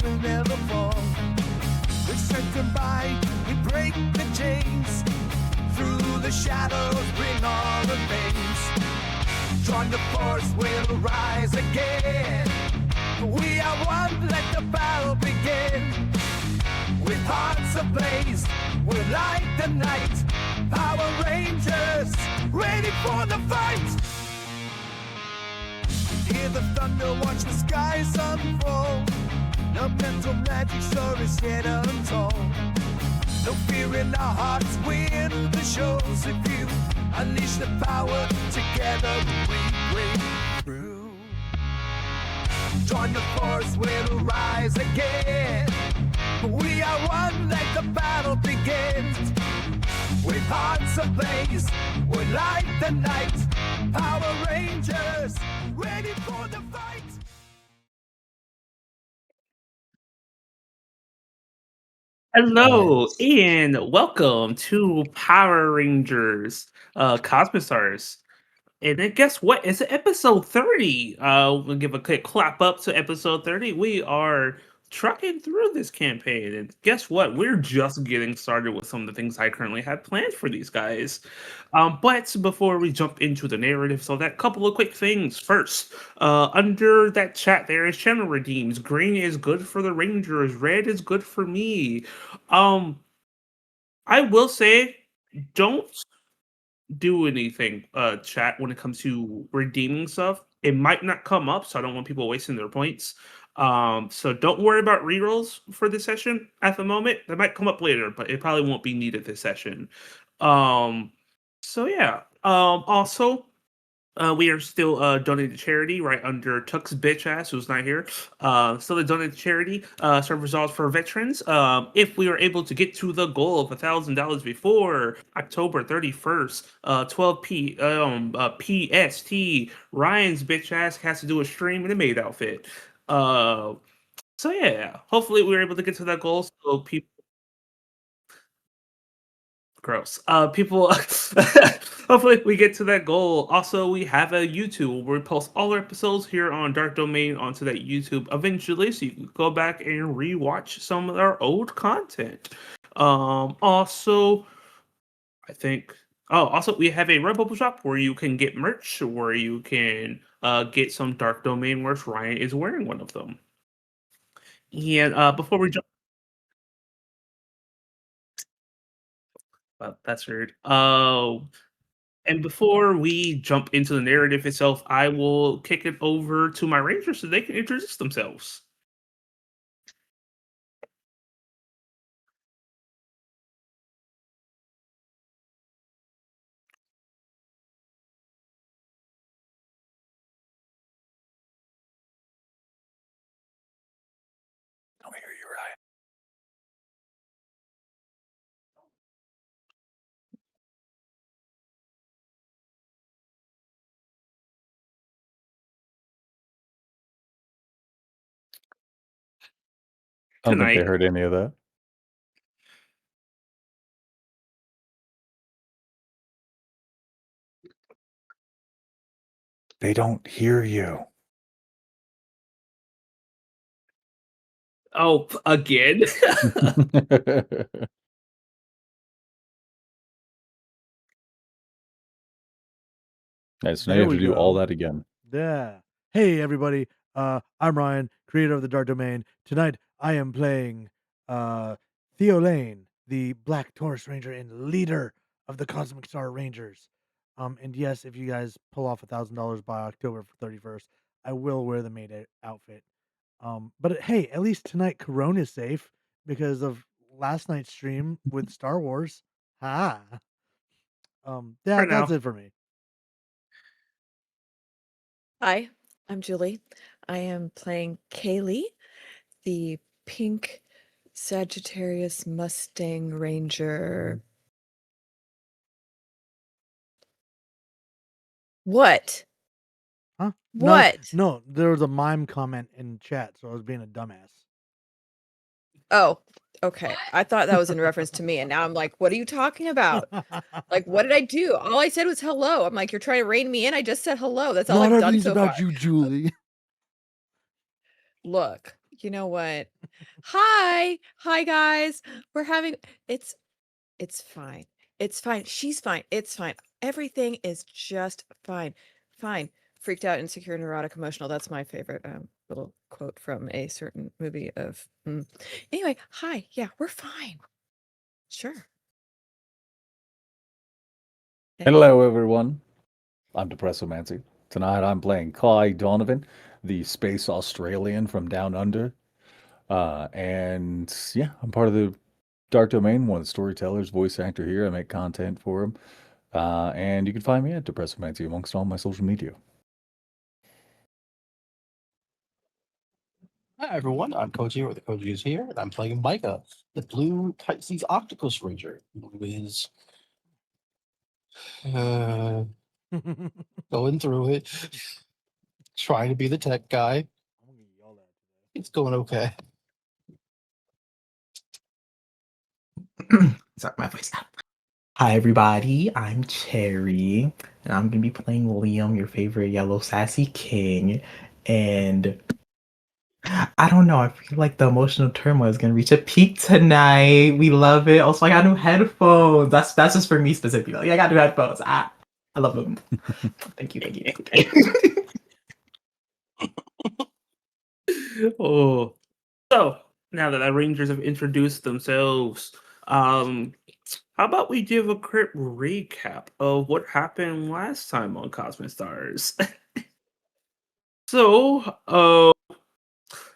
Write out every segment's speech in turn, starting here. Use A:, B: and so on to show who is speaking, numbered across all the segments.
A: will never fall. We're strengthened by, we break the chains. Through the shadows, bring all the veins. Join the force, we'll rise again. We are one, let the battle begin. With hearts ablaze, we'll light the night. Power Rangers, ready for the fight. Hear the thunder, watch the skies unfold. No mental magic stories yet untold. No fear in our hearts, win the shows. If you unleash the power, together we break through. Join the force, we'll rise again. We are one, let the battle begin. With hearts ablaze, we'll light the night. Power Rangers, ready for the fight.
B: Hello and welcome to Power Rangers Cosmostars. And then guess what? It's episode 30. We'll give a quick clap up to episode 30. We are trucking through this campaign. And guess what? We're just getting started with some of the things I currently have planned for these guys. But before we jump into the narrative, so that couple of quick things. First, under that chat, there is channel redeems. Green is good for the Rangers. Red is good for me. I will say, don't do anything, chat, when it comes to redeeming stuff. It might not come up, so I don't want people wasting their points. So don't worry about rerolls for this session at the moment. They might come up later, but it probably won't be needed this session. So yeah. Also, we are still donating to charity right under Tuck's bitch ass, who's not here. Still donating to charity. Serve results for veterans. If we are able to get to the goal of $1,000 before October 31st, 12 PST, Ryan's bitch ass has to do a stream in a maid outfit. So yeah, hopefully we were able to get to that goal so people. Gross. People. Hopefully, we get to that goal. Also, we have a YouTube where we post all our episodes here on Dark Domain onto that YouTube eventually, so you can go back and rewatch some of our old content. Also, I think. Oh, also, we have a Redbubble shop where you can get merch, where you can get some Dark Domain merch. Ryan is wearing one of them. And before we jump. Well, that's weird. And before we jump into the narrative itself, I will kick it over to my Rangers so they can introduce themselves.
A: Don't hear you, Ryan.
C: I don't think they
B: Tonight.
C: heard any of that. They don't hear you.
B: Oh, again?
C: Nice. Now you
D: There
C: have to
D: we
C: do all
D: go.
C: that again.
D: Yeah. Hey, everybody. I'm Ryan, creator of the Dark Domain. Tonight, I am playing Theo Lane, the Black Taurus Ranger and leader of the Cosmic Star Rangers. And yes, if you guys pull off $1,000 by October 31st, I will wear the maid outfit. But hey, at least tonight Corona's safe because of last night's stream with Star Wars. Ha.
B: For
D: Yeah,
B: now.
D: that's it for me.
E: Hi, I'm Julie. I am playing Kaylee, the pink Sagittarius Mustang Ranger. What?
D: Huh?
E: What?
D: No, there was a mime comment in chat, so I was being a dumbass.
E: Oh, okay. I thought that was in reference to me, and now I'm like, what are you talking about? Like, what did I do? All I said was hello. I'm like, you're trying to rein me in. I just said hello. That's all
D: Not
E: I've done
D: everything's
E: so
D: about
E: far.
D: you, Julie.
E: Look, you know what? Hi guys. We're having it's fine. It's fine. She's fine. It's fine. Everything is just fine. Fine. Freaked out, insecure, neurotic, emotional. That's my favorite little quote from a certain movie of Anyway, hi. Yeah, we're fine. Sure. Thanks.
C: Hello, everyone. I'm Depressomancy. Tonight I'm playing Kai Donovan, the space Australian from Down Under. And yeah, I'm part of the Dark Domain, one of the storytellers, voice actor here. I make content for him. And you can find me at Depressomancy amongst all my social media.
F: Hi everyone, I'm Koji, or the Koji is here, and I'm playing Micah, the blue tight sleeves octopus ranger, who is uh, going through it, trying to be the tech guy. It's going okay.
G: Sorry, my voice. Hi, everybody. I'm Cherry, and I'm gonna be playing Liam, your favorite yellow sassy king. And I don't know. I feel like the emotional turmoil is gonna reach a peak tonight. We love it. Also, I got new headphones. That's just for me specifically. Like, I got new headphones. I love them. Thank you. Thank you. Thank you.
B: Oh, so now that our Rangers have introduced themselves, how about we give a quick recap of what happened last time on Cosmic Stars? So,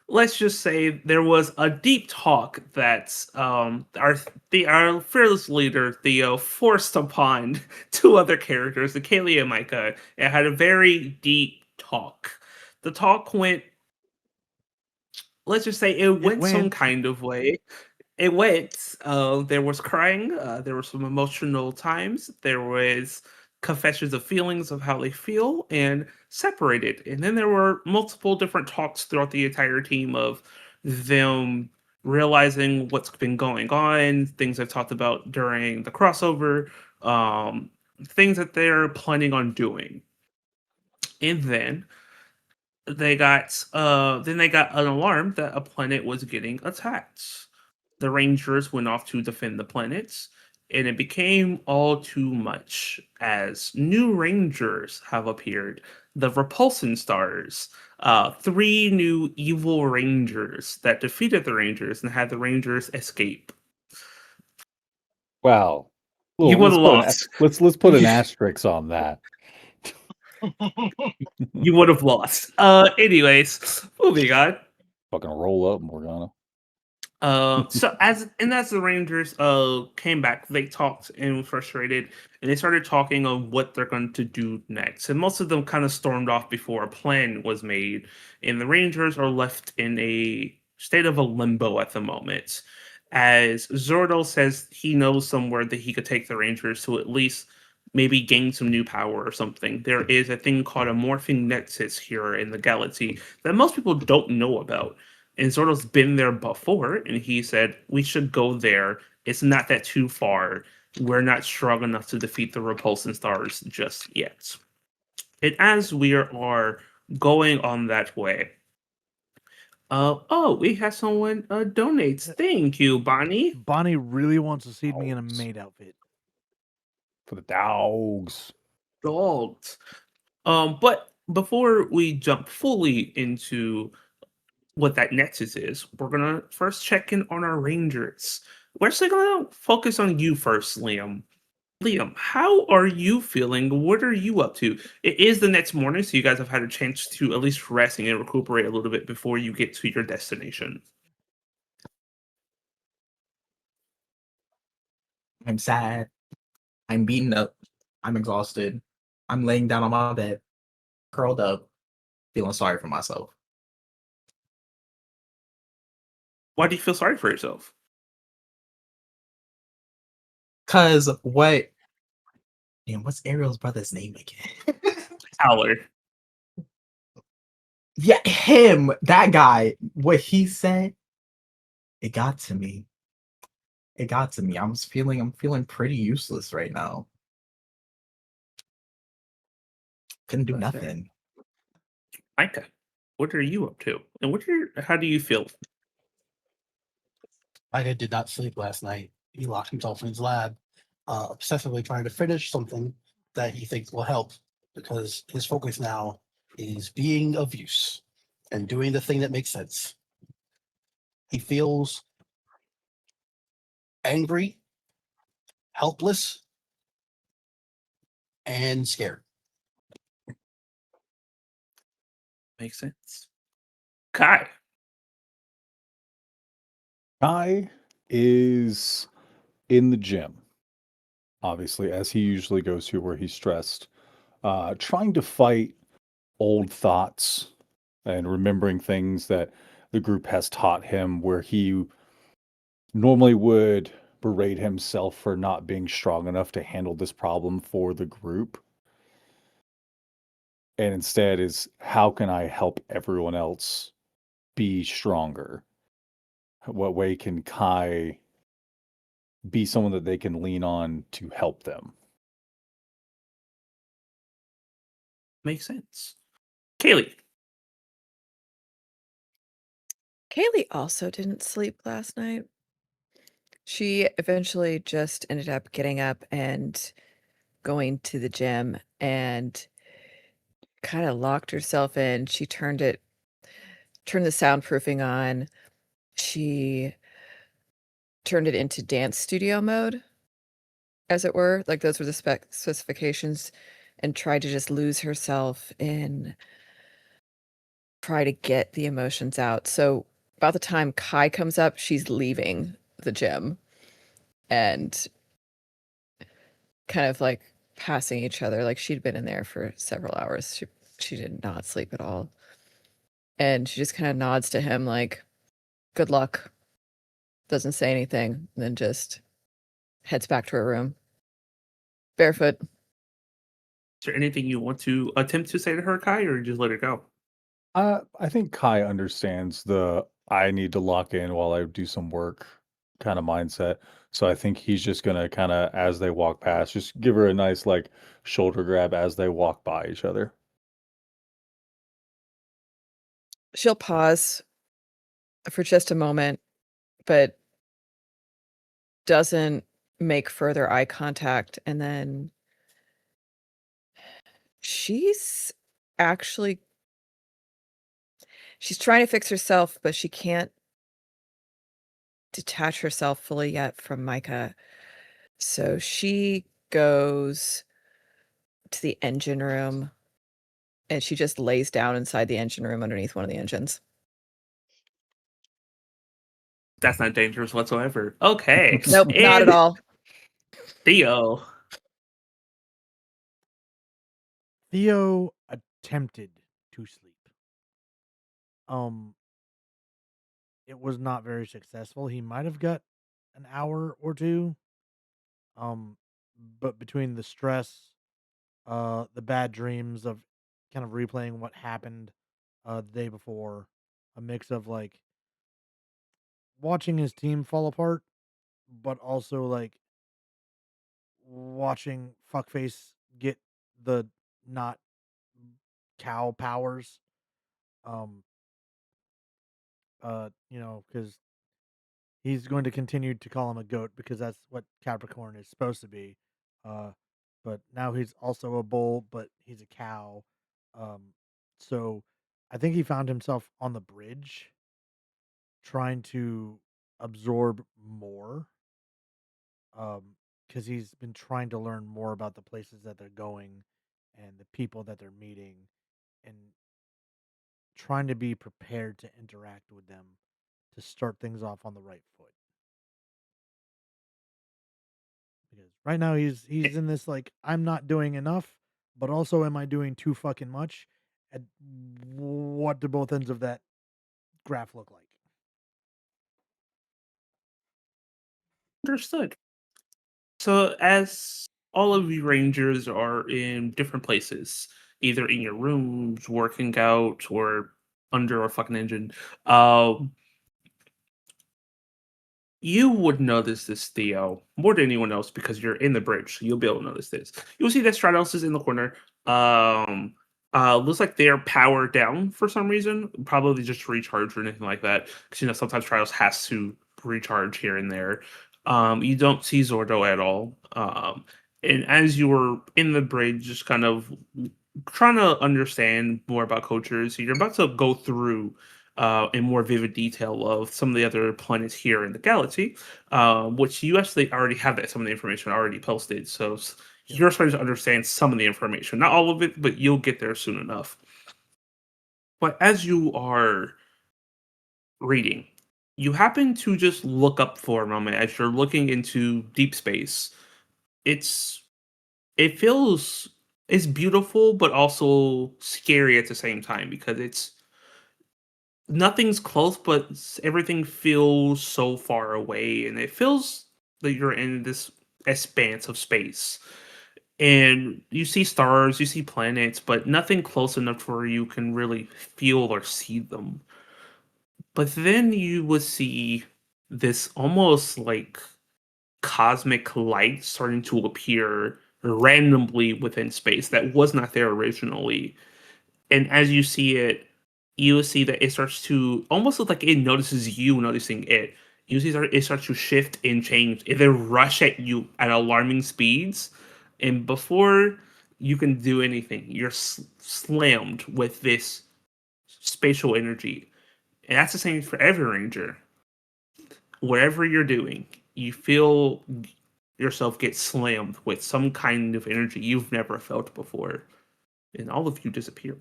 B: let's just say there was a deep talk that our fearless leader Theo forced upon two other characters, the Kaylee and Micah, and had a very deep talk. The talk went, let's just say, it went some
D: went.
B: kind of way. It went. There was crying. There were some emotional times. There was confessions of feelings of how they feel and separated. And then there were multiple different talks throughout the entire team of them realizing what's been going on, things I've talked about during the crossover, things that they're planning on doing. And then they got an alarm that a planet was getting attacked. The Rangers went off to defend the planets, and it became all too much as new Rangers have appeared. The Repulsion Stars, three new evil Rangers that defeated the Rangers and had the Rangers escape.
C: Wow.
B: You would
C: Let's
B: have
C: put
B: lost.
C: let's put an asterisk on that.
B: You would have lost. Anyways, moving on.
C: Fucking roll up, Morgana.
B: As the Rangers came back, they talked and were frustrated, and they started talking of what they're going to do next. And most of them kind of stormed off before a plan was made, and the Rangers are left in a state of a limbo at the moment. As Zordel says he knows somewhere that he could take the Rangers to at least maybe gain some new power or something. There is a thing called a morphing nexus here in the galaxy that most people don't know about, and Zordo's been there before, and he said, we should go there. It's not that too far. We're not strong enough to defeat the Repulsion Stars just yet. And as we are going on that way, we have someone donates. Thank you, Bonnie.
D: Bonnie really wants to see me in a maid outfit.
C: For the dogs.
B: Dogs. But before we jump fully into what that nexus is, we're gonna first check in on our Rangers. We're actually gonna focus on you first, Liam. Liam, how are you feeling? What are you up to? It is the next morning, so you guys have had a chance to at least rest and recuperate a little bit before you get to your destination.
G: I'm sad. I'm beaten up. I'm exhausted. I'm laying down on my bed, curled up, feeling sorry for myself.
B: Why do you feel sorry for yourself?
G: Cause what? Damn, what's Ariel's brother's name again?
B: Howler.
G: Yeah, him. That guy. What he said, it got to me. It got to me. I'm feeling pretty useless right now. Couldn't do
B: That's fair.
G: nothing.
B: Micah, what are you up to? And how do you feel?
F: Ida did not sleep last night. He locked himself in his lab, obsessively trying to finish something that he thinks will help because his focus now is being of use and doing the thing that makes sense. He feels angry, helpless, and scared.
B: Makes sense. Kai.
C: Kai is in the gym, obviously, as he usually goes to where he's stressed, trying to fight old thoughts and remembering things that the group has taught him, where he normally would berate himself for not being strong enough to handle this problem for the group. And instead is, how can I help everyone else be stronger? What way can Kai be someone that they can lean on to help them?
B: Makes sense. Kaylee.
E: Kaylee also didn't sleep last night. She eventually just ended up getting up and going to the gym and kind of locked herself in. She turned the soundproofing on. She turned it into dance studio mode, as it were. Like those were the specifications, and tried to just lose herself in try to get the emotions out. So about the time Kai comes up, she's leaving the gym and kind of like passing each other. Like she'd been in there for several hours. She did not sleep at all. And she just kind of nods to him like, good luck. Doesn't say anything, and then just heads back to her room. Barefoot.
B: Is there anything you want to attempt to say to her, Kai, or just let her go?
C: I think Kai understands the I need to lock in while I do some work kind of mindset. So I think he's just gonna kind of, as they walk past, just give her a nice like shoulder grab as they walk by each other.
E: She'll pause for just a moment, but doesn't make further eye contact. And then she's actually she's trying to fix herself, but she can't detach herself fully yet from Micah. So she goes to the engine room and she just lays down inside the engine room underneath one of the engines.
B: That's not dangerous whatsoever. Okay.
E: Nope, not at
B: And
E: all.
B: Theo.
D: Theo attempted to sleep. It was not very successful. He might have got an hour or two. But between the stress, the bad dreams of kind of replaying what happened the day before, a mix of like watching his team fall apart, but also like watching fuckface get the not cow powers. Um, because he's going to continue to call him a goat because that's what Capricorn is supposed to be. Uh, but now he's also a bull, but he's a cow. So I think he found himself on the bridge trying to absorb more. Because he's been trying to learn more about the places that they're going and the people that they're meeting and trying to be prepared to interact with them to start things off on the right foot. Because right now he's in this like I'm not doing enough, but also am I doing too fucking much? And what do both ends of that graph look like?
B: Understood. So, as all of you Rangers are in different places, either in your rooms, working out, or under a fucking engine, you would notice this, Theo, more than anyone else because you're in the bridge. So you'll be able to notice this. You'll see that Stratos is in the corner. Looks like they're powered down for some reason, probably just to recharge or anything like that. Because sometimes Stratos has to recharge here and there. You don't see Zordo at all. And as you were in the bridge, just kind of trying to understand more about cultures, you're about to go through in more vivid detail of some of the other planets here in the galaxy, which you actually already have that some of the information already posted. So
D: Yeah.
B: you're starting to understand some of the information, not all of it, but you'll get there soon enough. But as you are reading, you happen to just look up for a moment as you're looking into deep space. It's it feels it's beautiful but also scary at the same time because it's nothing's close but everything feels so far away and it feels that you're in this expanse of space. And you see stars, you see planets, but nothing close enough where you can really feel or see them. But then you would see this almost like cosmic light starting to appear randomly within space that was not there originally. And as you see it, you will see that it starts to almost look like it notices you noticing it. You see it starts to shift and change. And then rush at you at alarming speeds. And before you can do anything, you're slammed with this spatial energy. And that's the same for every ranger. Whatever you're doing, you feel yourself get slammed with some kind of energy you've never felt before, and all of you disappear.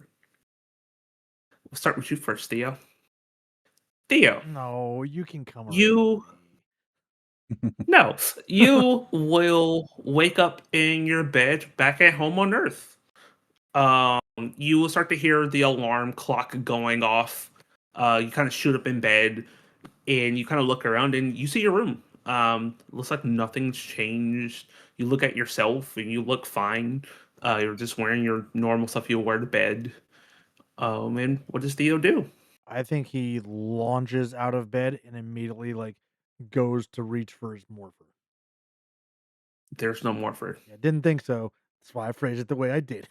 B: We'll start with you first, Theo. Theo,
D: No, you can come around
B: you
D: me.
B: no, you will wake up in your bed back at home on Earth. Um, you will start to hear the alarm clock going off. You kind of shoot up in bed and you kind of look around and you see your room. Looks like nothing's changed. You look at yourself and you look fine. You're just wearing your normal stuff you wear to bed. And what does Theo do?
D: I think he launches out of bed and immediately like goes to reach for his morpher.
B: There's no Morpher.
D: Yeah, didn't think so. That's why I phrased it the way I did.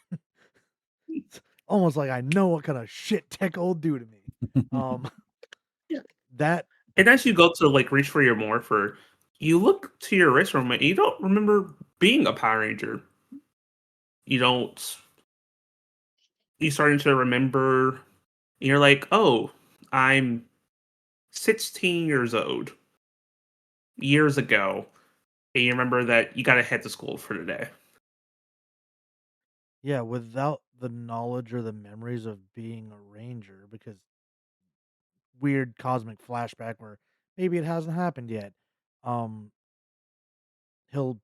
D: It's almost like I know what kind of shit tech will do to me. Um,
B: Yeah.
D: that
B: And as you go to like reach for your Morpher, you look to your wrist and you don't remember being a Power Ranger. You don't. You starting to remember. And you're like, oh, I'm 16 years old. Years ago, and you remember that you got to head to school for today.
D: yeah, without the knowledge or the memories of being a ranger, because weird cosmic flashback where maybe it hasn't happened yet. Um, he'll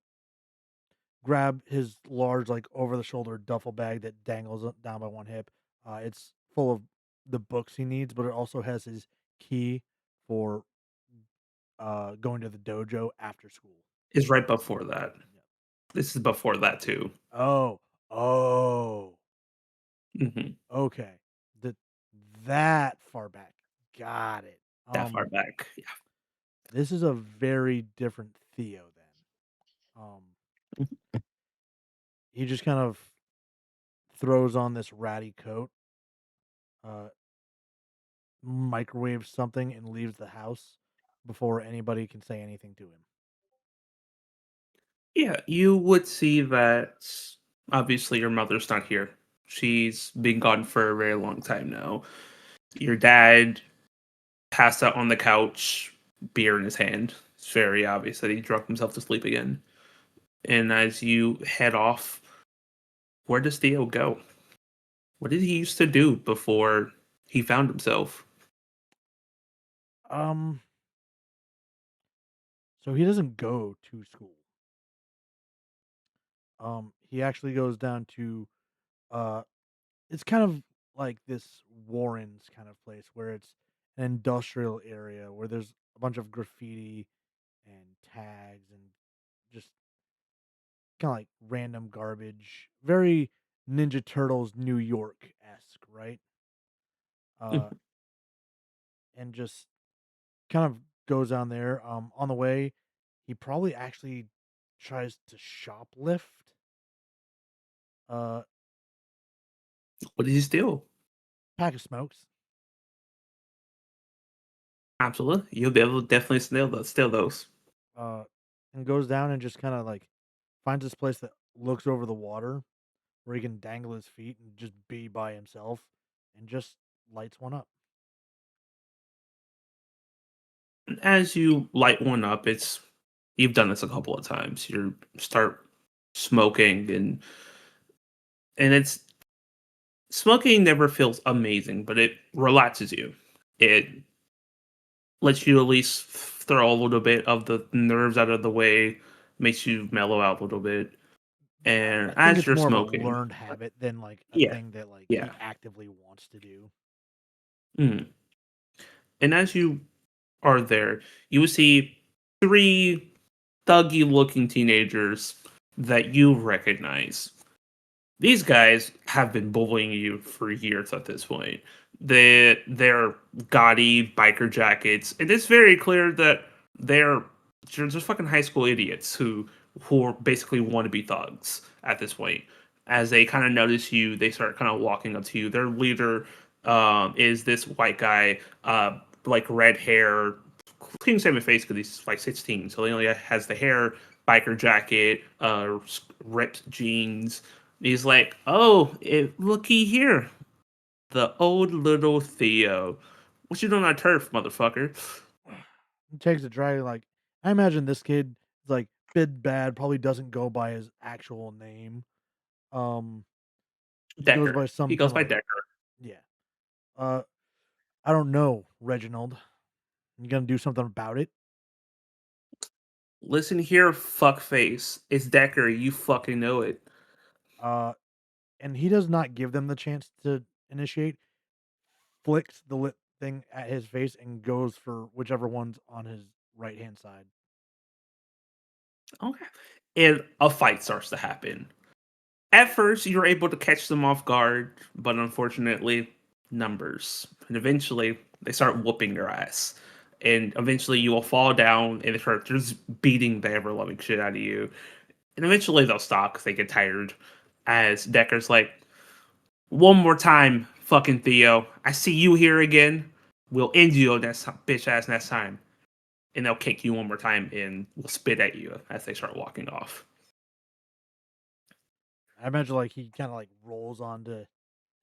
D: grab his large, like over the shoulder duffel bag that dangles down by one hip. It's full of the books he needs, but it also has his key for going to the dojo after school.
B: Is right before that.
D: Yep.
B: This is before that too.
D: Oh, oh,
B: Hmm.
D: okay. The that far back. Got it.
B: That far back. Yeah.
D: This is a very different Theo then. He just kind of throws on this ratty coat, uh, microwaves something, and leaves the house before anybody can say anything to him.
B: Yeah, you would see that obviously your mother's not here. She's been gone for a very long time now. Your dad passed out on the couch, beer in his hand. It's very obvious that he drunk himself to sleep again. And as you head off, where does Theo go? What did he used to do before he found himself?
D: Um, so he doesn't go to school. He actually goes down to uh it's kind of like this Warrens kind of place where it's an industrial area where there's a bunch of graffiti and tags and just kind of like random garbage. Very Ninja Turtles New York esque, right? Uh,
B: Mhm.
D: and just kind of goes down there. On the way, he probably actually tries to shoplift. Uh,
B: What did he steal?
D: pack of smokes.
B: Absolutely. You'll be able to definitely steal those.
D: Uh, and goes down and just kind of like finds this place that looks over the water where he can dangle his feet and just be by himself and just lights one up.
B: As you light one up, you've done this a couple of times. You start smoking, and it's smoking never feels amazing, but it relaxes you. It lets you at least throw a little bit of the nerves out of the way, makes you mellow out a little bit. And
D: I think
B: as
D: it's
B: you're
D: more of a
B: smoking,
D: learned habit than like a
B: yeah,
D: thing that like he
B: yeah.
D: actively wants to do.
B: Mm. And as you are there, you will see three thuggy looking teenagers that you recognize. These guys have been bullying you for years at this point. They're gaudy biker jackets, and it's very clear that they're just fucking high school idiots who basically want to be thugs at this point. As they kind of notice you, they start kind of walking up to you. Their leader is this white guy, like red hair, clean shaven face because he's like 16, so he only has the hair, biker jacket, ripped jeans. He's like, "Oh, looky here, the old little Theo. What you doing on turf, motherfucker?"
D: He takes a drag. Like I imagine this kid is like bid bad. Probably doesn't go by his actual name. Um, he goes
B: Decker.
D: by
B: He
D: some
B: goes
D: kind of
B: by
D: like
B: Decker.
D: yeah. Uh, I don't know, Reginald. You gonna do something about it?
B: Listen here, fuckface. It's Decker. You fucking know it.
D: Uh, and he does not give them the chance to initiate. Flicks the lit thing at his face and goes for whichever one's on his right hand side.
B: Okay. And a fight starts to happen. At first, you're able to catch them off guard, but unfortunately, numbers. And eventually, they start whooping your ass. And eventually, you will fall down and they start just beating the ever loving shit out of you. And eventually, they'll stop because they get tired. As Decker's like, "One more time, fucking Theo. I see you here again. We'll end you next bitch ass next time." And they'll kick you one more time and will spit at you as they start walking off.
D: I imagine like he kind of like rolls onto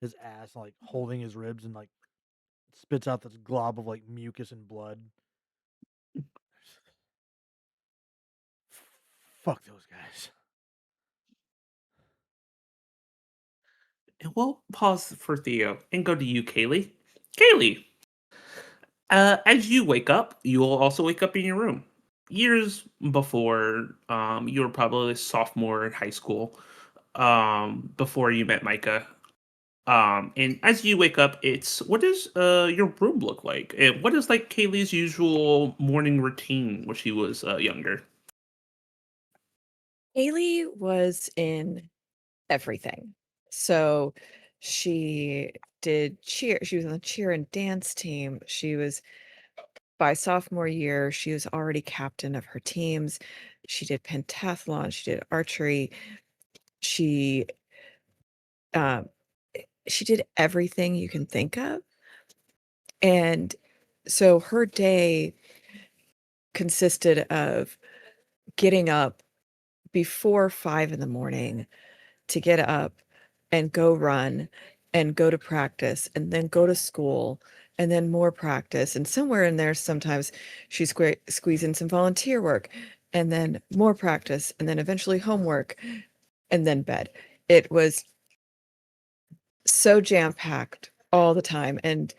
D: his ass, like holding his ribs, and like spits out this glob of like mucus and blood. Fuck those guys.
B: And we'll pause for Theo and go to you, Kaylee. Kaylee, as you wake up, you will also wake up in your room. Years before, you were probably a sophomore in high school, before you met Micah. And as you wake up, it's what does your room look like? And what is like Kaylee's usual morning routine when she was younger?
E: Haley was in everything. So she did cheer. She was on the cheer and dance team. She was by sophomore year, she was already captain of her teams. She did pentathlon, she did archery. She um she did everything you can think of. And so her day consisted of getting up before 5 in the morning to get up and go run and go to practice and then go to school and then more practice. And somewhere in there, sometimes she squeeze in some volunteer work and then more practice and then eventually homework and then bed. It was so jam packed all the time. And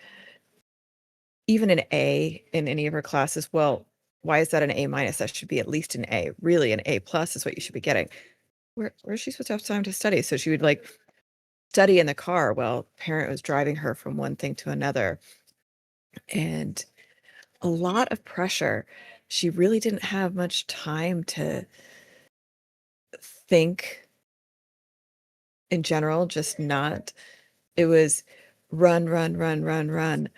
E: even an A in any of her classes, well, why is that an A minus? That should be at least an A. Really, an A plus is what you should be getting. Where's she supposed to have time to study? So she would like study in the car while parent was driving her from one thing to another. And a lot of pressure. She really didn't have much time to think in general, just not. It was run, run, run, run, run.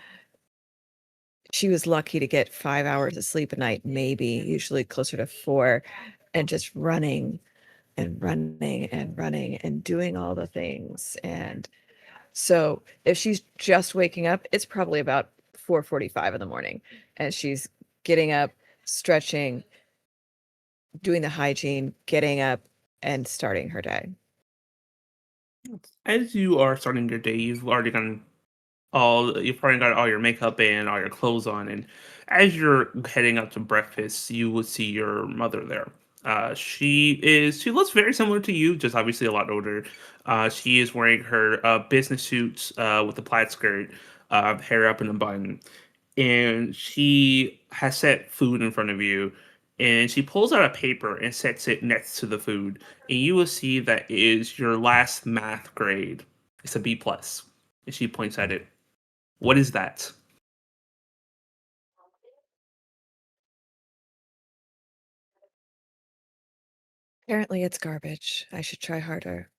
E: She was lucky to get 5 hours of sleep a night, maybe, usually closer to 4, and just running and running and running and doing all the things. And so if she's just waking up, it's probably about 4:45 in the morning, and she's getting up, stretching, doing the hygiene, getting up, and starting her day.
B: As you are starting your day, you've probably got all your makeup in, all your clothes on, and as you're heading out to breakfast, you will see your mother there. She looks very similar to you, just obviously a lot older. She is wearing her business suits with the plaid skirt, hair up in a bun, and she has set food in front of you. And she pulls out a paper and sets it next to the food, and you will see that it is your last math grade. It's a B plus, and she points at it. What is that?
E: Apparently, it's garbage. I should try harder.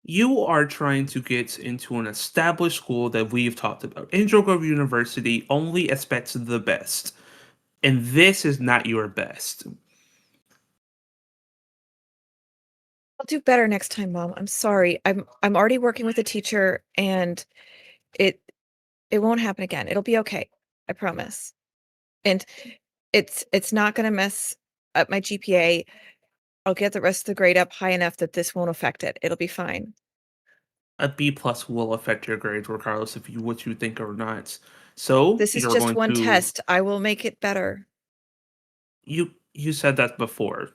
B: You are trying to get into an established school that we've talked about. Angel Grove University only expects the best, and this is not your best.
E: I'll do better next time, Mom. I'm sorry. I'm already working with a teacher, and it it won't happen again. It'll be okay. I promise. And it's not gonna mess up my GPA. I'll get the rest of the grade up high enough that this won't affect it. It'll be fine.
B: A B plus will affect your grades regardless of what you think or not. So
E: This is
B: you're
E: just
B: going
E: one
B: to
E: test. I will make it better.
B: you said that before.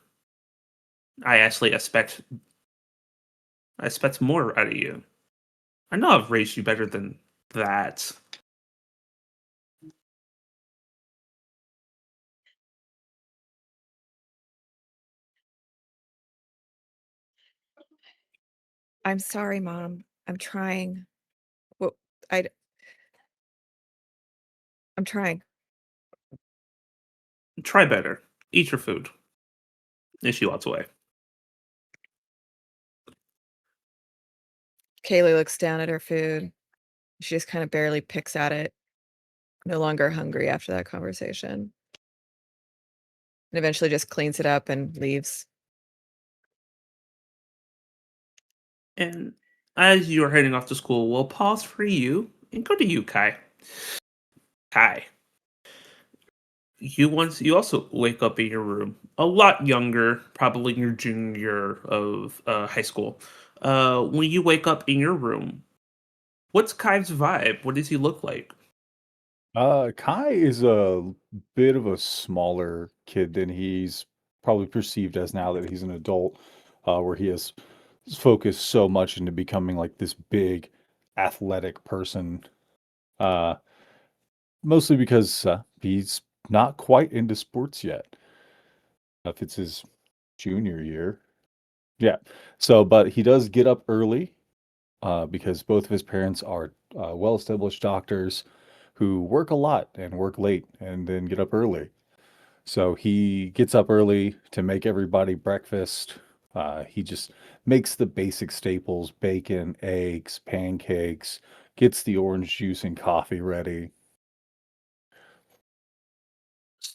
B: I expect more out of you. I know I've raised you better than that.
E: I'm sorry, Mom. I'm trying. Well, I I'm trying.
B: Try better. Eat your food. And she walks away.
E: Kaylee looks down at her food. She just kind of barely picks at it. No longer hungry after that conversation. And eventually just cleans it up and leaves.
B: And as you are heading off to school, we'll pause for you and go to you, Kai. Kai, you also wake up in your room, a lot younger, probably in your junior year of high school. When you wake up in your room, what's Kai's vibe? What does he look like?
C: Kai is a bit of a smaller kid than he's probably perceived as now that he's an adult, where he has focused so much into becoming like this big athletic person. Uh, Mostly because he's not quite into sports yet. If it's his junior year. Yeah. So, but he does get up early because both of his parents are well-established doctors who work a lot and work late and then get up early. So he gets up early to make everybody breakfast. He just makes the basic staples, bacon, eggs, pancakes, gets the orange juice and coffee ready.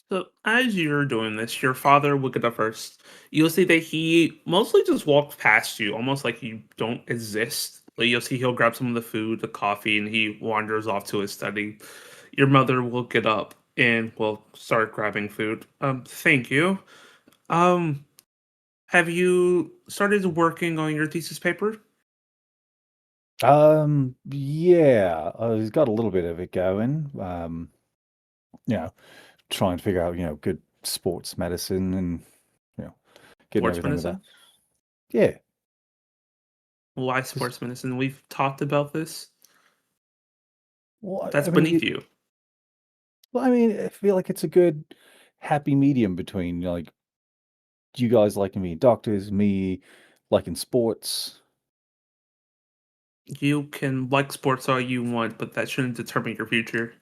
B: So as you're doing this, your father will get up first. You'll see that he mostly just walks past you, almost like you don't exist. Like you'll see he'll grab some of the food, the coffee, and he wanders off to his study. Your mother will get up and will start grabbing food. Thank you. Um, have you started working on your thesis paper?
C: Yeah, he's got a little bit of it going. You know, trying to figure out, good sports medicine and, you know, getting
B: Sports
C: everything with that.
B: medicine?
C: Yeah,
B: Why
C: just,
B: sports medicine? We've talked about this.
C: well,
B: That's
C: I mean,
B: beneath you.
C: I feel like it's a good happy medium between, like, you guys liking being doctors, me liking sports.
B: You can like sports all you want, but that shouldn't determine your future.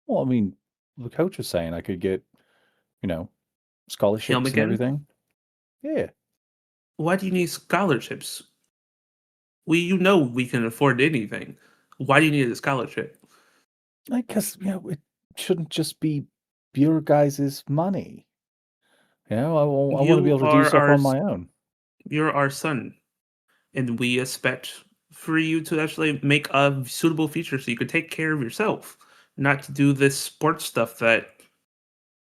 C: Well, the coach was saying I could get, you know,
B: Him
C: scholarships and
B: again?
C: everything. Yeah,
B: Why do you need scholarships? We can afford anything. Why do you need a scholarship?
C: because, it shouldn't just be your guys' money. I want to be
B: You
C: able to do
B: are
C: stuff
B: our
C: on my own.
B: you're our son, and we expect for you to actually make a suitable future so you could take care of yourself, not to do this sports stuff that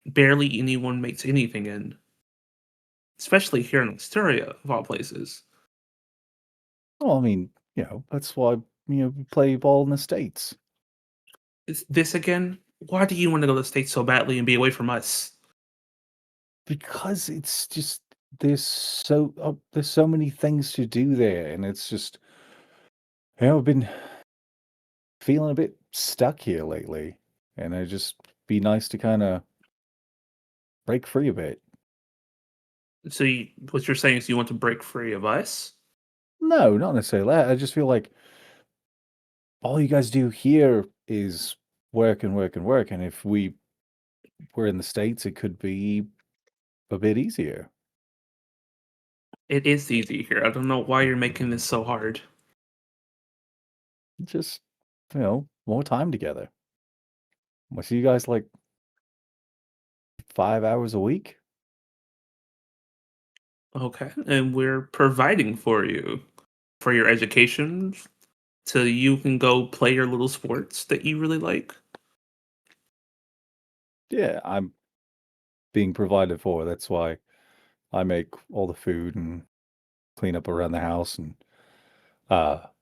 B: barely anyone makes anything in, especially here in Australia, of all places.
C: Well, I mean, that's why we play ball in the States.
B: Is this again? Why do you want to go to the States so badly and be away from us?
C: Because it's just there's so many things to do there, and it's just I've been feeling a bit stuck here lately, and it'd just be nice to kind of break free a bit.
B: So what you're saying is you want to break free of us?
C: No, not necessarily that. I just feel like all you guys do here is work and work and work, and if we were in the States, it could be a bit easier.
B: It is easy here. I don't know why you're making this so hard.
C: Just, more time together. I see you guys like 5 hours a week.
B: Okay. And we're providing for you for your education so you can go play your little sports that you really like.
C: Yeah, I'm being provided for. That's why I make all the food and clean up around the house and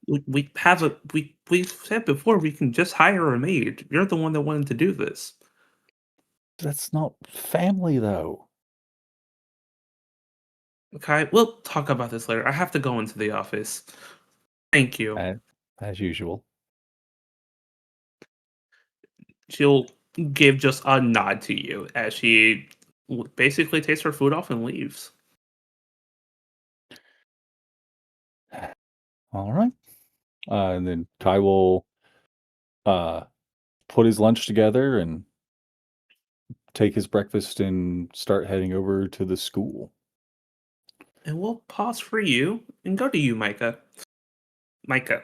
B: We have we've said before we can just hire a maid. You're the one that wanted to do this.
C: that's not family though.
B: Okay, we'll talk about this later. I have to go into the office. Thank you.
C: As usual.
B: She'll give just a nod to you as she basically takes her food off and leaves.
C: All right. And then Kai will uh put his lunch together and take his breakfast and start heading over to the school.
B: And we'll pause for you and go to you, Micah. Micah,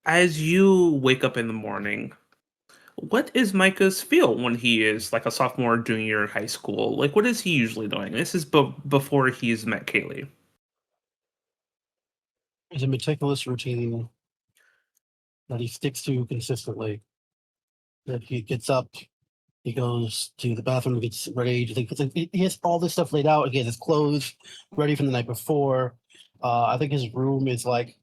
B: as you wake up in the morning, what is Micah's feel when he is like a sophomore, junior in high school? Like, what is he usually doing? This is before he's met Kaylee.
F: There's a meticulous routine that he sticks to consistently. That he gets up, he goes to the bathroom, gets ready. He has all this stuff laid out. He has his clothes ready from the night before. I think his room is like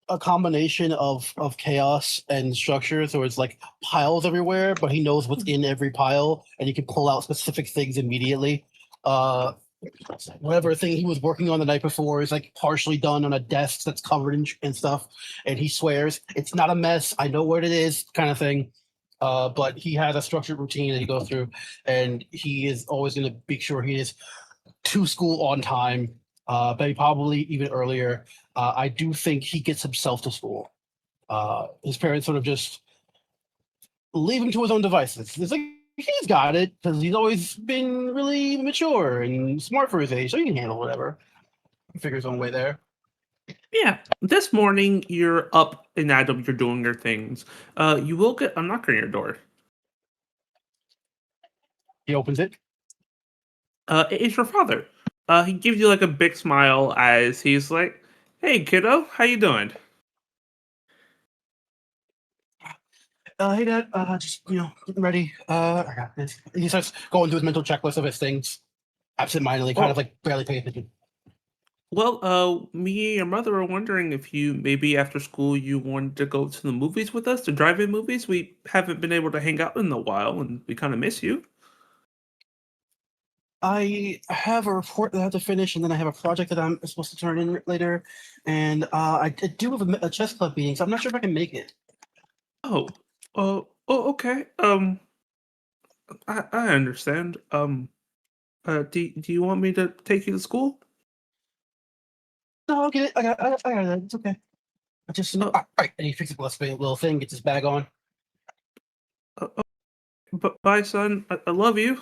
F: a combination of chaos and structure. So it's like piles everywhere, but he knows what's in every pile, and he can pull out specific things immediately. Whatever thing he was working on the night before is like partially done on a desk that's covered in stuff, and he swears it's not a mess. I know what it is, kind of thing. But he has a structured routine that he goes through, and he is always going to make sure he is to school on time. Maybe probably even earlier. I do think he gets himself to school. His parents sort of just leave him to his own devices. It's like he's got it because he's always been really mature and smart for his age, so he can handle whatever. He figures his own way there.
B: Yeah, this morning you're up and at 'em, you're doing your things. You will get a knock on your door.
F: He opens it.
B: It's your father. He gives you like a big smile as he's like, "Hey, kiddo, how you doing?"
F: Hey, Dad. Just getting ready. I got this. He starts going through his mental checklist of his things, absentmindedly, kind of like barely paying attention.
B: Well, me and your mother are wondering if you maybe after school you wanted to go to the movies with us, to drive-in movies. We haven't been able to hang out in a while, and we kind of miss you.
F: I have a report that I have to finish, and then I have a project that I'm supposed to turn in later. And I do have a chess club meeting, so I'm not sure if I can make it.
B: Oh, okay. I understand. Do you want me to take you to school?
F: No, I'll get it. I got it. It's okay. I just
B: Oh.
F: all right. And he fixes a little thing, gets his bag on.
B: But bye, son. I love you.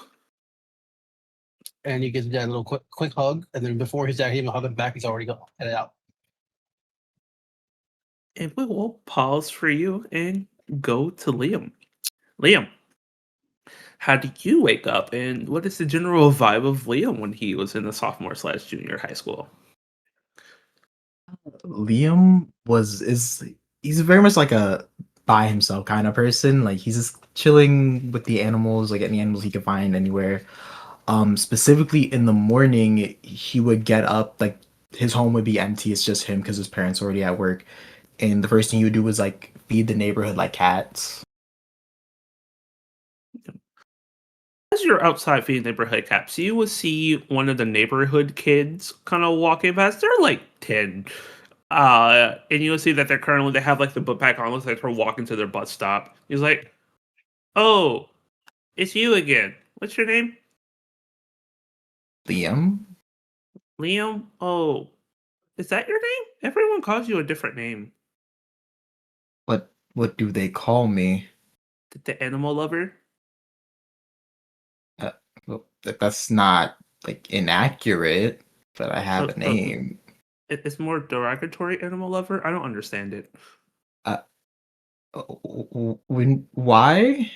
F: And he gives his dad a little quick hug, and then before his dad even hug him back, he's already headed out.
B: And we will pause for you and go to Liam. Liam, how did you wake up, and what is the general vibe of Liam when he was in the sophomore/junior high school?
G: Liam is he's very much like a by himself kind of person. Like he's just chilling with the animals, like any animals he could find anywhere. Specifically in the morning, he would get up, like his home would be empty. It's just him because his parents are already at work. And the first thing he would do was like feed the neighborhood like cats.
B: As you're outside feeding neighborhood cats, you will see one of the neighborhood kids kind of walking past. They're like 10. And you'll see that they have like the book bag on, looks like they're walking to their bus stop. He's like, "Oh, it's you again. What's your name?"
G: Liam?
B: "Liam? Oh, is that your name? Everyone calls you a different name."
G: What do they call me?
B: The animal lover?
G: Uh, well, that's not like inaccurate, but I have
B: Uh,
G: a
B: uh,
G: name.
B: it's more derogatory animal lover. I don't understand it.
G: Uh, why?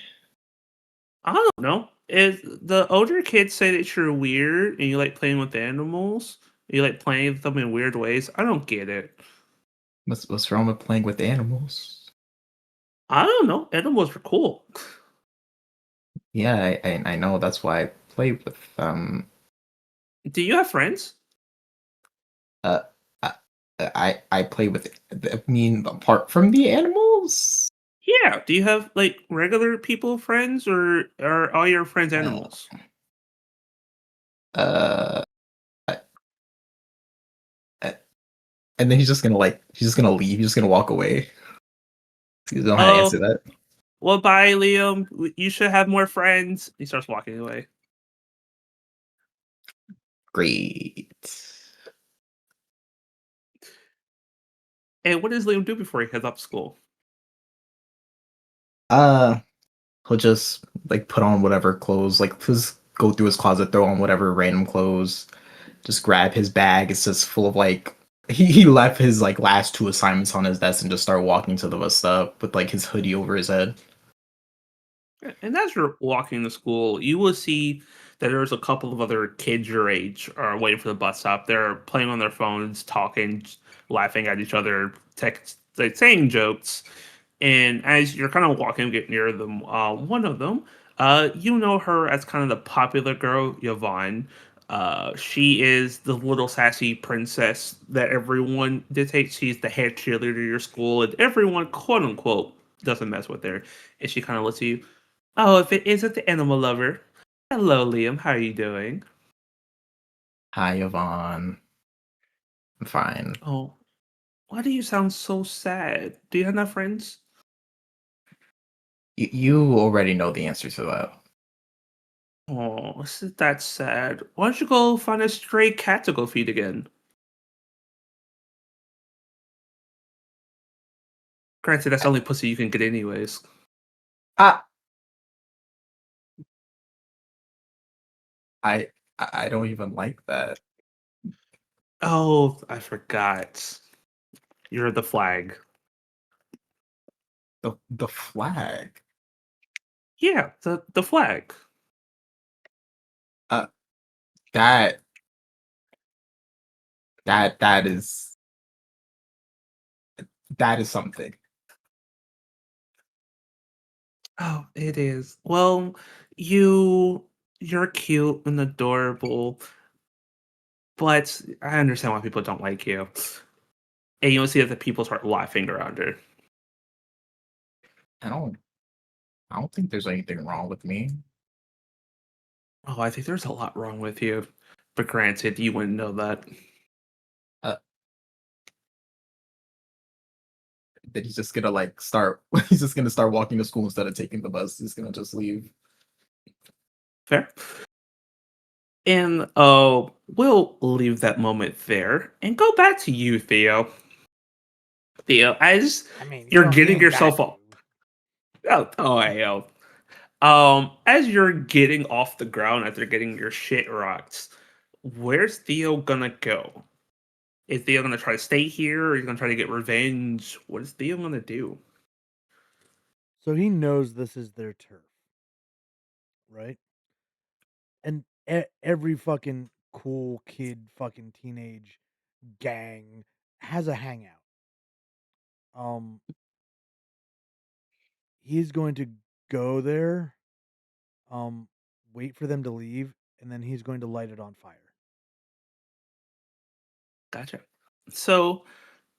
B: I don't know. Is the older kids say that you're weird and you like playing with animals? You like playing with them in weird ways? I don't get it.
G: What's wrong with playing with animals?
B: I don't know. Animals are cool.
G: Yeah, I know that's why I play with them.
B: Do you have friends?
G: Uh, I I play with. I mean, apart from the animals.
B: Yeah. Do you have like regular people friends, or are all your friends
G: Uh,
B: animals?
G: uh, uh, uh, and then he's just gonna leave. He's just gonna walk away. You don't know how to answer
B: Oh,
G: that.
B: well, bye, Liam. You should have more friends. He starts walking away.
G: Great.
B: And what does Liam do before he heads off to school?
G: Uh, he'll just like put on whatever clothes. Like just go through his closet, throw on whatever random clothes. Just grab his bag. It's just full of like he left his like last two assignments on his desk and just start walking to the bus stop with like his hoodie over his head.
B: And as you're walking to school, you will see that there's a couple of other kids your age are waiting for the bus stop. They're playing on their phones, talking, laughing at each other, like saying jokes. And as you're kind of walking, get near them, one of them, you know her as kind of the popular girl, Yvonne. She is the little sassy princess that everyone dictates. She's the head cheerleader of your school, and everyone, quote unquote, doesn't mess with her. And she kind of lets you, "Oh, if it isn't the animal lover. Hello, Liam. How are you doing?"
G: Hi, Yvonne. I'm fine.
B: "Oh, why do you sound so sad? Do you have no friends?"
G: You already know the answer to that.
B: "Oh, isn't that sad? Why don't you go find a stray cat to go feed again?" Granted, that's the only pussy you can get anyways.
G: Ah, I I don't even like that.
B: Oh, I forgot. You're the flag.
G: The flag.
B: Yeah, the flag.
G: Uh, that that that is that is something.
B: Oh, it is. Well, you're cute and adorable, but I understand why people don't like you. And you'll see that the people start laughing around her.
G: I don't I don't think there's anything wrong with me.
B: Oh, I think there's a lot wrong with you. But granted, you wouldn't know that.
G: Uh, that he's just gonna like start. He's just gonna start walking to school instead of taking the bus. He's gonna just leave.
B: Fair. And we'll leave that moment there and go back to you, Theo. Theo, as
D: I mean, you
B: you're
D: don't
B: getting
D: mean that,
B: yourself
D: do
B: off.
D: you?
B: As you're getting off the ground after getting your shit rocked, where's Theo gonna go? Is Theo gonna try to stay here, or is he gonna try to get revenge? What is Theo gonna do?
D: So he knows this is their turf, right? And every fucking cool kid, fucking teenage gang has a hangout. Um, he's going to go there, um, wait for them to leave, and then he's going to light it on fire.
B: Gotcha. So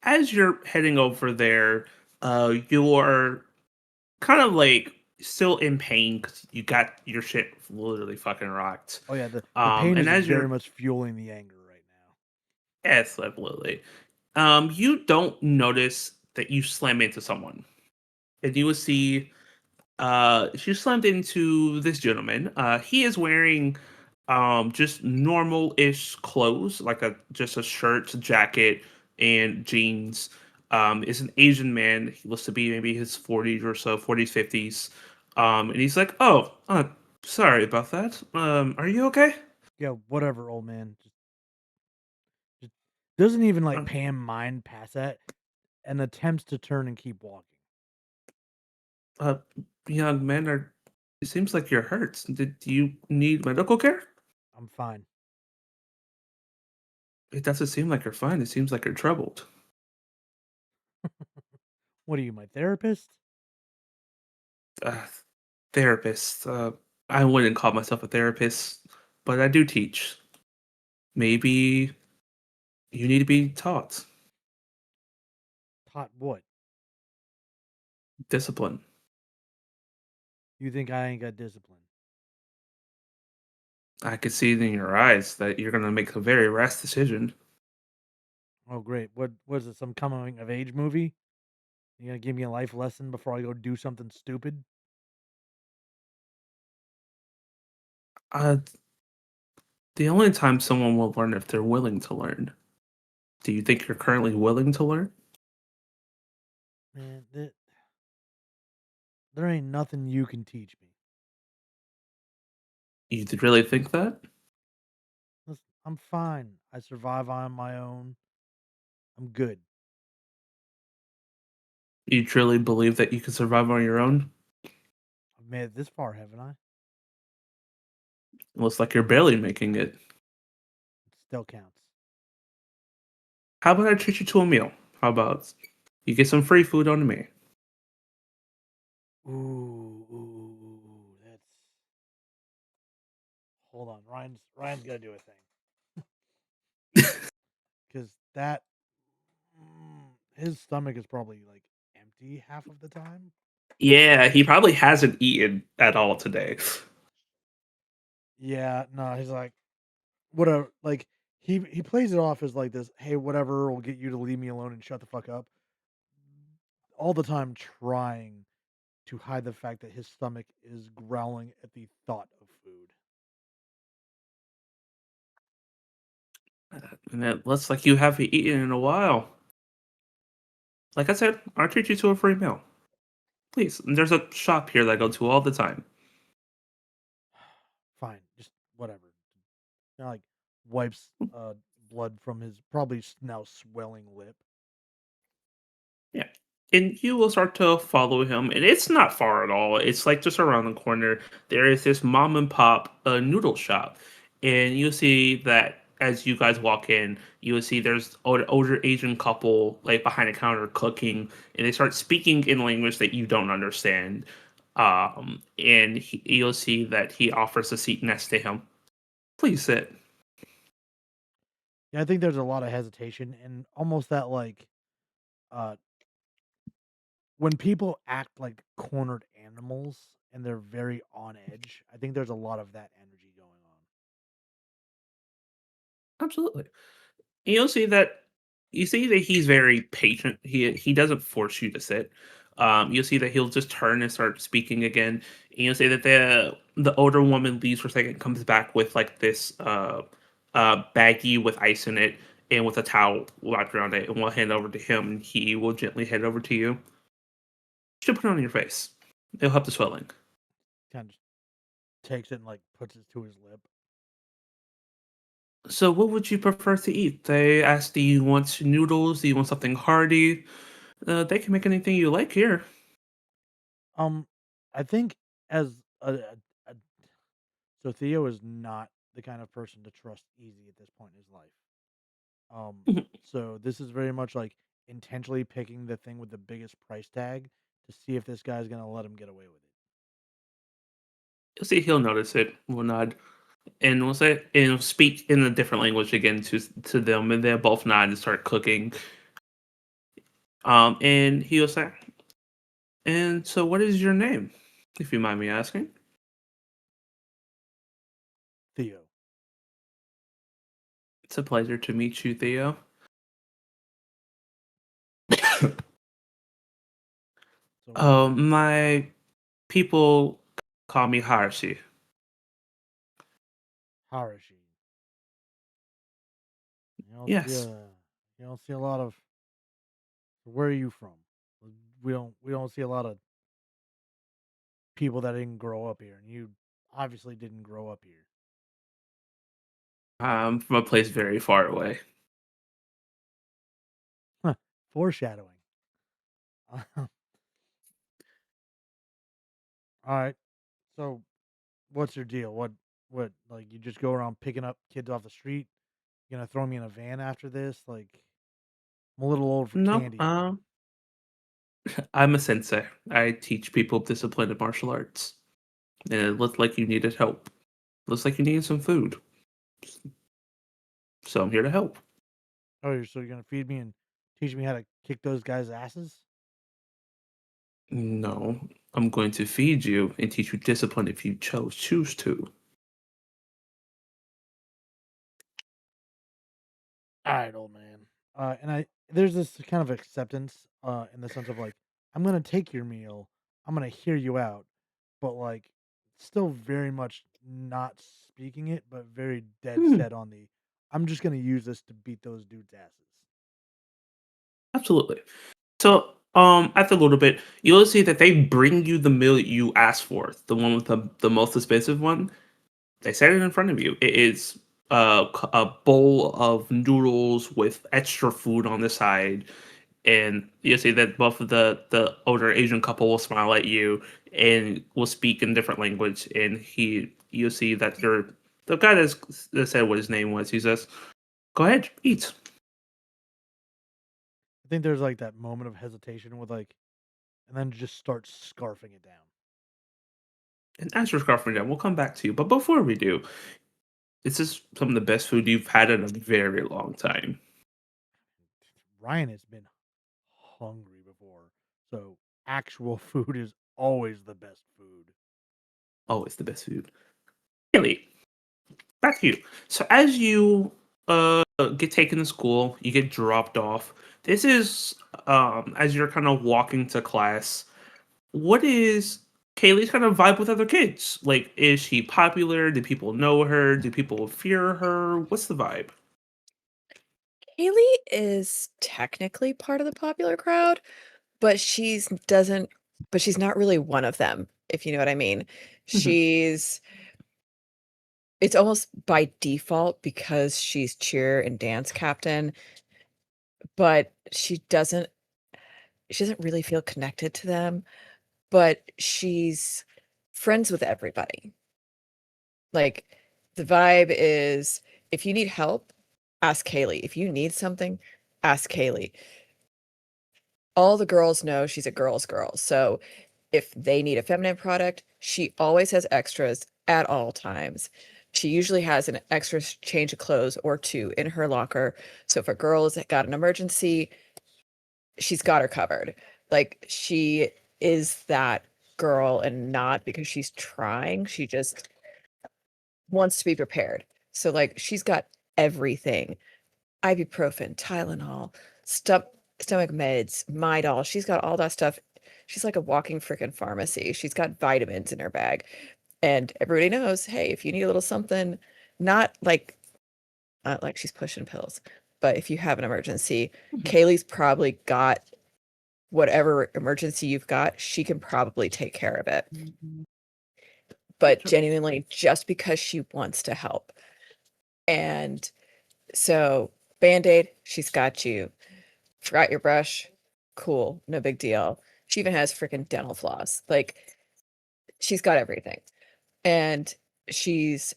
B: as you're heading over there, you're kind of like still in pain because you got your shit literally fucking rocked.
D: Oh yeah, the pain
B: And
D: is
B: as
D: very
B: you're
D: much fueling the anger right now.
B: yes, absolutely. You don't notice that you slam into someone, and you will see she slammed into this gentleman. He is wearing just normal-ish clothes, like a just a shirt, jacket, and jeans. Is an Asian man. He looks to be maybe his 40s or so, 40s, 50s. And he's like, "Oh, sorry about that. Are you okay?"
D: Yeah, whatever, old man. Just doesn't even like
B: Uh,
D: pay him mind past that, and attempts to turn and keep walking.
B: uh, young man, it seems like you're hurt. Did you need medical care?
D: I'm fine.
B: It doesn't seem like you're fine. It seems like you're troubled.
D: What are you, my therapist?
B: Uh, therapist. I wouldn't call myself a therapist, but I do teach. Maybe you need to be taught
D: Taught what?
B: discipline.
D: You think I ain't got discipline?
B: I could see it in your eyes that you're going to make a very rash decision.
D: Oh great. What is it? Some coming of age movie? You gonna give me a life lesson before I go do something stupid?
B: Uh, the only time someone will learn if they're willing to learn. Do you think you're currently willing to learn?
D: Man, there ain't nothing you can teach me.
B: You really think that?
D: Listen, I'm fine. I survive on my own. I'm good.
B: You truly believe that you can survive on your own?
D: I've made it this far, haven't I?
B: Looks like you're barely making it.
D: It still counts.
B: How about I treat you to a meal? How about you get some free food on me?
D: That's. Hold on, Ryan's gonna do a thing because his stomach is probably like empty half of the time.
B: Yeah, he probably hasn't eaten at all today.
D: Yeah, no, he's like whatever. Like he plays it off as like this. Hey, whatever will get you to leave me alone and shut the fuck up. All the time trying to hide the fact that his stomach is growling at the thought of food.
B: And it looks like you haven't eaten in a while. Like I said, I'll treat you to a free meal. Please, there's a shop here that I go to all the time.
D: Fine, just whatever. Like wipes blood from his probably now swelling lip.
B: Yeah. And you will start to follow him, and it's not far at all. It's like just around the corner. There is this mom and pop noodle shop, and you'll see that as you guys walk in, you will see there's older Asian couple like behind the counter cooking, and they start speaking in language that you don't understand. And you'll see that he offers a seat next to him. Please sit.
D: Yeah, I think there's a lot of hesitation and almost that like uh when people act like cornered animals and they're very on edge, I think there's a lot of that energy going on.
B: Absolutely. You'll see that you see that he's very patient. He doesn't force you to sit. You'll see that he'll just turn and start speaking again. And you'll see that the older woman leaves for a second, comes back with like this baggie with ice in it and with a towel wrapped around it, and we'll hand over to him. And he will gently head over to you. You should put it on your face. It'll help the swelling.
D: Kind of just takes it and like puts it to his lip.
B: So, what would you prefer to eat? They ask, do you want noodles? Do you want something hearty? They can make anything you like here.
D: Um, I think as a so Theo is not the kind of person to trust easy at this point in his life.
B: Mhm.
D: So this is very much like intentionally picking the thing with the biggest price tag to see if this guy's gonna let him get away with it.
B: You'll see he'll notice it, will nod, and we'll say and he'll speak in a different language again to them, and they'll both nod and start cooking. And he'll say, "And so, what is your name, if you mind me asking?"
D: Theo.
B: It's a pleasure to meet you, Theo.
D: So
B: My people call me Harshi.
D: Harashi. You don't see
B: Yes.
D: a you don't see a lot of where are you from? We don't see a lot of people that didn't grow up here, and you obviously didn't grow up here.
B: I'm from a place very far away.
D: Huh, foreshadowing. All right. So what's your deal? What like you just go around picking up kids off the street? You gonna throw me in a van after this? Like I'm a little old for
B: No,
D: candy now.
B: I'm a sensei. I teach people discipline in martial arts. And it looked like you needed help. Looks like you needed some food. So I'm here to help.
D: Oh, you're gonna feed me and teach me how to kick those guys' asses?
B: No, I'm going to feed you and teach you discipline if you choose to.
D: All right, old man. And I there's this kind of acceptance, in the sense of like, I'm gonna take your meal, I'm gonna hear you out, but like, still very much not speaking it, but very dead
B: Hmm,
D: set on the, I'm just gonna use this to beat those dudes' asses.
B: absolutely. So, after a little bit, you'll see that they bring you the meal you asked for, the one with the most expensive one. They set it in front of you. It is a bowl of noodles with extra food on the side, and you'll see that both of the older Asian couple will smile at you and will speak in different language. And you'll see that the guy that said what his name was. He says, "Go ahead, eat."
D: I think there's like that moment of hesitation with like, and then just start scarfing it down.
B: And as you're scarfing down, we'll come back to you. But before we do, this is some of the best food you've had in a very long time.
D: Ryan has been hungry before, so actual food is always the best food.
B: Always the best food. Haley, back to you. So as you get taken to school, you get dropped off. This is as you're kind of walking to class. What is Kaylee's kind of vibe with other kids? Like, is she popular? Do people know her? Do people fear her? What's the vibe?
E: Haley is technically part of the popular crowd, but she's not really one of them, if you know what I mean.
B: Mhm.
E: She's it's almost by default because she's cheer and dance captain, but she doesn't really feel connected to them, but she's friends with everybody. Like the vibe is if you need help, ask Kaylee. If you need something, ask Kaylee. All the girls know she's a girl's girl. So if they need a feminine product, she always has extras at all times. She usually has an extra change of clothes or two in her locker. So if a girl has got an emergency, she's got her covered. Like she is that girl and not because she's trying. She just wants to be prepared. So like she's got everything. Ibuprofen, Tylenol, stomach meds, Midol. She's got all that stuff. She's like a walking freaking pharmacy. She's got vitamins in her bag. And everybody knows, hey, if you need a little something, not like she's pushing pills, but if you have an emergency,
B: Mhm.
E: Kaylee's probably got whatever emergency you've got, she can probably take care of it. But
B: Gotcha.
E: genuinely, just because she wants to help. And so, Band-Aid, she's got you. Forgot your brush? Cool, no big deal. She even has freaking dental floss. Like, she's got everything. And she's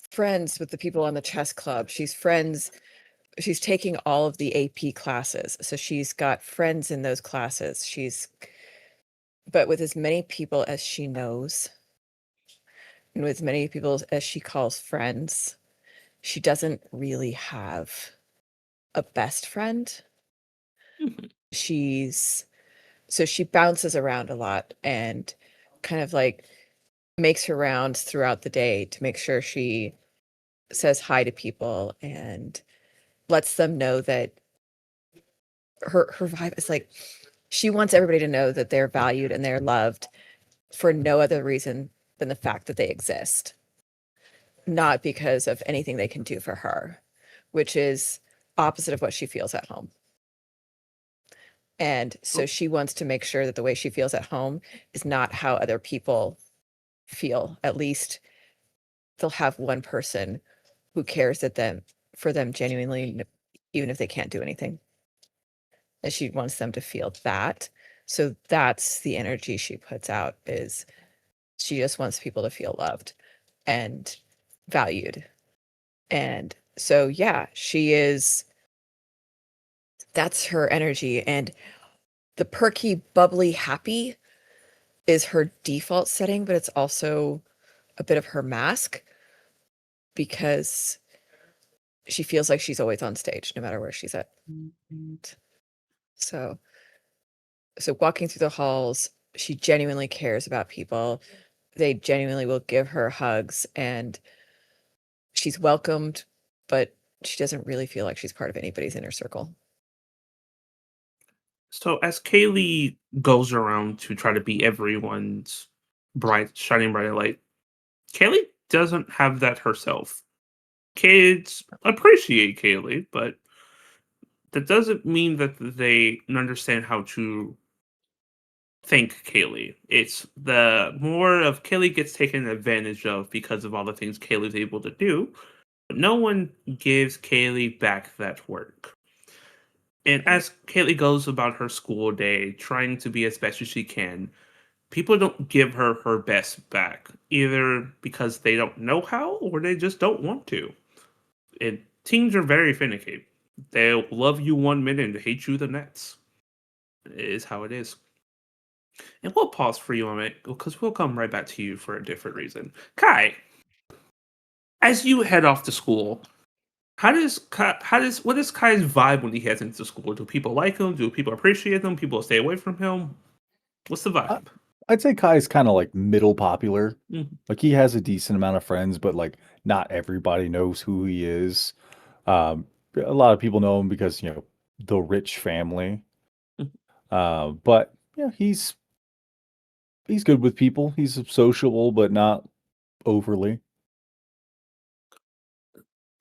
E: friends with the people on the chess club. She's friends she's taking all of the AP classes. So she's got friends in those classes. But with as many people as she knows and with as many people as she calls friends, she doesn't really have a best friend.
B: Mhm.
E: So she bounces around a lot and kind of like makes her rounds throughout the day to make sure she says hi to people and lets them know that her vibe is like she wants everybody to know that they're valued and they're loved for no other reason than the fact that they exist, not because of anything they can do for her, which is opposite of what she feels at home. And so
B: Oh.
E: she wants to make sure that the way she feels at home is not how other people feel. At least they'll have one person who cares for them genuinely, even if they can't do anything. And she wants them to feel that. So that's the energy she puts out, is she just wants people to feel loved and valued. And so yeah, that's her energy. And the perky, bubbly, happy is her default setting, but it's also a bit of her mask because she feels like she's always on stage no matter where she's at. So walking through the halls, she genuinely cares about people. They genuinely will give her hugs and she's welcomed, but she doesn't really feel like she's part of anybody's inner circle.
B: So as Kaylee goes around to try to be everyone's shining bright light, Kaylee doesn't have that herself. Kids appreciate Kaylee, but that doesn't mean that they understand how to thank Kaylee. It's the more of Kaylee gets taken advantage of because of all the things Kaylee's able to do, but no one gives Kaylee back that work. And as Kaylee goes about her school day, trying to be as best as she can, people don't give her her best back, either because they don't know how or they just don't want to. And teens are very finicky. They'll love you one minute and hate you the next. It is how it is. And we'll pause for you a minute because we'll come right back to you for a different reason. Kai, as you head off to school, what is Kai's vibe when he heads into school? Do people like him? Do people appreciate him? People stay away from him? What's the
C: I,
B: vibe?
C: I'd say Kai's kind of like middle popular.
B: Mhm.
C: Like he has a decent amount of friends, but like not everybody knows who he is. A lot of people know him because, the rich family.
B: Mhm.
C: But yeah, he's good with people. He's sociable, but not overly.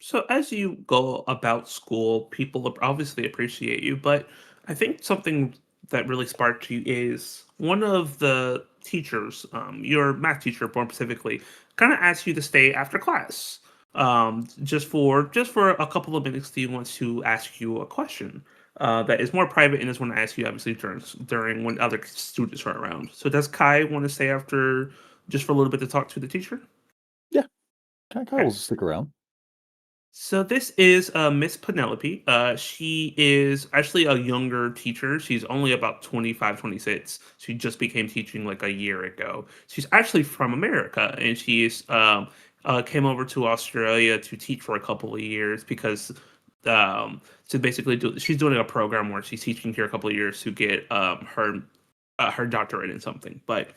B: So as you go about school, people obviously appreciate you, but I think something that really sparked you is one of the teachers, your math teacher more specifically, kind of asked you to stay after class, just for a couple of minutes. He wants to ask you a question that is more private and is want to ask you obviously during when other students are around. So does Kai want to stay after just for a little bit to talk to the teacher?
C: Yeah, Kai
B: Okay.
C: will stick around.
B: So this is Miss Penelope. She is actually a younger teacher. She's only about 25, 26. She just became teaching like a year ago. She's actually from America, and she's came over to Australia to teach for a couple of years because to basically she's doing a program where she's teaching here a couple of years to get her doctorate in something. But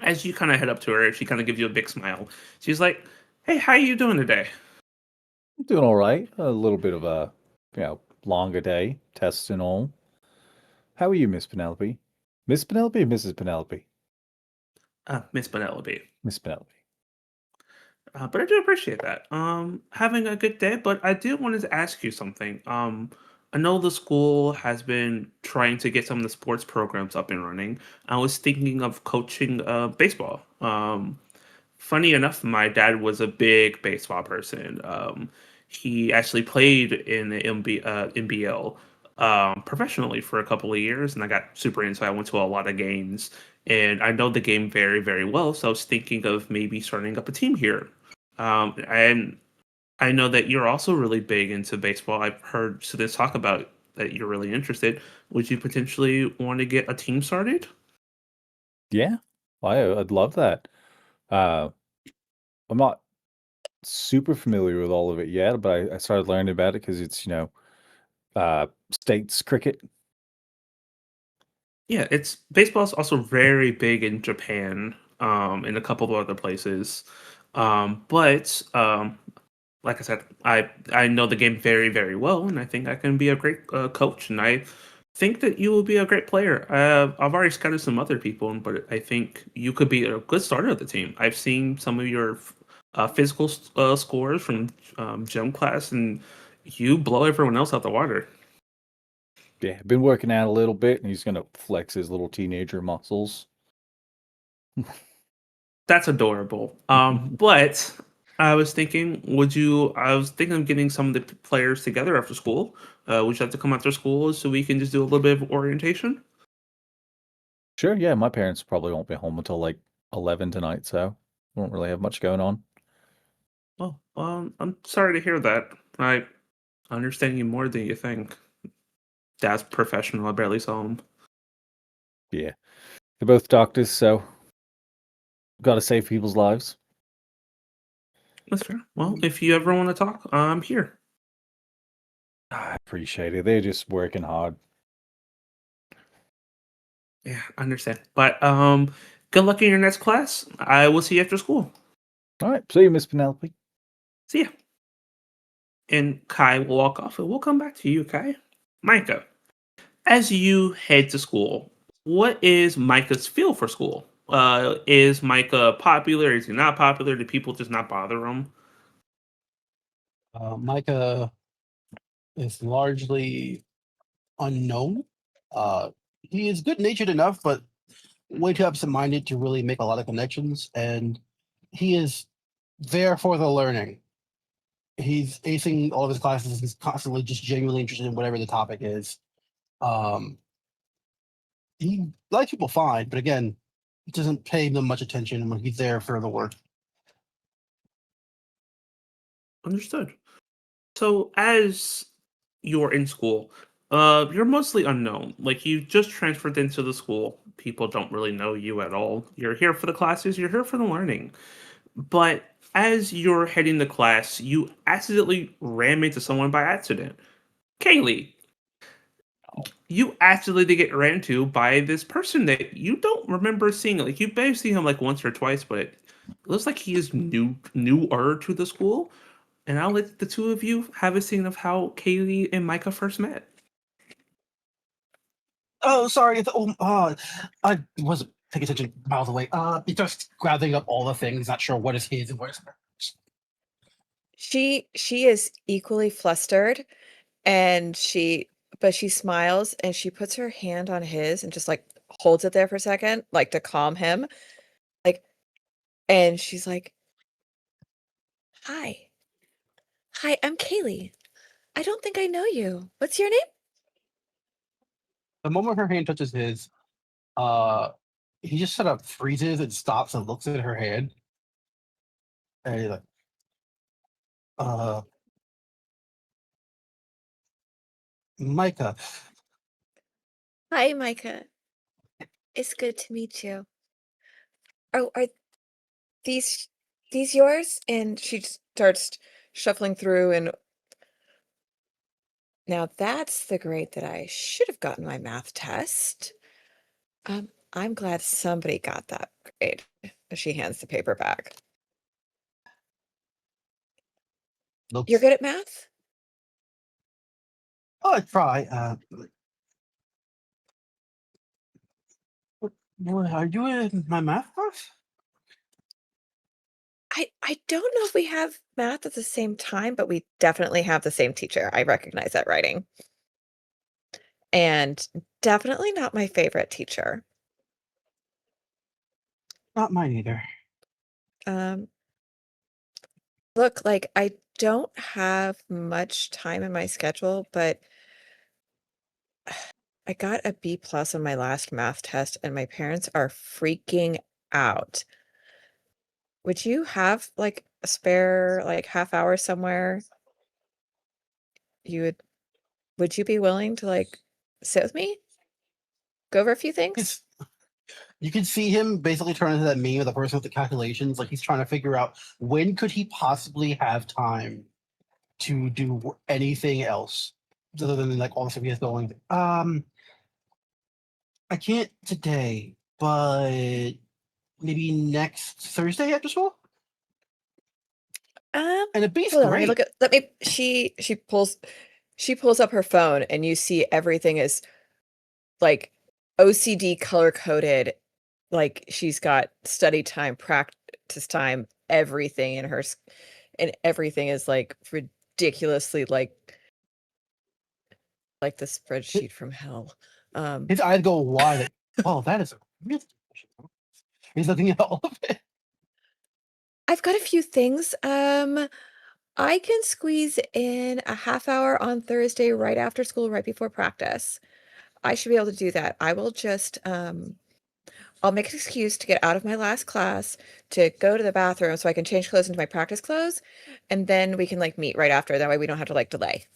B: as you kind of head up to her, she kind of gives you a big smile. She's like, "Hey, how you doing today?"
C: Doing all right. A little bit of a, longer day, tests and all. How are you, Miss Penelope? Miss Penelope or Mrs. Penelope?
B: Miss Penelope.
C: Miss Penelope.
B: But I do appreciate that. Having a good day, but I did wanted to ask you something. I know the school has been trying to get some of the sports programs up and running. I was thinking of coaching baseball. Funny enough, my dad was a big baseball person. He actually played in the NBL professionally for a couple of years, and I got super into. I went to a lot of games, and I know the game very, very well. So I was thinking of maybe starting up a team here. And I know that you're also really big into baseball. I've heard students talk about that you're really interested. Would you potentially want to get a team started?
C: Yeah, I'd love that. Uh, I'm not super familiar with all of it yet, but I started learning about it because it's, states cricket.
B: Yeah, it's baseball's also very big in Japan, and a couple of other places. But like I said, I know the game very, very well, and I think I can be a great coach. And I think that you will be a great player. I've already scouted some other people, but I think you could be a good starter of the team. I've seen some of your physical scores from gym class, and you blow everyone else out the water.
C: Yeah, been working out a little bit, and he's gonna flex his little teenager muscles.
B: That's adorable. But I was thinking, I was thinking of getting some of the players together after school. Would you like to come after school so we can just do a little bit of orientation?
C: Sure, yeah, my parents probably won't be home until like 11 tonight, so won't really have much going on.
B: Well, I'm sorry to hear that. I understand you more than you think. Dad's professional. I barely saw him.
C: Yeah, they're both doctors, so gotta save people's lives.
B: That's fair. Well, if you ever want to talk, I'm here.
C: I appreciate it. They're just working hard.
B: Yeah, I understand. But good luck in your next class. I will see you after school.
C: All right, see you, Miss Penelope.
B: See ya. And Kai will walk off, and we'll come back to you, Kai. Micah, as you head to school, what is Micah's feel for school? Is Micah popular? Is he not popular? Do people just not bother him?
F: Micah is largely unknown. He is good natured enough, but way too absent minded to really make a lot of connections. And he is there for the learning. He's acing all of his classes. He's constantly just genuinely interested in whatever the topic is. Um, he likes people fine, but again, he doesn't pay them much attention when he's there for the work.
B: Understood. So as you're in school, you're mostly unknown. Like you just transferred into the school. People don't really know you at all. You're here for the classes, you're here for the learning. But as you're heading to class, you accidentally ram into someone by accident. Kaylee, you accidentally get ran to by this person that you don't remember seeing. Like you may have seen him like once or twice, but it looks like he is newer to the school. And I'll let the two of you have a scene of how Kaylee and Micah first met.
F: Oh, sorry. I wasn't paying attention miles away. He just grabbing up all the things, not sure what is his and what is hers.
E: She is equally flustered, and she smiles, and she puts her hand on his and just, like, holds it there for a second, like, to calm him, like, and she's like, "Hi. Hi, I'm Kaylee. I don't think I know you. What's your name?"
F: The moment her hand touches his, uh, he just sort of freezes and stops and looks at her hand. And he's like, uh, Micah,
E: "Hi, Micah. It's good to meet you. Are these these yours?" And she starts shuffling through, and now that's the grade that I should have gotten my math test. I'm glad somebody got that grade. She hands the paper back. You're
F: looks,
E: good at math?
F: oh, I try. Are you in my math class?
E: I don't know if we have math at the same time, but we definitely have the same teacher. I recognize that writing. And definitely not my favorite teacher.
F: Not mine either.
E: Um, look, like I don't have much time in my schedule, but I got a B plus on my last math test, and my parents are freaking out. would you have like a spare like half hour somewhere? Would you be willing to like sit with me? Go over a few things?
F: You can see him basically turn into that meme of the person with the calculations. Like he's trying to figure out when could he possibly have time to do anything else other than like all the stuff he has going. I can't today, but maybe next Thursday after school. And it beats
E: Hold on, let me
F: great.
E: look at she pulls up her phone and you see everything is like OCD color coded. Like she's got study time, practice time, everything in her and everything is like ridiculously like the spreadsheet from hell.
F: His eyes go wide. Like, oh, that is a really good question. He's looking at all of it.
E: I've got a few things. I can squeeze in a half hour on Thursday right after school, right before practice. I should be able to do that. I will just I'll make an excuse to get out of my last class to go to the bathroom so I can change clothes into my practice clothes, and then we can like meet right after. That way we don't have to like delay.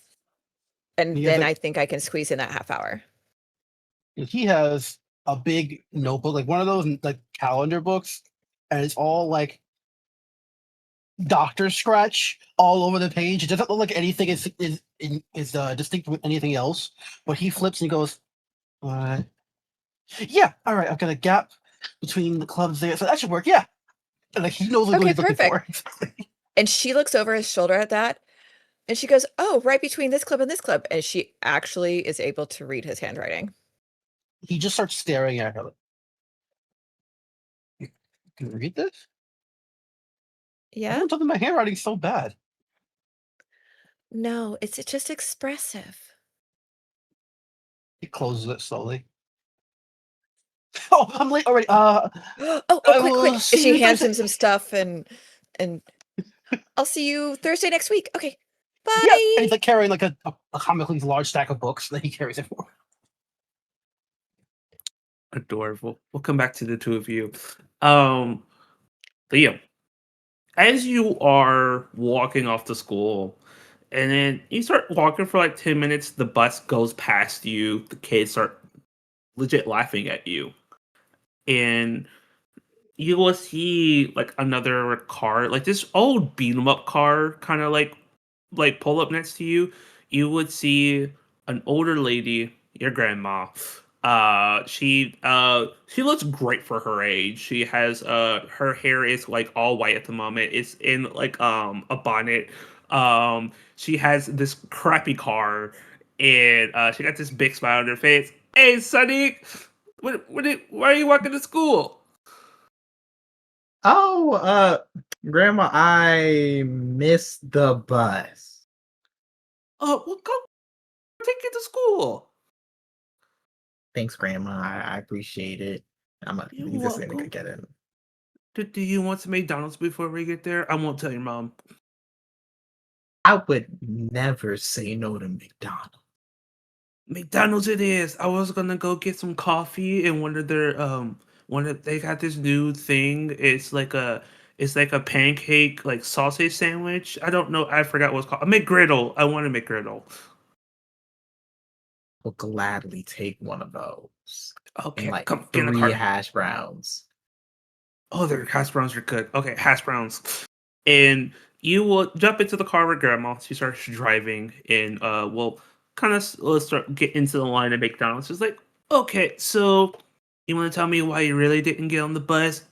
E: And
F: He has
E: then
F: like
E: I think I can squeeze in that half hour.
F: he has a big notebook, like one of those like calendar books, and it's all like doctor scratch all over the page. It doesn't look like anything is distinct with anything else. But he flips and he goes, "What? Yeah, all right. I've got a gap between the clubs there, so that should work. Yeah." And like he knows what
E: Okay,
F: he's looking for.
E: And she looks over his shoulder at that and she goes, "Oh, right between this club and this club." And she actually is able to read his handwriting.
F: He just starts staring at her. Like, you can read this?
E: Yeah?
F: Everyone told me my handwriting's so bad.
E: No, it's just expressive.
F: He closes it slowly. Oh, I'm late already.
E: Oh,
F: I
E: quick,
F: will
E: quick.
F: see
E: She
F: you
E: hands
F: Thursday.
E: him some stuff and I'll see you Thursday next week. Okay.
F: Yeah,
E: Bye.
F: and he's like carrying like a comically large stack of books that he carries it for.
B: Adorable. We'll come back to the two of you. Liam, as you are walking off to school, and then you start walking for like 10 minutes, the bus goes past you, the kids start legit laughing at you. And you will see like another car, like this old beat 'em up car, kind of like pull up next to you. You would see an older lady, your grandma. She looks great for her age. She has her hair is like all white at the moment. It's in like a bonnet. She has this crappy car, and she got this big smile on her face. Hey, Sonny, why are you walking to school?
G: Oh, Grandma, I missed the bus.
B: Well, go take you to school.
G: Thanks, Grandma. I appreciate it. I'm gonna
B: You're
G: leave this in and
B: welcome.
G: get in.
B: Do you want some McDonald's before we get there? I won't tell your mom.
G: I would never say no to McDonald's.
B: McDonald's it is. I was gonna go get some coffee and they got this new thing. It's like a pancake like sausage sandwich. I don't know. I forgot what it's called. A McGriddle. I want a McGriddle.
G: Will gladly take one of those.
B: Okay,
G: And like
B: come get in the
G: 3
B: car.
G: hash browns.
B: Oh, their hash browns are good. Okay, hash browns. And you will jump into the car with grandma. She starts driving, and we'll kind of let's start get into the line of McDonald's. It's like, okay, so you want to tell me why you really didn't get on the bus?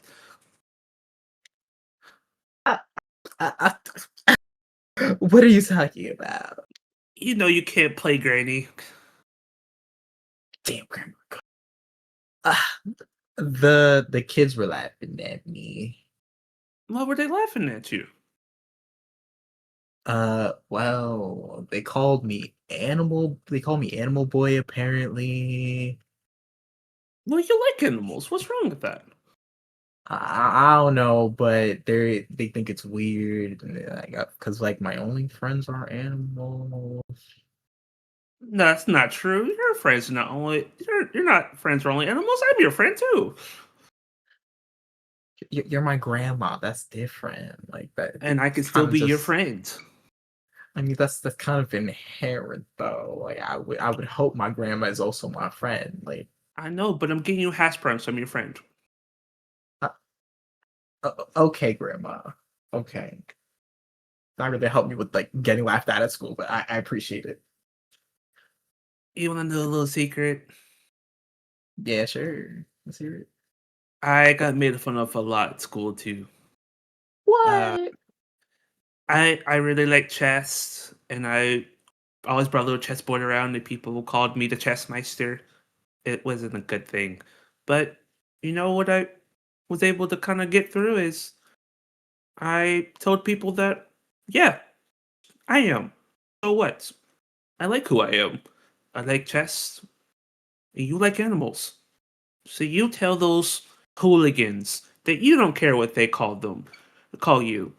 G: Uh, uh, what are you talking about?
B: You know you can't play granny.
G: Damn, Grandma. Ah, the kids were laughing at me.
B: Why were they laughing at you?
G: Well, they called me animal. They called me Animal Boy. Apparently,
B: Well, you like animals. What's wrong with that?
G: I don't know, but they think it's weird, like, cause like my only friends are animals.
B: No, that's not true. Your friends are not only you're not friends are only animals. I'm your friend too.
G: You're my grandma. That's different. Like that.
B: And I can
G: It's
B: still
G: kind of
B: be your
G: just.
B: friend.
G: I mean, that's kind of inherent, though. Like I would hope my grandma is also my friend. Like,
B: I know, but I'm getting you hash browns, so I'm your friend.
G: uh, okay, grandma. Okay, not really help me with like getting laughed at school, but I appreciate it.
B: You want to know a little secret?
G: Yeah, sure. Let's hear it.
B: I got made fun of a lot at school too. Uh,
G: What?
B: I really like chess, and I always brought a little chessboard around, and people called me the chessmeister. It wasn't a good thing, but you know what I was able to kind of get through is I told people that, yeah, I am. So what? I like who I am. I like chess, and you like animals. So you tell those hooligans that you don't care what they call you,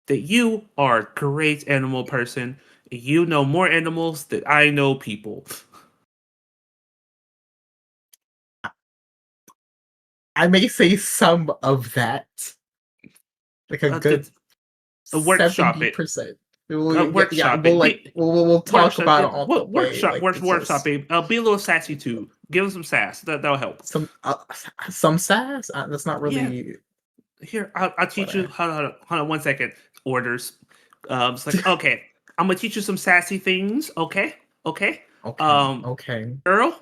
B: that you are a great animal person. And you know more animals than I know people.
G: I may say some of that, like a good
B: Just workshop it.
G: 70%. Yeah, yeah.
B: Workshop
G: We'll
B: it.
G: like we'll talk
B: Workshop
G: about it
B: it.
G: on the way. Like it's
B: Workshop
G: just
B: it. Be a little sassy too. Give them some sass. That'll help.
G: some sass. That's not
B: Yeah.
G: really
B: Here, I'll
G: what
B: teach you.
G: I.
B: Hold on 1 second. Orders. It's like, okay, I'm gonna teach you some sassy things. Okay, okay.
G: Okay,
B: Um,
G: okay.
B: girl,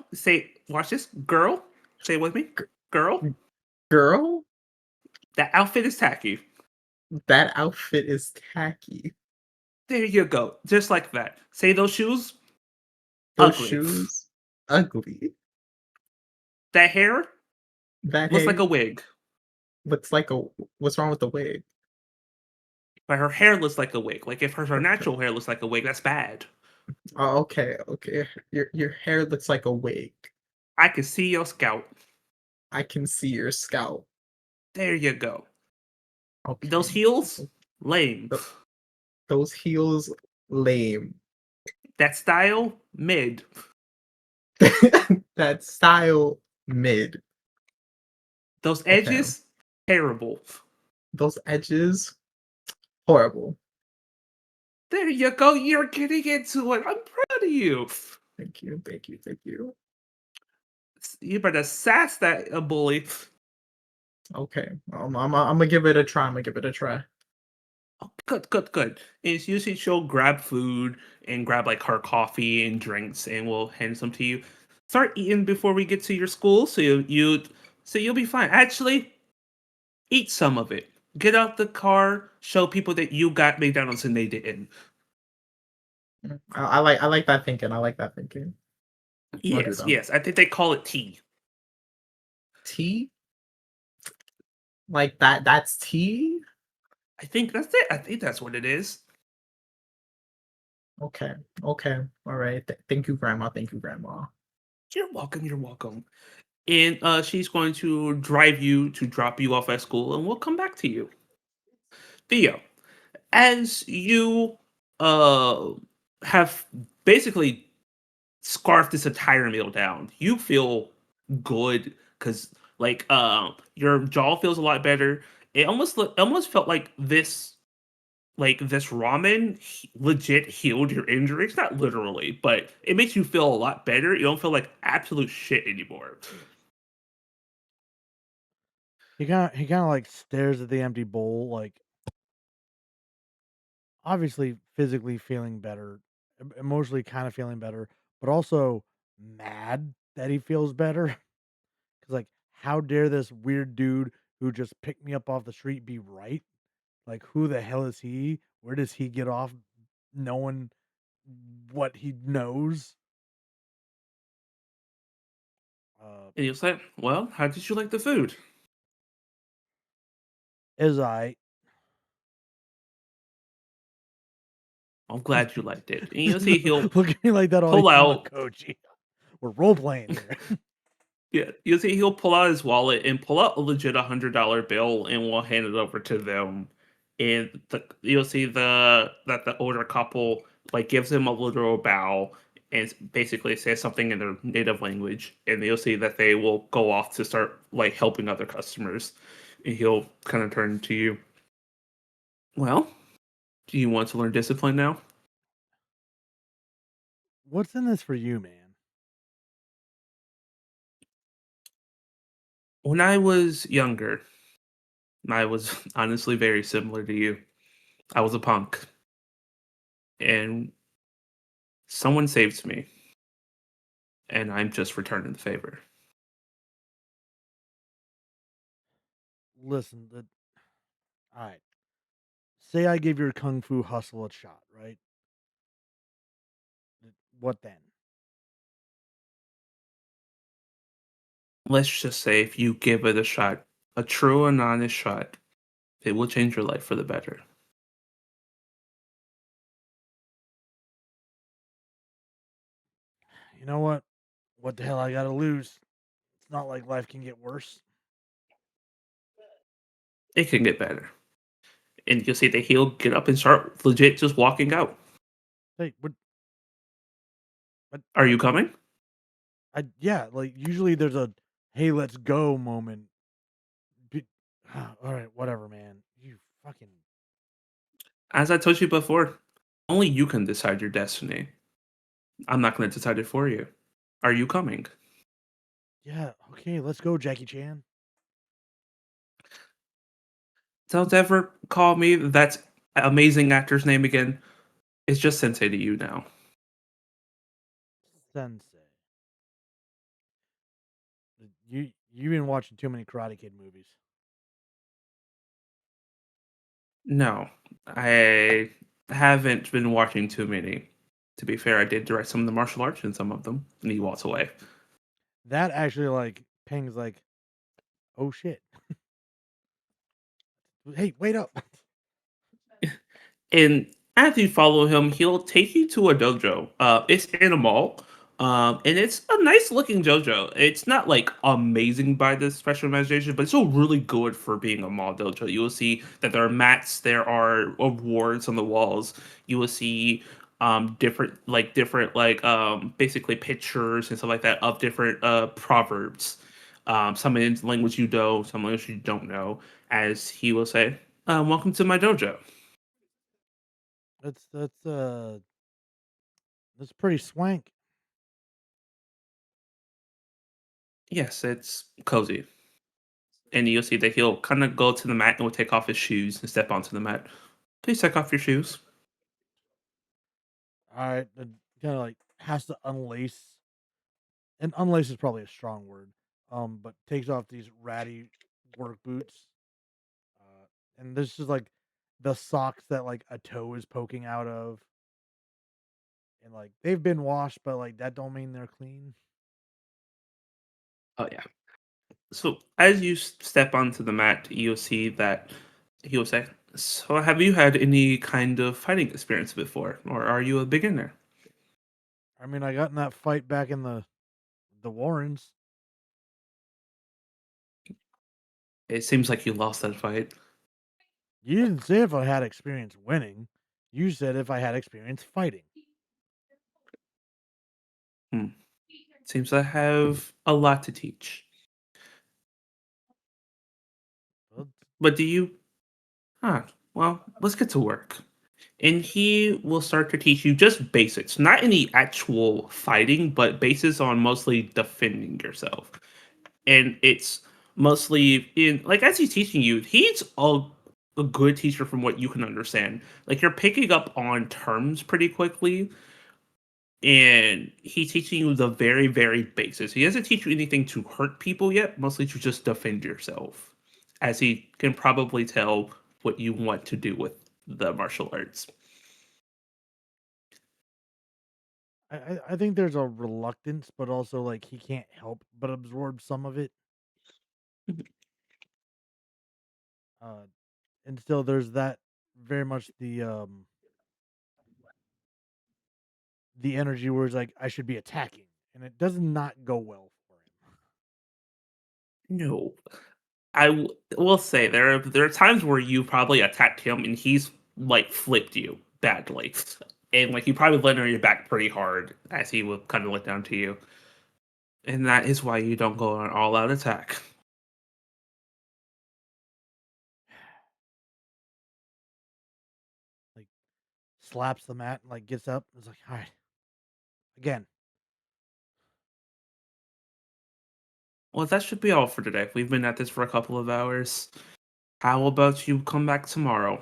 B: watch this. Girl, say it with me. Girl,
G: Girl,
B: that outfit is tacky.
G: that outfit is tacky.
B: There you go. Just like that. Say those shoes,
G: Those
B: ugly.
G: shoes, ugly.
B: That hair
G: That
B: looks like
G: hair
B: a wig.
G: looks like a. What's wrong with the wig?
B: But her hair looks like a wig. Like if her
G: Her-
B: natural hair looks like a wig, that's bad.
G: Oh, okay, okay. Your hair looks like a wig.
B: I can see your scalp.
G: I can see your scalp.
B: There you go.
G: Okay.
B: Those heels, lame.
G: Th- Those heels, lame.
B: That style, mid.
G: That style, mid.
B: Those
G: Okay.
B: edges, terrible.
G: Those edges, horrible.
B: There you go. You're getting into it. I'm proud of you.
G: Thank you, thank you, thank you.
B: You better sass that bully.
G: Okay, I'm gonna give it a try. I'm gonna give it a try.
B: Oh, good, good, good. And usually she'll grab food and grab like her coffee and drinks, and we'll hand some to you. Start eating before we get to your school, so you'll be fine. Actually, eat some of it. Get out the car. Show people that you got McDonald's and they didn't.
G: I like that thinking. I like that thinking. I'll do
B: Yes,
G: that.
B: yes. I think they call it tea.
G: Tea? Like that's tea?
B: I think that's it. I think that's what it is.
G: Okay. Okay. All right. Thank you, grandma. Thank you, grandma.
B: You're welcome. You're welcome. And she's going to drive you to drop you off at school, and we'll come back to you. Theo, as you uh have basically scarfed this entire meal down, you feel good because your jaw feels a lot better. It almost felt like this ramen legit healed your injuries, not literally, but it makes you feel a lot better. You don't feel like absolute shit anymore.
D: He kind of like stares at the empty bowl, like obviously physically feeling better, emotionally kind of feeling better, but also mad that he feels better. Because like, how dare this weird dude who just picked me up off the street be right? Like, who the hell is he? Where does he get off knowing what he knows?
B: And he was like, "Well, how did you like the food?"
D: Is I
B: I'm glad you liked it. And you'll see he'll
D: look at me like that all
B: pull
D: you want,
B: out.
D: coach. We're role playing here.
B: Yeah, you'll see he'll pull out his wallet and pull out a legit $100 bill, and we'll hand it over to them. And you'll see that the older couple like gives him a literal bow and basically says something in their native language, and you'll see that they will go off to start like helping other customers. And he'll kind of turn to you. Well, do you want to learn discipline now?
D: What's in this for you, man?
B: When I was younger, I was honestly very similar to you. I was a punk, and someone saved me, and I'm just returning the favor.
D: Listen, all right. Say I give your kung fu hustle a shot, right? What then?
B: Let's just say if you give it a shot, a true and honest shot, it will change your life for the better.
D: You know what? What the hell I gotta lose? It's not like life can get worse.
B: It can get better. And you'll see that he'll get up and start legit just walking out.
D: Hey, what?
B: Are you coming?
D: Yeah, like usually there's a hey, let's go moment. All right, whatever, man. You fucking
B: As I told you before, only you can decide your destiny. I'm not going to decide it for you. Are you coming?
D: yeah. Okay, let's go, Jackie Chan.
B: Don't ever call me that amazing actor's name again. It's just Sensei to you now.
D: Sensei. You've been watching too many Karate Kid movies.
B: No, I haven't been watching too many. To be fair, I did direct some of the martial arts in some of them, and he walks away.
D: That actually like pings like, oh shit. Hey, wait up.
B: And as you follow him, he'll take you to a dojo. It's in a mall, and it's a nice looking dojo. It's not like amazing by the special imagination, but it's still really good for being a mall dojo. You will see that there are mats, there are awards on the walls. You will see different basically pictures and stuff like that of different proverbs. Some in language you know, some language you don't know. As he will say, "Welcome to my dojo."
D: That's pretty swank.
B: Yes, it's cozy. And you'll see that he'll kind of go to the mat and will take off his shoes and step onto the mat. Please take off your shoes.
D: All right, kind of like has to unlace, and unlace is probably a strong word. But takes off these ratty work boots, and this is like the socks that like a toe is poking out of, and like they've been washed, but like that don't mean they're clean.
B: Oh, yeah. So as you step onto the mat, you'll see that he will say, "So have you had any kind of fighting experience before? Or are you a beginner?"
D: I mean, I got in that fight back in the Warrens.
B: It seems like you lost that fight.
D: You didn't say if I had experience winning. You said if I had experience fighting.
B: Hmm. Seems I have a lot to teach.
D: Well,
B: But do you? Huh. Well, let's get to work. And he will start to teach you just basics, not any actual fighting, but basis on mostly defending yourself. And it's mostly in like as he's teaching you, he's a good teacher from what you can understand. Like you're picking up on terms pretty quickly, and he's teaching you the very, very basics. He doesn't teach you anything to hurt people yet, mostly to just defend yourself, as he can probably tell what you want to do with the martial arts.
D: I think there's a reluctance, but also like he can't help but absorb some of it. Uh, and still there's that very much the energy where it's like I should be attacking, and it does not go well for him.
B: No, will say there are times where you probably attacked him and he's like flipped you badly, and like you probably landed on your back pretty hard as he would kind of look down to you, and that is why you don't go on an all out attack.
D: slaps the mat and like gets up. It's like, all right, again.
B: Well, that should be all for today. We've been at this for a couple of hours. How about you come back tomorrow?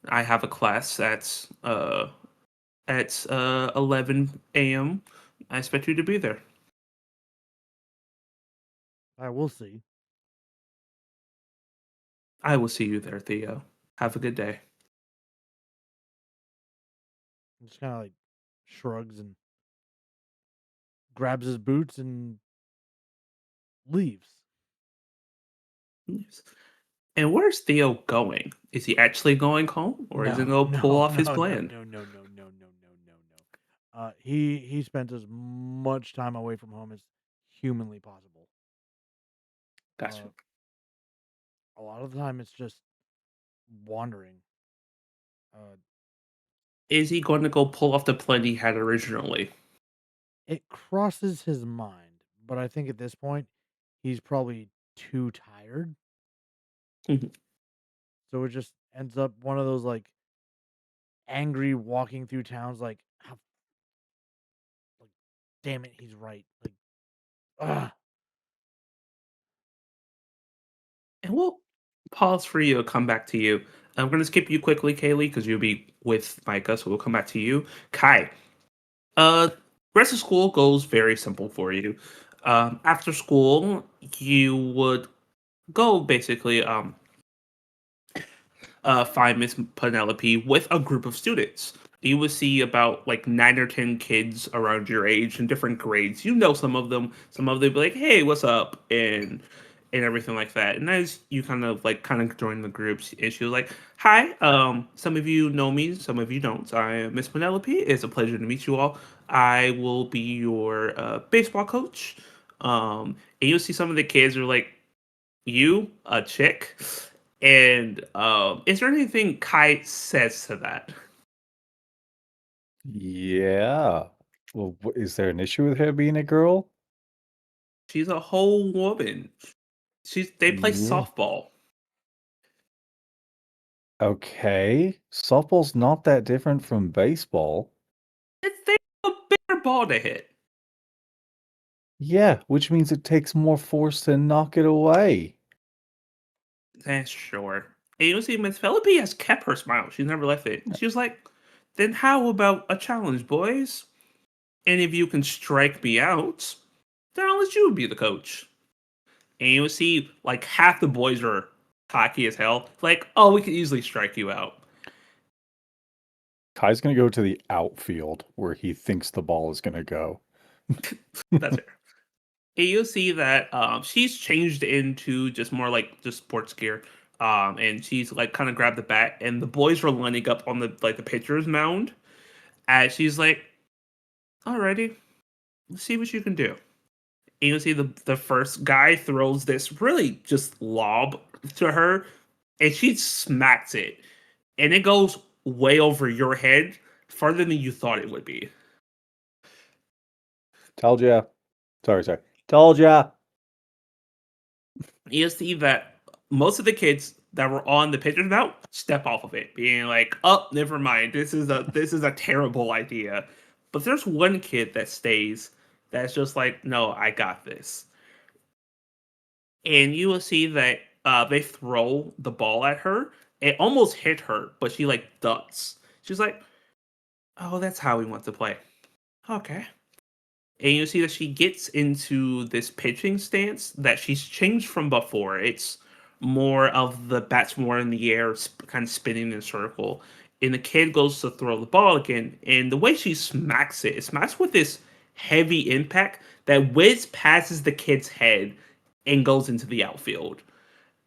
B: I have a class at 11 a.m. I expect you to be there.
D: I will see.
B: I will see you there, Theo. Have a good day.
D: Just kind of like shrugs and grabs his boots and leaves.
B: Yes. And where's Theo going? Is he actually going home, or is he going to pull off his plan?
D: No. He spent as much time away from home as humanly possible.
B: Gotcha.
D: A lot of the time, it's just wandering.
B: Is he going to go pull off the plan he had originally?
D: It crosses his mind, but I think at this point, he's probably too tired.
B: Mhm.
D: So it just ends up one of those like angry walking through towns, like, like damn it, he's right. Like, ah,
B: And we'll pause for you to come back to you. I'm going to skip you quickly, Kaylee, because you'll be with Micah, so we'll come back to you. Kai, uh, rest of school goes very simple for you. After school, you would go basically find Miss Penelope with a group of students. You will see about like 9 or 10 kids around your age in different grades. You know some of them. Some of them be like, "Hey, what's up?" and everything like that. And as you kind of join the groups, and she was like, "Hi, some of you know me, some of you don't. I am Miss Penelope. It's a pleasure to meet you all. I will be your baseball coach." And you'll see some of the kids are like, "You, a chick?" And is there anything Kai says to that?
C: Yeah. Well, is there an issue with her being a girl?
B: She's a whole woman. They play
C: Yeah.
B: softball.
C: Okay. Softball's not that different from baseball.
B: They have a bigger ball to hit.
C: Yeah, which means it takes more force to knock it away.
B: That's sure. And you see, Miss Philippi has kept her smile. She's never left it. She was like, "Then how about a challenge, boys? And if you can strike me out, then I'll let you be the coach." And you see, like half the boys are cocky as hell. Like, "Oh, we could easily strike you out."
C: Kai's going to go to the outfield where he thinks the ball is going to go.
B: That's fair. And you'll see that she's changed into just more like just sports gear. And she's like kind of grabbed the bat, and the boys were lining up on the pitcher's mound. And she's like, "Alrighty, let's see what you can do." And you'll see the first guy throws this really just lob to her, and she smacks it, and it goes way over your head, farther than you thought it would be.
C: Told ya. Sorry. Told ya.
B: You see that most of the kids that were on the pitcher's mound step off of it, being like, "Oh, never mind. This is a terrible idea." But there's one kid that stays. That's just like, "No, I got this." And you will see that they throw the ball at her. It almost hit her, but she like ducks. She's like, "Oh, that's how we want to play." Okay. And you see that she gets into this pitching stance that she's changed from before. It's more of the bat's more in the air, kind of spinning in a circle. And the kid goes to throw the ball again, and the way she smacks it smacks with this heavy impact that whiz passes the kid's head and goes into the outfield.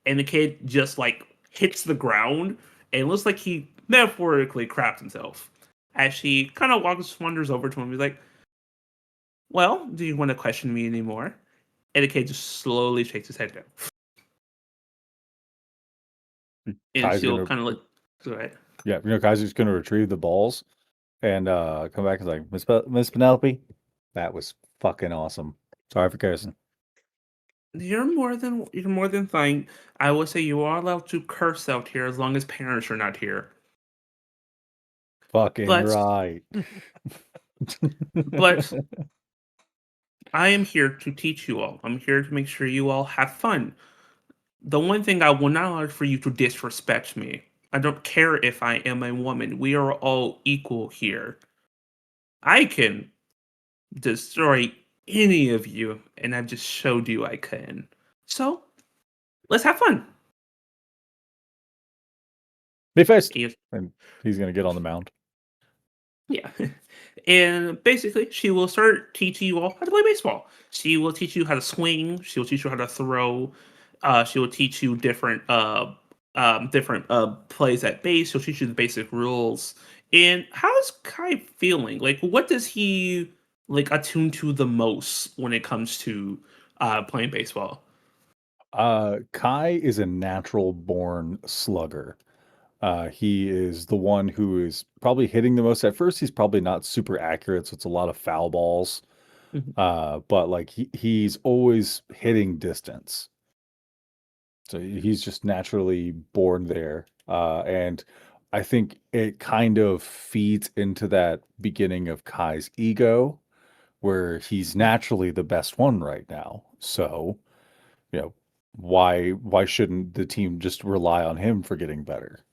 B: And the kid just like hits the ground, and it looks like he metaphorically crapped himself. As she kind of wanders over to him, he's like, "Well, do you want to question me anymore?" And the kid just slowly shakes his head down. And
C: Kai's
B: she'll
C: gonna
B: kind of like, go ahead.
C: Yeah, Kai's just gonna retrieve the balls and come back and like, Miss Penelope, that was fucking awesome. Sorry for cursing.
B: You're more than fine. I will say you are allowed to curse out here as long as parents are not here.
C: Fucking
B: But-
C: right.
B: But I am here to teach you all. I'm here to make sure you all have fun. The one thing I will not allow for you to disrespect me. I don't care if I am a woman. We are all equal here. I can destroy any of you, and I've just showed you I can. So, let's have fun.
C: Be fast.
B: Yes.
C: And he's gonna get on the mound.
B: Yeah. And basically, she will start teaching you all how to play baseball. She will teach you how to swing. She will teach you how to throw. She will teach you different plays at base. She'll teach you the basic rules. And how's Kai feeling? Like, what does he like attune to the most when it comes to playing baseball?
C: Kai is a natural born slugger. He is the one who is probably hitting the most. At first, he's probably not super accurate, so it's a lot of foul balls.
B: Mhm.
C: But like he's always hitting distance. So he's just naturally born there. And I think it kind of feeds into that beginning of Kai's ego, where he's naturally the best one right now. So, you know, why shouldn't the team just rely on him for getting better?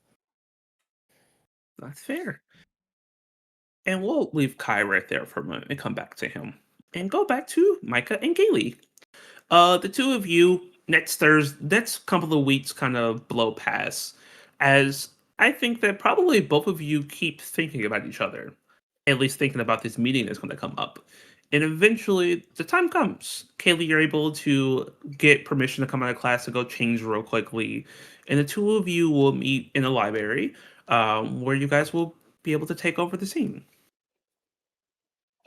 B: That's fair. And we'll leave Kai right there for a moment and come back to him. And go back to Micah and Kaylee. The two of you, next couple of weeks kind of blow past, as I think that probably both of you keep thinking about each other, at least thinking about this meeting that's going to come up. And eventually, the time comes. Kaylee, you're able to get permission to come out of class to go change real quickly. And the two of you will meet in the library where you guys will be able to take over the scene.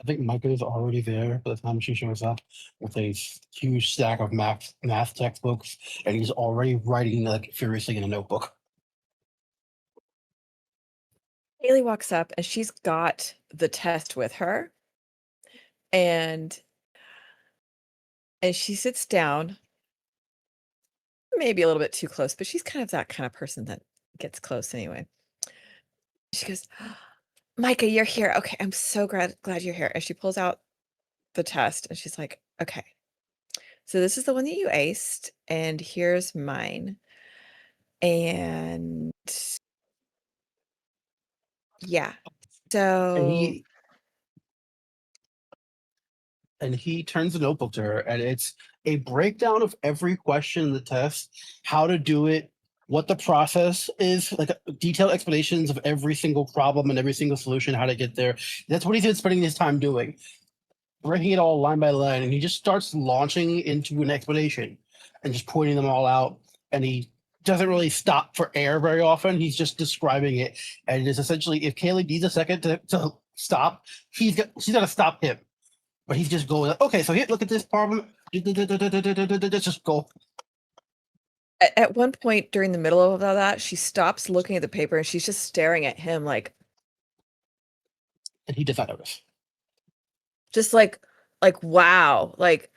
F: I think Micah is already there by the time she shows up with a huge stack of math textbooks, and he's already writing like furiously in a notebook.
E: Haley walks up and she's got the test with her. And she sits down, maybe a little bit too close, but she's kind of that kind of person that gets close anyway. She goes, Micah, you're here. Okay, I'm so glad you're here. And she pulls out the test and she's like, okay, so this is the one that you aced, and here's mine. And yeah, so
F: And he turns the notebook to her, and it's a breakdown of every question in the test, how to do it, what the process is, like detailed explanations of every single problem and every single solution, how to get there. That's what he's been spending his time doing, breaking it all line by line. And he just starts launching into an explanation and just pointing them all out. And he doesn't really stop for air very often. He's just describing it. And it is essentially, if Kaylee needs a second to stop, she's got to stop him. But he's just going, okay, so here, look at this problem. Let's just go.
E: at one point during the middle of all that, she stops looking at the paper and she's just staring at him like,
F: And he does not notice.
E: just like wow, like.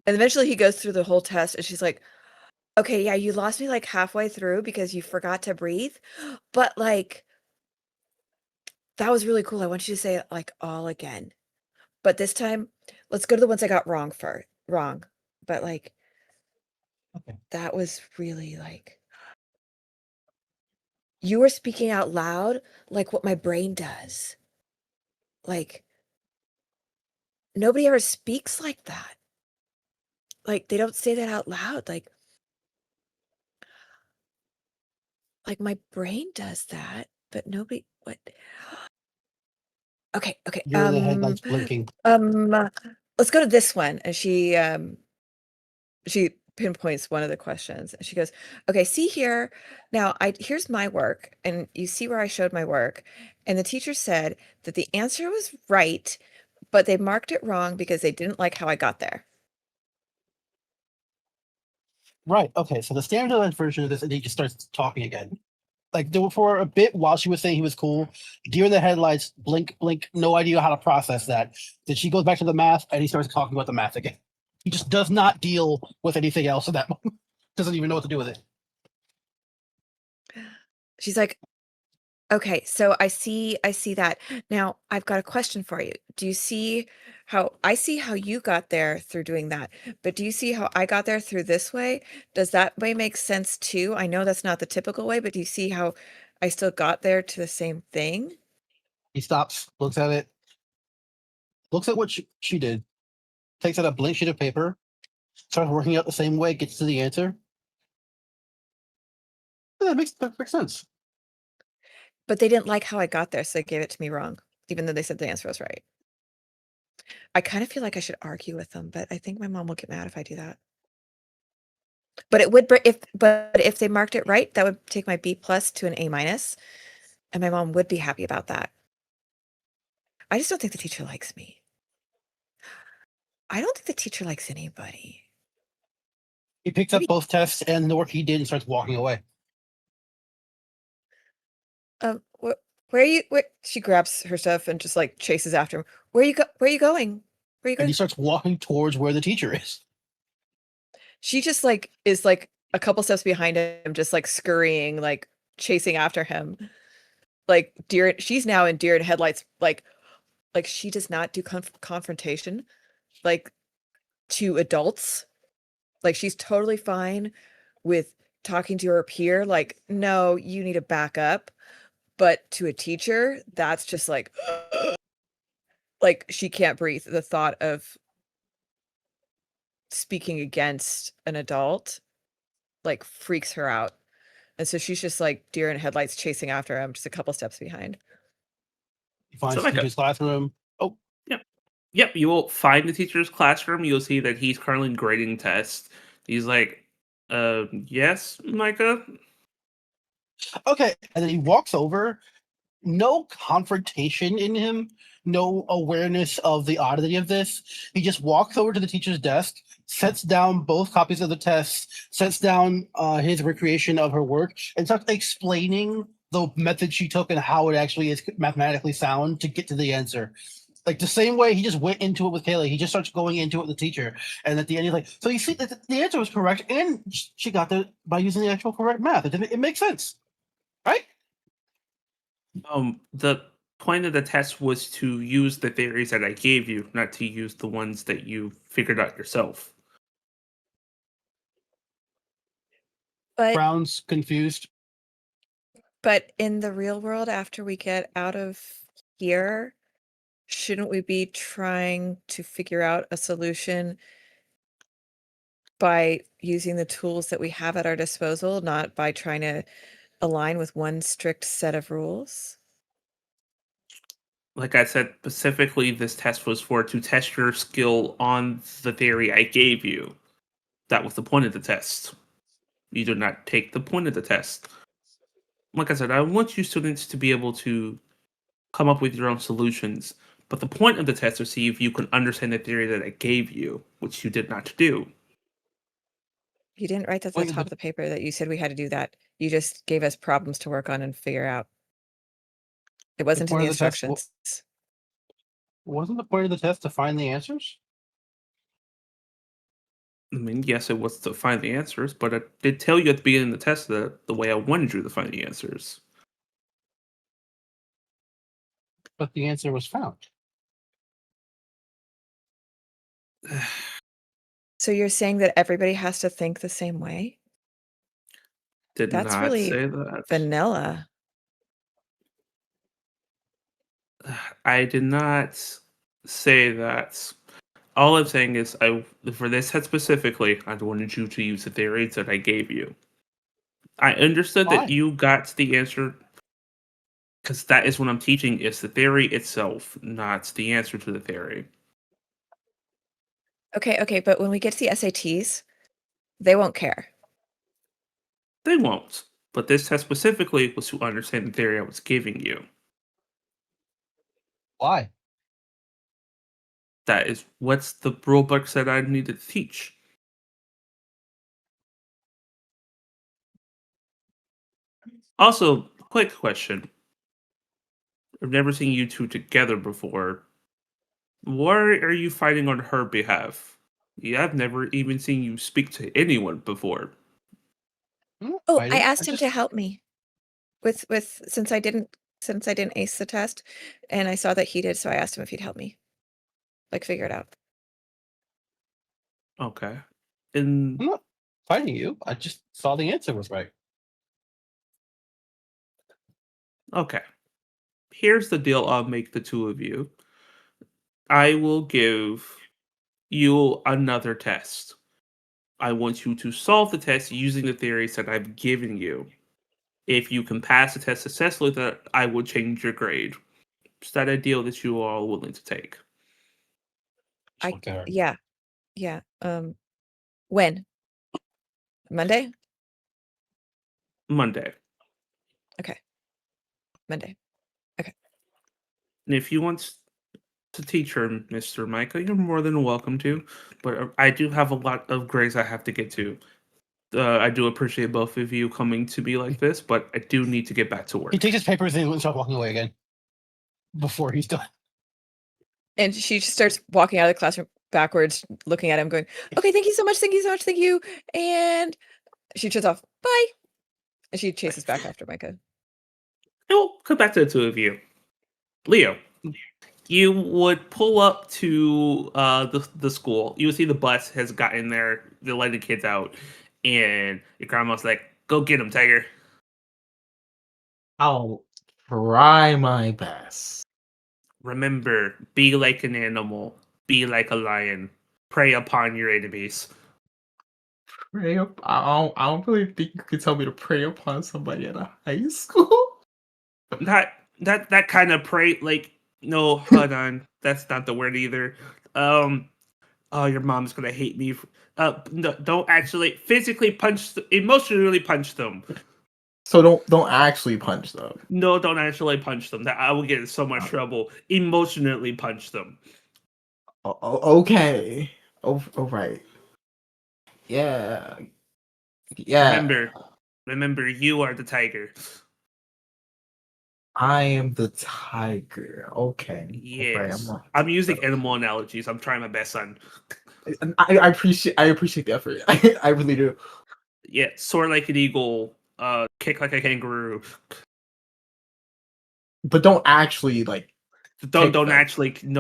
E: And eventually he goes through the whole test and she's like, okay, yeah, you lost me like halfway through because you forgot to breathe, but like that was really cool. I want you to say it like all again, but this time let's go to the ones I got wrong. But like,
F: Okay.
E: that was really like, you were speaking out loud like what my brain does. Like, nobody ever speaks like that. Like, they don't say that out loud. Like my brain does that, but nobody, what? Okay.
F: You're in the headlights blinking.
E: Let's go to this one. And she pinpoints one of the questions and she goes, okay, see here. Now here's my work. And you see where I showed my work. And the teacher said that the answer was right, but they marked it wrong because they didn't like how I got there.
F: Right. Okay. So the standardized version of this, and he just starts talking again. Like there were for a bit while she was saying he was cool, deer in the headlights, blink, no idea how to process that. Then she goes back to the math and he starts talking about the math again. He just does not deal with anything else at that moment. Doesn't even know what to do with it.
E: She's like, Okay, so I see that. Now, I've got a question for you. Do you see how I see how you got there through doing that, but do you see how I got there through this way? Does that way make sense too? I know that's not the typical way, but do you see how I still got there to the same thing?
F: He stops, looks at it, looks at what she did, takes out a blank sheet of paper, starts working out the same way, gets to the answer. Yeah, that makes perfect sense.
E: But they didn't like how I got there, so they gave it to me wrong, even though they said the answer was right. I kind of feel like I should argue with them, but I think my mom will get mad if I do that. But it would if they marked it right, that would take my B plus to an A minus, and my mom would be happy about that. I just don't think the teacher likes me. I don't think the teacher likes anybody.
F: He picks up both tests and the work he did and starts walking away.
E: Where are you? She grabs her stuff and just like chases after him. Where are you going? Where are you
F: And
E: going?
F: he starts walking towards where the teacher is.
E: She just like is like a couple steps behind him, just like scurrying, like chasing after him. Like deer, she's now in deer in headlights. Like she does not do confrontation, like to adults. Like she's totally fine with talking to her peer. Like, no, you need to back up. But to a teacher, that's just like, like she can't breathe. The thought of speaking against an adult like freaks her out. And so she's just like deer in headlights chasing after him, just a couple steps behind.
F: He finds
B: So
F: the
B: like
F: teacher's classroom. Oh,
B: Yep, you will find the teacher's classroom. You'll see that he's currently grading tests. He's like, yes, Micah?
F: okay. And then he walks over. No confrontation in him, no awareness of the oddity of this. He just walks over to the teacher's desk, sets down both copies of the tests, sets down his recreation of her work, and starts explaining the method she took and how it actually is mathematically sound to get to the answer. Like the same way he just went into it with Kaylee, he just starts going into it with the teacher, and at the end he's like, "So you see that the answer was correct, and she got there by using the actual correct math. It makes sense, right?"
B: The point of the test was to use the theories that I gave you, not to use the ones that you figured out yourself.
E: But
F: Brown's confused.
E: in the real world, after we get out of here, shouldn't we be trying to figure out a solution by using the tools that we have at our disposal, not by trying to align with one strict set of rules?
B: Like I said, specifically, this test was to test your skill on the theory I gave you. That was the point of the test. You did not take the point of the test. Like I said, I want you students to be able to come up with your own solutions. But the point of the test is to see if you can understand the theory that I gave you, which you did not do.
E: You didn't write that at the
F: Wait,
E: top
F: but-
E: of the paper that you said we had to do that. You just gave us problems to work on and figure out. It wasn't in
F: point
E: the
F: of the test
E: instructions.
F: Wasn't the point of the test to find the answers?
B: I mean, yes, it was to find the answers, but I did tell you at the beginning of the test that the way I wanted you to find the answers.
F: But the answer was found.
E: So you're saying that everybody has to think the same way?
B: Did
E: That's
B: not
E: really
B: say that.
E: vanilla.
B: I did not say that. All I'm saying is, for this test specifically, I wanted you to use the theories that I gave you. I understood
F: Why?
B: that you got the answer because that is what I'm teaching is the theory itself, not the answer to the theory.
E: Okay, but when we get to the SATs, they won't care.
B: They won't. But this test specifically was to understand the theory I was giving you.
F: Why?
B: That is what's the rule book said I needed to teach. Also, quick question. I've never seen you two together before. Why are you fighting on her behalf? Yeah, I've never even seen you speak to anyone before.
F: I'm not
E: Oh, I
F: fighting.
E: asked him
F: just-
E: to help me with since I didn't since I didn't ace the test, and I saw that he did, so I asked him if he'd help me, like, figure it out.
B: Okay. And
F: I'm not fighting you. I just saw the answer was right.
B: okay. Here's the deal I'll make the two of you. I will give you another test. I want you to solve the test using the theories that I've given you. If you can pass the test successfully, that I will change your grade. Is that a deal that you are willing to take?
F: Just looked at her.
E: Yeah. When? Monday?
B: Monday.
E: Okay. Monday.
B: And if you want to teach her, Mr. Micah, you're more than welcome to. But I do have a lot of grades I have to get to. I do appreciate both of you coming to me like this, but I do need to get back to work.
F: He takes his papers and he starts walking away again. Before he's done.
E: And she just starts walking out of the classroom backwards, looking at him, going, "Okay, thank you so much, thank you so much, thank you." And she shuts off. Bye. And she chases back after Micah.
B: We'll come back to the two of you. Leo, you would pull up to the school. You would see the bus has gotten there. They let the kids out, and your grandma's like, "Go get him, Tiger."
G: I'll try my best.
B: Remember, be like an animal. Be like a lion. Prey upon your enemies.
G: Prey up. I don't really think you could tell me to prey upon somebody at a high school.
B: That kind of prey. Like, no, hold on. That's not the word either. Oh, your mom's gonna hate me. No, don't actually physically punch. Emotionally punch them.
G: So don't actually punch them.
B: No, don't actually punch them. That I will get in so much trouble. Emotionally punch them.
G: Okay. Oh, right. Yeah.
B: Remember, you are the tiger.
G: I am the tiger. Okay.
B: Yes.
G: Right,
B: I'm using animal analogies. I'm trying my best, son.
G: I appreciate the effort. I really do.
B: Yeah, soar like an eagle, kick like a kangaroo.
G: But don't actually like
B: Don't
G: them.
B: actually kick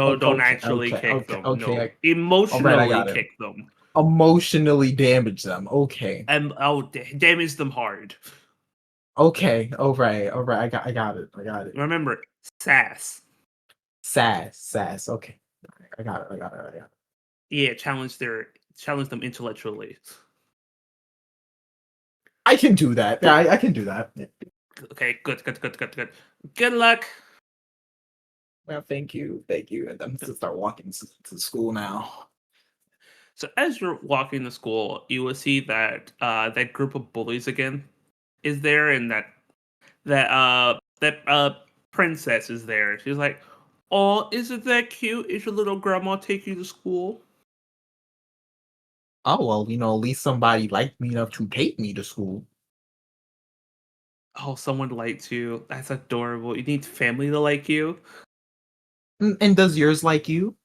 B: them. No.
G: Okay.
B: Emotionally kick them.
G: Emotionally damage them. Okay.
B: And damage them hard.
G: Okay. All right. I got it.
B: Remember, sass.
G: Sass. Okay. I got it.
B: Yeah, challenge them intellectually.
G: I can do that. Yeah, I can do that.
B: Okay, good. Good luck.
G: Well, thank you. And I'm to start walking to school now.
B: So as you're walking to school, you will see that that group of bullies again is there, and that princess is there. She's like, "Oh, isn't that cute? Is your little grandma take you to school?"
G: Oh well, at least somebody liked me enough to take me to school.
B: Oh, someone liked you. That's adorable. You need family to like you.
G: And does yours like you?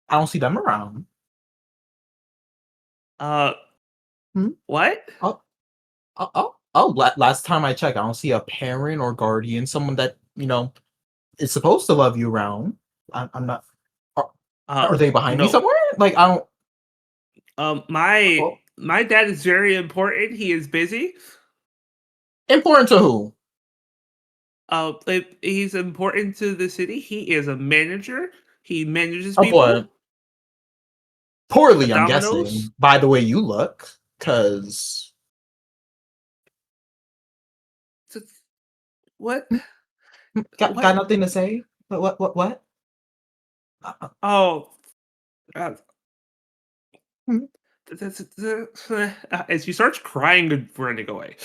G: I don't see them around.
B: What?
G: Last time I checked, I don't see a parent or guardian, someone that is supposed to love you around. I'm not. Are they behind me
B: no.
G: somewhere? Like I don't.
B: My dad is very important. He is busy.
G: Important to who?
B: He's important to the city. He is a manager. He manages
G: Oh
B: people.
G: boy. Poorly, I'm
B: Dominoes?
G: guessing. By the way you look, because
B: What?
G: got nothing to say. What?
B: Oh,
G: Hmm.
B: as she starts crying and running away.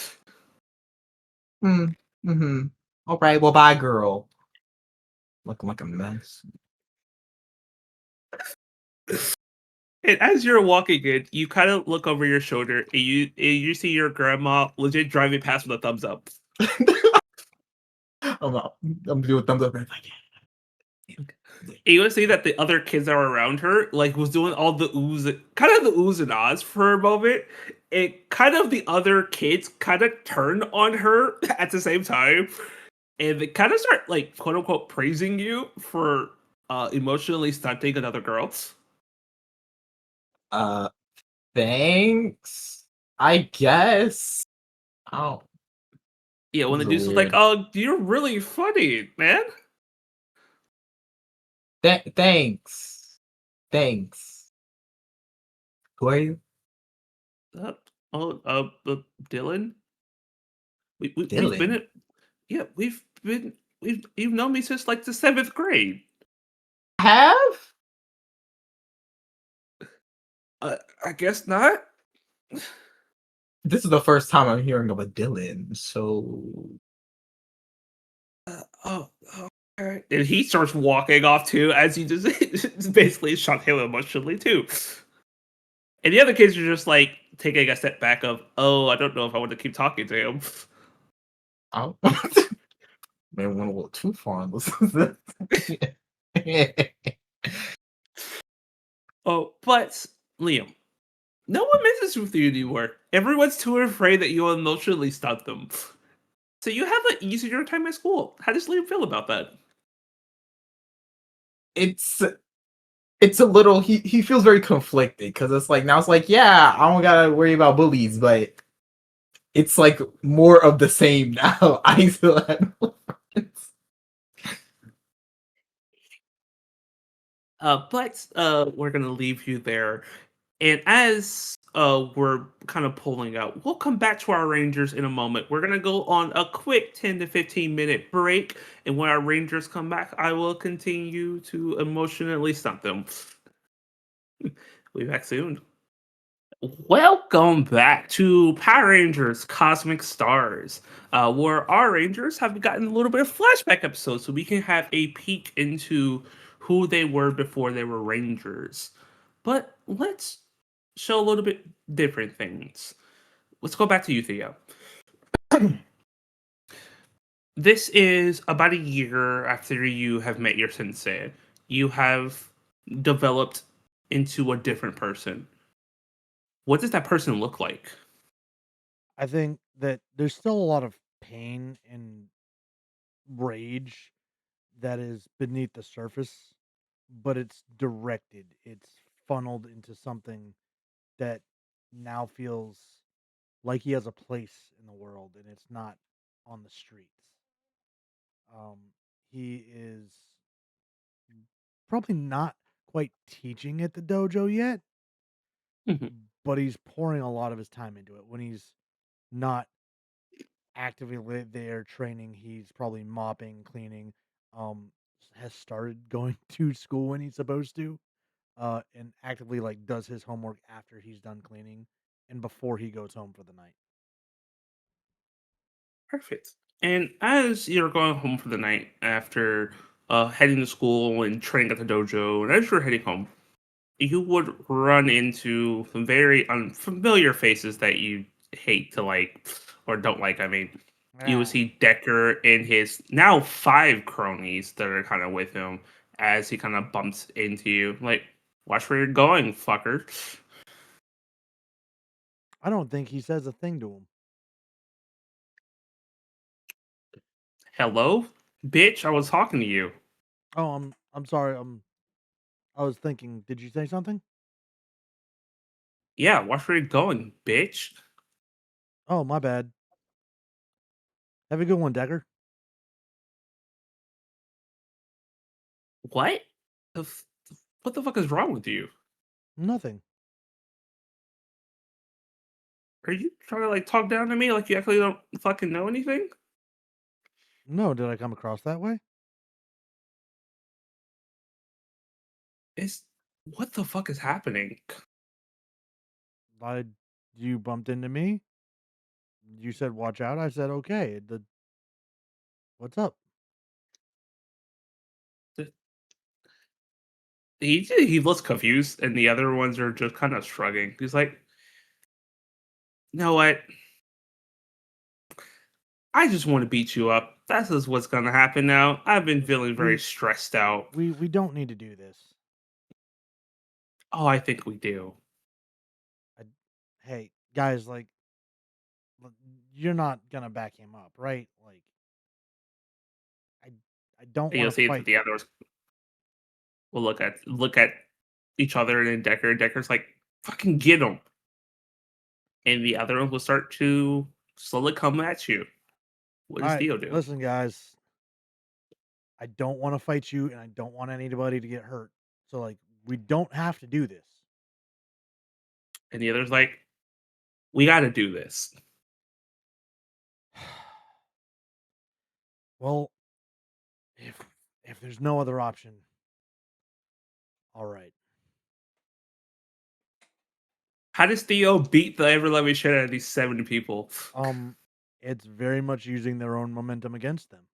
G: All right. Well, bye, girl. Looking like a mess.
B: And as you're walking in, you kind of look over your shoulder and you see your grandma legit driving past with a thumbs up.
G: I'm doing thumbs up. Like,
B: And you would see that the other kids that were around her, like, was doing all the oohs and ahs for a moment. And kind of the other kids kind of turned on her at the same time. and they kind of start like quote unquote praising you for emotionally stunting another girl.
G: Uh, thanks. I guess. Oh,
B: Yeah, when
G: this
B: the
G: is
B: dude's just like,
G: weird.
B: "Oh, you're really funny, man."
G: Thanks. Thanks. Who are you?
B: Uh, oh, Dylan, we've been
G: Dylan.
B: at yeah, you've known me since like the 7th grade.
G: Have?
B: I guess not.
G: This is the first time I'm hearing of a Dylan, so
B: Oh, okay. And he starts walking off too, as you just basically shot him emotionally too. And the other kids are just like taking a step back of, oh, I don't know if I want to keep talking to him.
G: oh, maybe went a little too far on this.
B: Oh, but Liam, no one messes with you anymore. Everyone's too afraid that you'll emotionally stunt them. So you have an easier time at school. How does Liam feel about that?
G: it's it's a little he feels very conflicted because it's like now it's like yeah I don't gotta worry about bullies but it's like more of the same now. I still have no friends.
B: But we're gonna leave you there. And as we're kind of pulling out, we'll come back to our Rangers in a moment. We're gonna go on a quick 10 to 15 minute break, and when our Rangers come back, I will continue to emotionally stump them. We'll be back soon. Welcome back to Power Rangers Cosmic Stars, where our Rangers have gotten a little bit of flashback episodes so we can have a peek into who they were before they were Rangers. But let's show a little bit different things. Let's go back to you, Theo. This is about a year after you have met your sensei. You have developed into a different person. What does that person look like?
D: I think that there's still a lot of pain and rage that is beneath the surface, but it's directed. It's funneled into something that now feels like he has a place in the world and it's not on the streets. Um, he is probably not quite teaching at the dojo yet,
B: Mhm.
D: but he's pouring a lot of his time into it. When he's not actively there training, he's probably mopping, cleaning, has started going to school when he's supposed to, and actively like does his homework after he's done cleaning and before he goes home for the night.
B: Perfect. And as you're going home for the night after heading to school and training at the dojo, and as you're heading home, you would run into some very unfamiliar faces that you hate to like or don't like. I mean, you would
D: Ah,
B: see Decker and his now 5 cronies that are kind of with him as he kind of bumps into you. Like, watch where you're going, fucker.
D: I don't think he says a thing to him.
B: Hello, bitch. I was talking to you.
D: Oh, I'm sorry. I was thinking. Did you say something?
B: Yeah, watch where you're going, bitch.
D: Oh, my bad. Have a good one, Decker.
B: What? What the fuck is wrong with you?
D: Nothing.
B: Are you trying to like talk down to me like you actually don't fucking know anything?
D: No, did I come across that way?
B: It's what the fuck is happening?
D: I You bumped into me. You said watch out. I said okay. What's up?
B: He looks confused, and the other ones are just kind of shrugging. He's like, "You know what? I just want to beat you up. That's just what's gonna happen now. I've been feeling very
D: We
B: stressed out.
D: we don't need to do this.
B: Oh, I think we do.
D: I, hey guys, like you're not gonna back him up, right? Like don't
B: And you'll
D: want to
B: see that
D: fight.
B: the others will look at each other, and then Decker's like, "Fucking get him!" And the other one will start to slowly come at you. What
D: All
B: does
D: right,
B: Theo do?
D: listen, guys. I don't want to fight you, and I don't want anybody to get hurt. So, like, we don't have to do this.
B: And the other's like, "We got to do this."
D: Well, if there's no other option, all right.
B: How does Theo beat the ever loving shit out of these 70 people?
D: It's very much using their own momentum against them.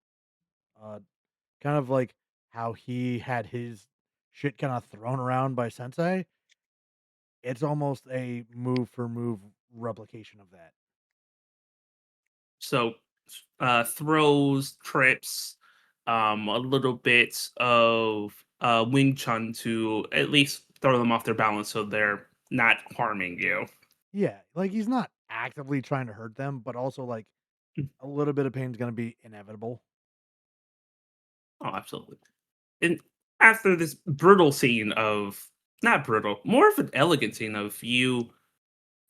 D: Kind of like how he had his shit kind of thrown around by Sensei. It's almost a move for move replication of that.
B: So, throws, trips, a little bit of Wing Chun to at least throw them off their balance so they're not harming you.
D: Yeah, like he's not actively trying to hurt them, but also like a little bit of pain is going to be inevitable.
B: Oh, absolutely. And after this brutal scene of, not brutal, more of an elegant scene of you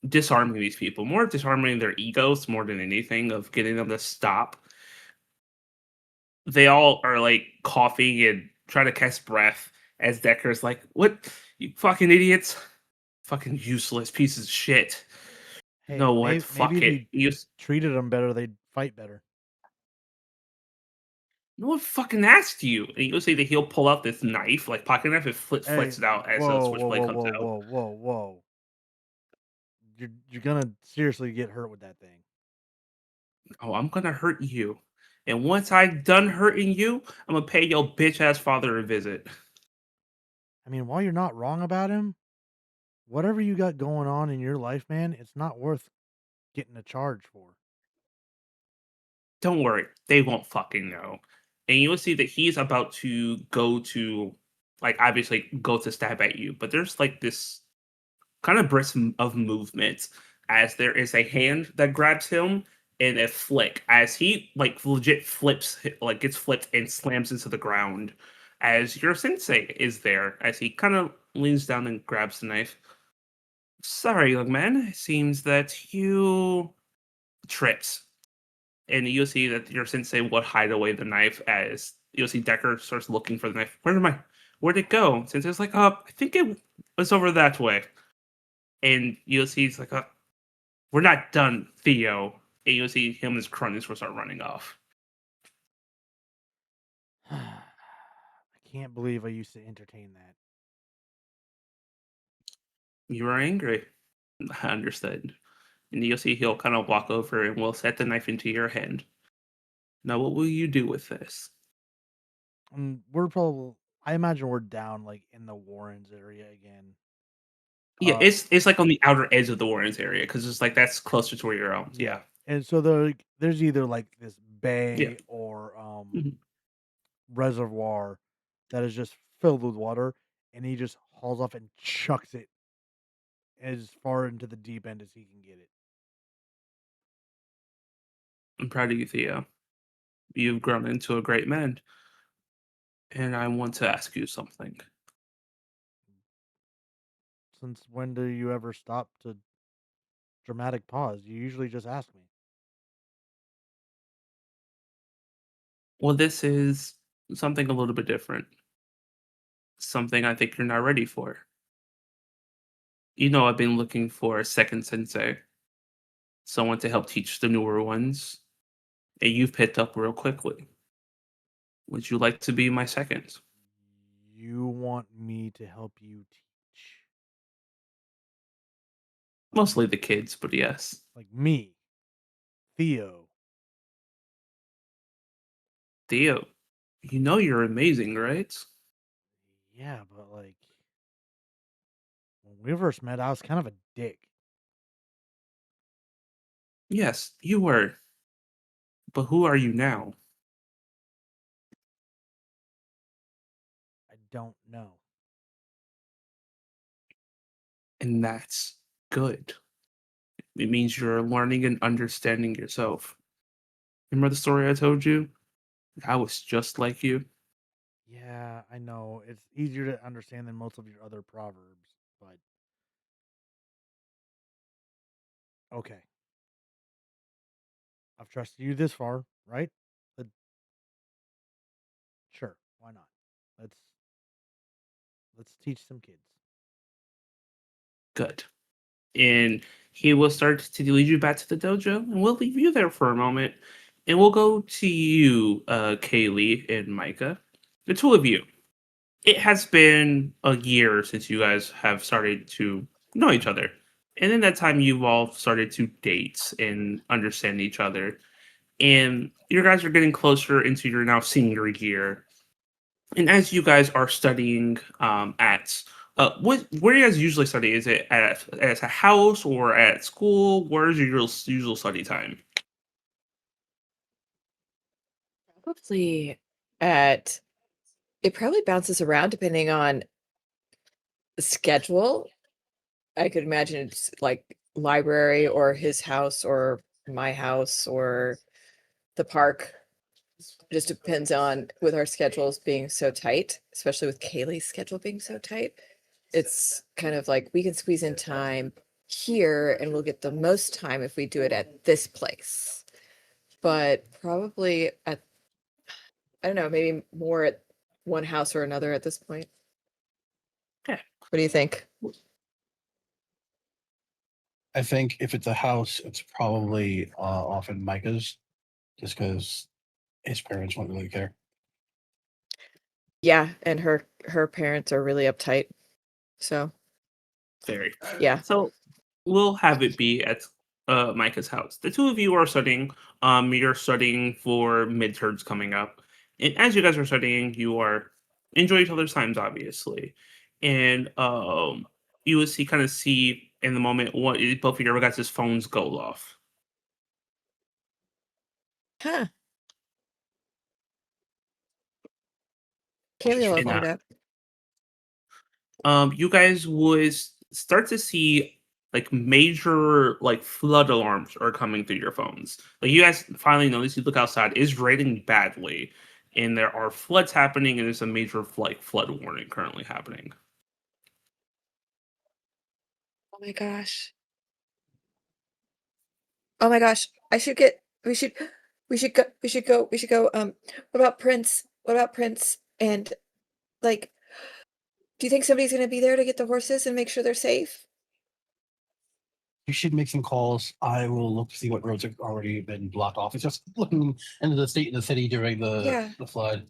B: disarming these people, more disarming their egos more than anything, of getting them to stop. They all are like coughing and trying to catch breath as Decker's like, "What, you fucking idiots? Fucking useless pieces of shit. You
D: Hey,
B: know what?
D: maybe
B: Fuck
D: if
B: it.
D: he
B: You
D: treated them better, they'd fight better.
B: no one fucking asked you." And you'll see that he'll pull out this knife, like pocket knife, and
D: Hey,
B: flips it out as a
D: whoa, whoa,
B: switchblade
D: whoa,
B: comes
D: whoa,
B: out.
D: whoa, whoa, whoa! You're gonna seriously get hurt with that thing.
B: Oh, I'm gonna hurt you. And once I'm done hurting you, I'm gonna pay your bitch ass father a visit.
D: I mean, while you're not wrong about him, whatever you got going on in your life, man, it's not worth getting a charge for.
B: Don't worry, they won't fucking know. And you'll see that he's about to go to, like, obviously go to stab at you, but there's like this kind of burst of movement as there is a hand that grabs him and a flick as he like legit flips, like gets flipped and slams into the ground. As your sensei is there, as he kind of leans down and grabs the knife. Sorry, young man. It seems that you tripped. And you'll see that your sensei would hide away the knife as you'll see Decker starts looking for the knife. Where'd it go? Sensei's like, I think it was over that way. And you'll see he's like, we're not done, Theo. And you'll see him and his cronies will start running off.
D: I can't believe I used to entertain that.
B: You are angry. I understand. And you'll see he'll kind of walk over and will set the knife into your hand. Now, what will you do with this?
D: We're probably, I imagine we're down like in the Warrens area again.
B: Yeah, it's like on the outer edge of the Warrens area because it's like that's closer to where you're at. Yeah.
D: And so there's either like this
B: Yeah.
D: bay or
B: Mhm.
D: reservoir that is just filled with water, and he just hauls off and chucks it as far into the deep end as he can get it.
B: I'm proud of you, Theo. You've grown into a great man. And I want to ask you something.
D: Since when do you ever stop to dramatic pause? You usually just ask me.
B: Well, this is something a little bit different. Something I think you're not ready for. You know, I've been looking for a second sensei, someone to help teach the newer ones, and you've picked up real quickly. Would you like to be my second?
D: You want me to help you teach?
B: Mostly the kids, but yes.
D: Like me, Theo.
B: Theo, you know you're amazing, right?
D: Yeah, but like when we first met, I was kind of a dick.
B: Yes, you were. But who are you now?
D: I don't know.
B: And that's good. It means you're learning and understanding yourself. Remember the story I told you? I was just like you.
D: Yeah, I know. It's easier to understand than most of your other proverbs, but okay. I've trusted you this far, right? But sure, why not? Let's let's teach some kids.
B: Good. And he will start to lead you back to the dojo, and we'll leave you there for a moment. And we'll go to you, Kaylee and Micah. The two of you. It has been a year since you guys have started to know each other. And in that time, you've all started to date and understand each other. And you guys are getting closer into your now senior year. And as you guys are studying at where do you guys usually study? Is it at a house or at school? Where is your usual study time?
E: Probably at it probably bounces around depending on the schedule. I could imagine it's like library or his house or my house or the park. It just depends on with our schedules being so tight, especially with Kaylee's schedule being so tight. It's kind of like we can squeeze in time here and we'll get the most time if we do it at this place. But probably at I don't know, maybe more at one house or another at this point.
B: Okay.
E: What do you think?
F: I think if it's a house, it's probably often Micah's, just because his parents won't really care.
E: Yeah, and her parents are really uptight. So,
B: Very.
E: yeah.
B: So we'll have it be at Micah's house. The two of you are studying. You're studying for midterms coming up, and as you guys are studying, you are enjoy each other's times, obviously, and you will see kind of see in the moment what both of your guys' phones go off.
E: Huh. Kaylee will
B: And
E: open it up.
B: you guys would start to see like major like flood alarms are coming through your phones. Like you guys finally notice, you look outside, it's raining badly, and there are floods happening, and there's a major like flood warning currently happening.
E: Oh my gosh. Oh my gosh. I should get we should go. What about Prince? What about Prince? And like, do you think somebody's gonna be there to get the horses and make sure they're safe?
F: You should make some calls. I will look to see what roads have already been blocked off. It's just looking into the state of the city during
E: Yeah.
F: the flood.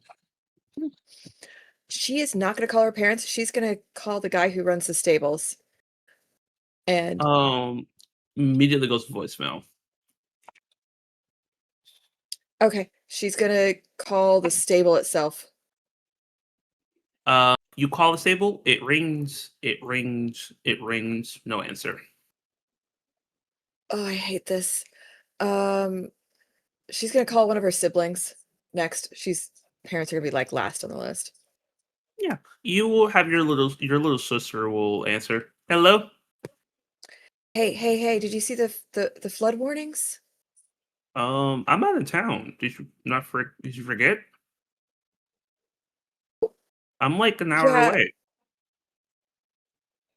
E: She is not gonna call her parents. She's gonna call the guy who runs the stables. And
B: Um, immediately goes to voicemail.
E: okay, she's gonna call the stable itself.
B: You call the stable, it rings, it rings, it rings, no answer.
E: Oh, I hate this. Um, she's gonna call one of her siblings next. She's parents are gonna be like last on the list.
B: Yeah, you will have your little sister will answer. Hello.
E: Hey, did you see the flood warnings?
B: I'm out of town. Did you forget? I'm like an hour
E: Yeah,
B: away.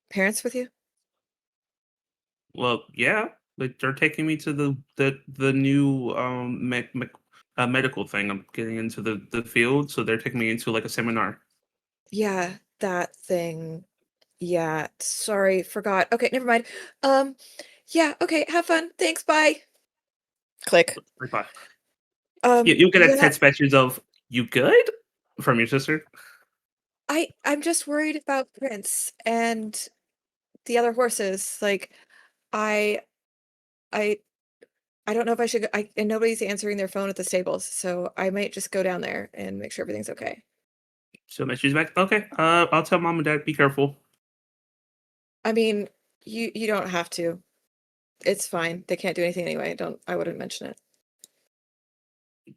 E: parents with you?
B: Well, yeah, but they're taking me to the new medical thing. I'm getting into the field, so they're taking me into like a seminar.
E: Yeah, that thing. Yeah, sorry, forgot. Okay, never mind. Um, yeah, okay, have fun. Thanks, bye. Click.
B: Goodbye. You'll get a
E: Yeah,
B: text message of "You good?" from your sister.
E: I'm just worried about Prince and the other horses. Like, I I I don't know if I should go, and nobody's answering their phone at the stables, so I might just go down there and make sure everything's okay.
B: So messages back. Okay. I'll tell mom and dad. Be careful.
E: I mean, you don't have to. It's fine. They can't do anything anyway. I wouldn't mention it.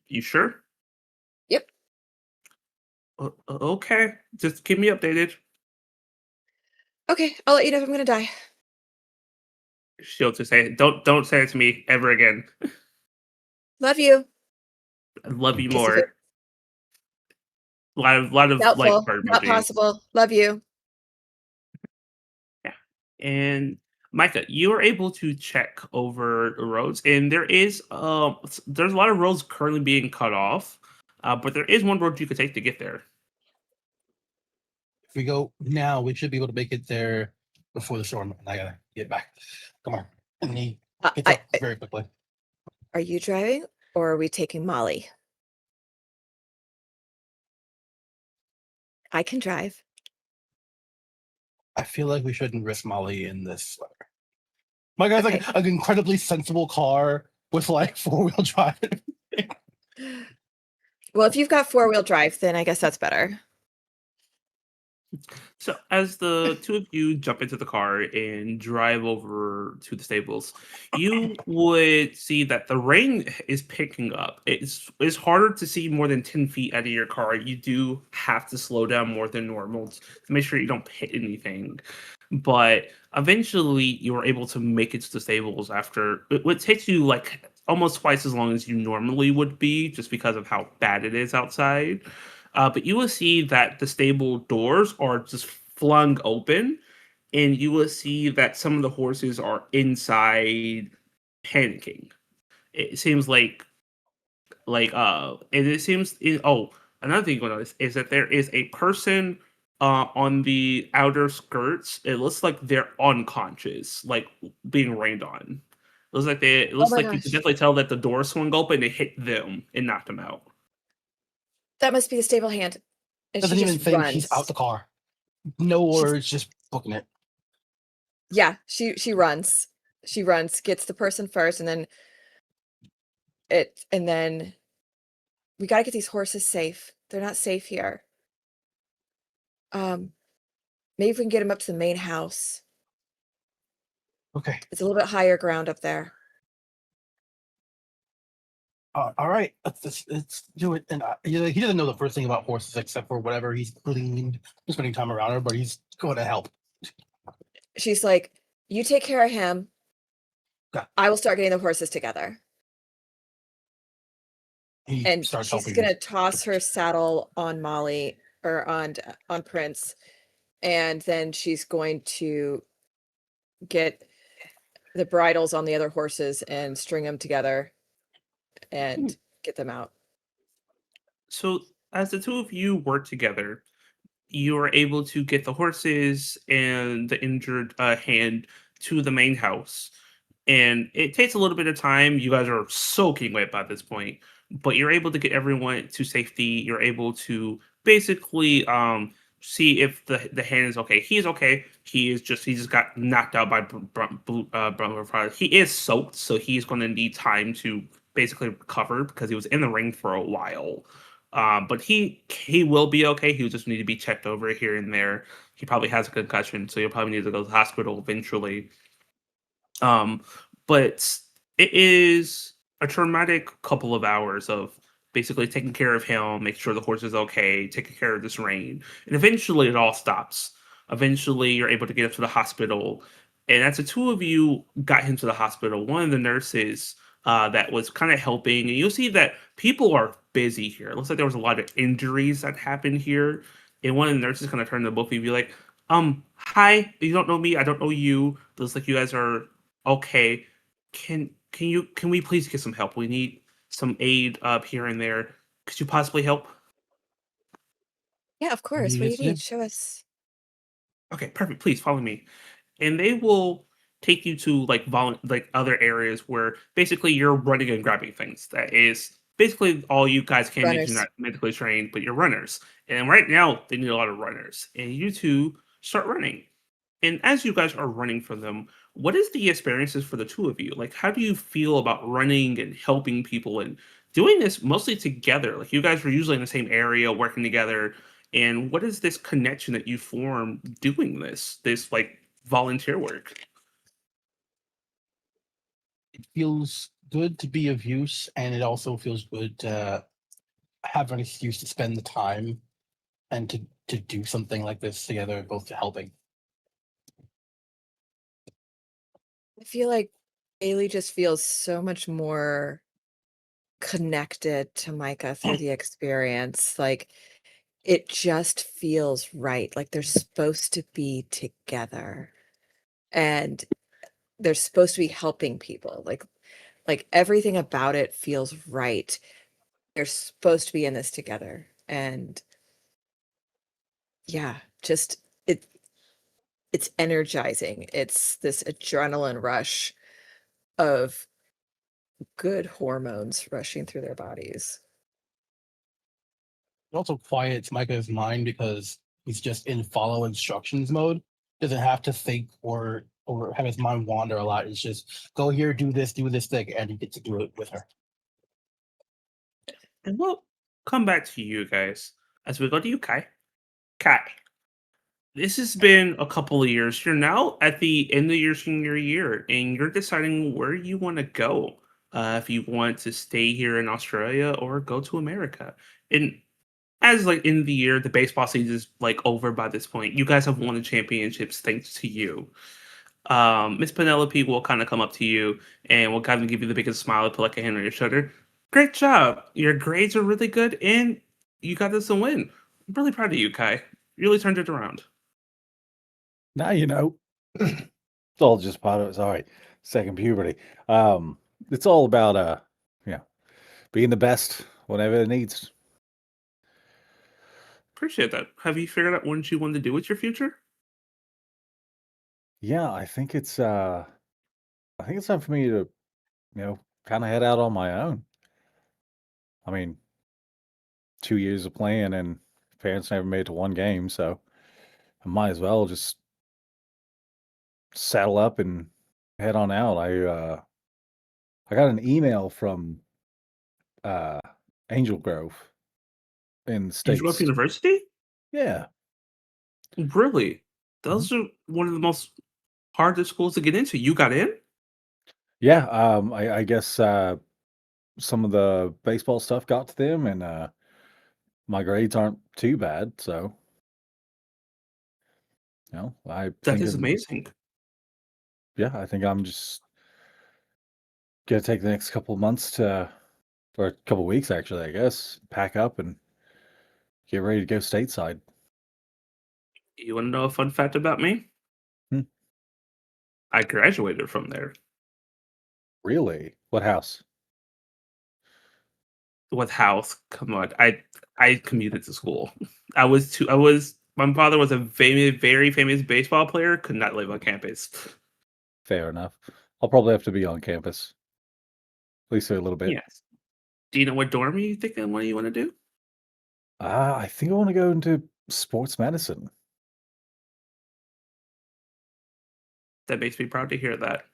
B: You sure?
E: Yep.
B: Okay. Just keep me updated.
E: Okay, I'll let you know if I'm gonna die.
B: She'll just say, Don't say it to me ever again.
E: Love you.
B: I love you
E: Kissy face.
B: more." lot of like
E: Doubtful.
B: heart
E: Not
B: emojis.
E: possible. Love you.
B: Yeah. And Micah, you are able to check over the roads, and there's a lot of roads currently being cut off, but there is one road you could take to get there.
F: If we go now, we should be able to make it there before the storm. And I gotta get back. Come on. And he gets up very quickly.
E: Are you driving or are we taking Molly? I can drive.
F: I feel like we shouldn't risk Molly in this weather. My guy's
E: Okay.
F: like an incredibly sensible car with like 4-wheel drive.
E: Well, if you've got 4-wheel drive, then I guess that's better.
B: So as the two of you jump into the car and drive over to the stables, you would see that the rain is picking up. It's harder to see more than 10 feet out of your car. You do have to slow down more than normal to make sure you don't hit anything. But eventually you are able to make it to the stables after it would take you like almost twice as long as you normally would be, just because of how bad it is outside. But you will see that the stable doors are just flung open, and you will see that some of the horses are inside panicking. It seems and it seems another thing you notice is that there is a person on the outer skirts. It looks like they're unconscious, like being rained on. It
E: Oh
B: looks
E: my
B: like you can
E: gosh.
B: definitely tell that the door swung open, it hit them and knocked them out.
E: That must be the stable hand. And
F: Doesn't
E: she
F: even
E: just
F: think she's out
E: runs.
F: the car. No words, just booking it.
E: Yeah, she runs. She runs, gets the person first, and then we gotta get these horses safe. They're not safe here. Maybe if we can get them up to the main house.
F: Okay.
E: It's a little bit higher ground up there.
F: All right. Let's do it. And he doesn't know the first thing about horses except for whatever he's gleaned, spending time around her, but he's going to help.
E: She's like, you take care of him.
F: Yeah.
E: I will start getting the horses together.
F: He
E: And
F: starts
E: she's
F: helping.
E: gonna toss her saddle on Molly or on Prince, and then she's going to get the bridles on the other horses and string them together and get them out.
B: So as the two of you work together, you are able to get the horses and the injured hand to the main house. And it takes a little bit of time. You guys are soaking wet by this point, but you're able to get everyone to safety. You're able to basically see if the hand is okay. He is okay. He just got knocked out by he is soaked, so he's going to need time to basically recover because he was in the ring for a while. But he will be okay. He will just need to be checked over here and there. He probably has a concussion, so you'll probably need to go to the hospital eventually. Um, but it is a traumatic couple of hours of basically taking care of him, making sure the horse is okay, taking care of this rain, and eventually it all stops. Eventually, you're able to get him to the hospital, and as the two of you got him to the hospital, one of the nurses that was kind of helping, and you'll see that people are busy here. It looks like there was a lot of injuries that happened here, and one of the nurses kind of turned to both of you, be like, hi, you don't know me, I don't know you. Looks like you guys are okay. Can we please get some help? We need some aid up here and there. Could you possibly help?
E: Yeah, of
F: What do
E: course.
F: you
E: What do
F: guys
E: you
F: do?
E: need? Show us.
B: Okay, perfect. Please follow me. And they will take you to like other areas where basically you're running and grabbing things. That is basically all you guys can do if you're
E: Runners.
B: not medically trained, but you're runners. And right now they need a lot of runners. And you two start running. And as you guys are running for them, what is the experiences for the two of you? Like, how do you feel about running and helping people and doing this mostly together? Like, you guys were usually in the same area, working together. And what is this connection that you form doing this like volunteer work?
F: It feels good to be of use, and it also feels good to have an excuse to spend the time and to do something like this together, both to helping.
E: I feel like Ailey just feels so much more connected to Micah through the experience. Like it just feels right. Like they're supposed to be together and they're supposed to be helping people. Like everything about it feels right. They're supposed to be in this together. And yeah, just it's energizing. It's this adrenaline rush of good hormones rushing through their bodies.
F: It also quiets Micah's mind because he's just in follow instructions mode. Doesn't have to think or have his mind wander a lot. It's just go here, do this thing, and he gets to do it with her.
B: And we'll come back to you guys as we go to you, Kai. Kai, this has been a couple of years. You're now at the end of your senior year, and you're deciding where you want to go. If you want to stay here in Australia or go to America. And as like in the year, the baseball season is like over by this point. You guys have won the championships thanks to you. Miss Penelope will kind of come up to you and will kind of give you the biggest smile and put like a hand on your shoulder. Great job. Your grades are really good and you got this a win. I'm really proud of you, Kai. You really turned it around.
C: Now you know. It's all just part of it. Sorry, second puberty. It's all about yeah, being the best whenever it needs.
B: Appreciate that. Have you figured out what you want to do with your future?
C: Yeah, I think it's time for me to, kind of head out on my own. I mean, 2 years of playing and parents never made it to one game, so I might as well just saddle up and head on out. I got an email from uh Angel Grove in the
B: Angel Grove
C: States.
B: University?
C: Yeah.
B: Really? Those are one of the most hardest schools to get into. You got in?
C: Yeah, I guess some of the baseball stuff got to them and my grades aren't too bad, so I
B: That
C: think
B: is amazing.
C: I think I'm just gonna take the next couple of months or a couple of weeks actually, I guess, pack up and get ready to go stateside.
B: You want to know a fun fact about me?
C: Hmm.
B: I graduated from there.
C: Really? What house?
B: With house, come on. I commuted to school. I was my father was a very famous baseball player, could not live on campus.
C: Fair enough. I'll probably have to be on campus, at least for a little bit.
B: Yes. Do you know what dorm you think and what you want to do?
C: I think I want to go into sports medicine.
B: That makes me proud to hear that.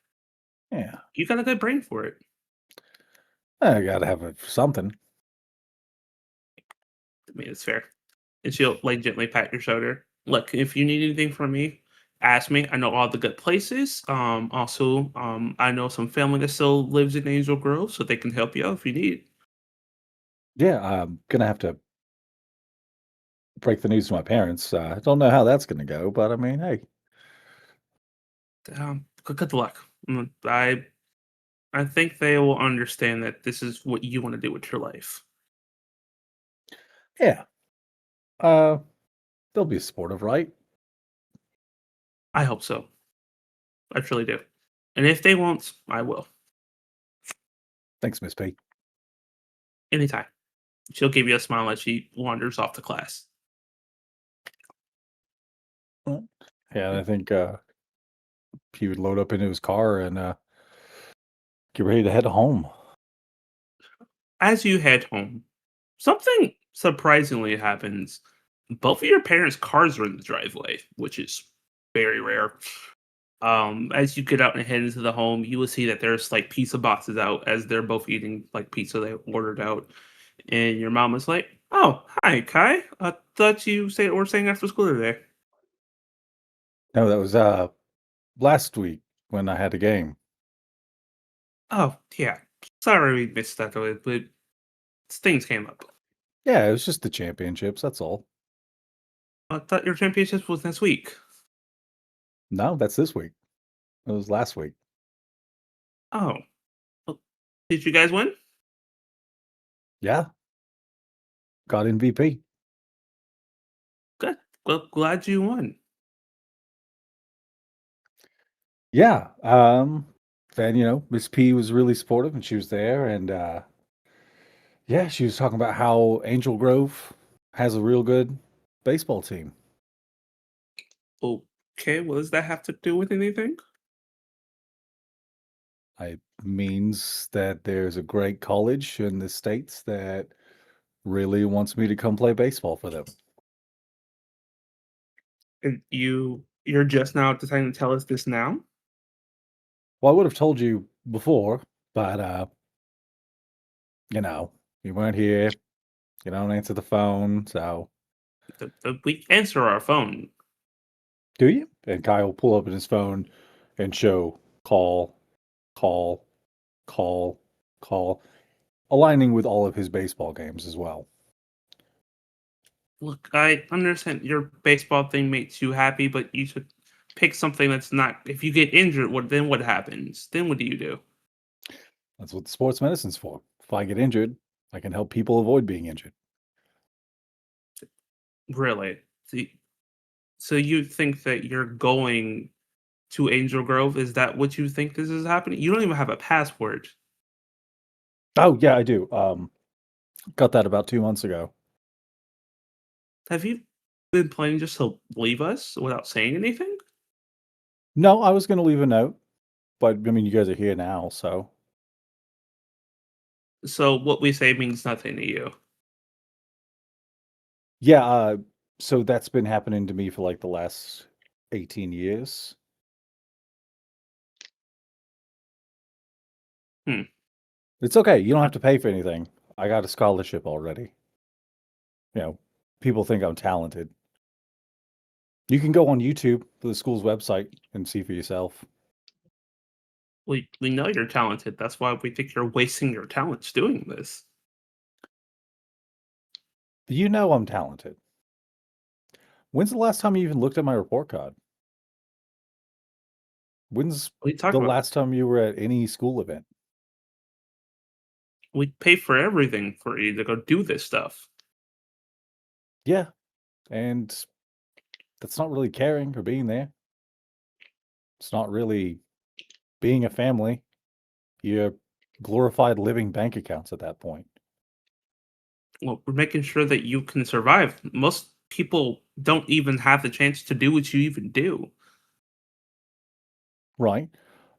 C: Yeah,
B: You got a good brain for it.
C: I gotta have something.
B: I mean, it's fair. And she'll like gently pat your shoulder. Look, if you need anything from me, ask me. I know all the good places. Also, I know some family that still lives in Angel Grove, so they can help you out if you need.
C: Yeah, I'm gonna have to break the news to my parents. I don't know how that's gonna go, but I mean, hey,
B: Good luck. I think they will understand that this is what you want to do with your life.
C: yeah, uh, they'll be supportive, right?
B: I hope so. I truly do. And if they won't, I will.
C: Thanks, Miss P.
B: Anytime. She'll give you a smile as she wanders off to class.
C: Well, yeah, and I think he would load up into his car and get ready to head home.
B: As you head home, something surprisingly happens. Both of your parents' cars are in the driveway, which is very rare. As you get out and head into the home, you will see that there's like pizza boxes out as they're both eating like pizza they ordered out. And your mom is like, "Oh, hi, Kai. I thought you say we're staying after school today."
C: No, that was last week when I had a game.
B: Oh, yeah. Sorry we missed that, but things came up.
C: Yeah, it was just the championships. That's all.
B: I thought your championship was next week.
C: No, that's this week. It was last week.
B: Oh, well, did you guys win?
C: Yeah, got MVP.
B: Well, glad you won.
C: Yeah. And Miss P was really supportive, and she was there, and yeah, she was talking about how Angel Grove has a real good baseball team.
B: Okay, what does that have to do with anything?
C: It means that there's a great college in the States that really wants me to come play baseball for them.
B: And you're just now deciding to tell us this now?
C: Well, I would have told you before, but you weren't here. You don't answer the phone, so
B: We answer our phone.
C: do you? And Kai will pull up in his phone and show call, call, call, call, aligning with all of his baseball games as well.
B: Look, I understand your baseball thing makes you happy, but you should pick something that's not. If you get injured, what happens? Then what do you do?
C: That's what sports medicine's for. If I get injured, I can help people avoid being injured.
B: Really? So you think that you're going to Angel Grove? Is that what you think this is happening? You don't even have a passport.
C: Oh yeah, I do. Got that about 2 months ago.
B: Have you been planning just to leave us without saying anything?
C: No, I was going to leave a note, but I mean, you guys are here now, so
B: So what we say means nothing to you.
C: yeah. So that's been happening to me for like the last 18 years.
B: Hmm.
C: It's okay. You don't have to pay for anything. I got a scholarship already. People think I'm talented. You can go on YouTube for the school's website and see for yourself.
B: We know you're talented. That's why we think you're wasting your talents doing this.
C: You know I'm talented. When's the last time you even looked at my report card? When's
B: What are you talking
C: the
B: about?
C: last time you were at any school event?
B: We pay for everything for you to go do this stuff.
C: Yeah, and that's not really caring or being there. It's not really being a family. You're glorified living bank accounts at that point.
B: Well, we're making sure that you can survive. Most people don't even have the chance to do what you even do.
C: Right.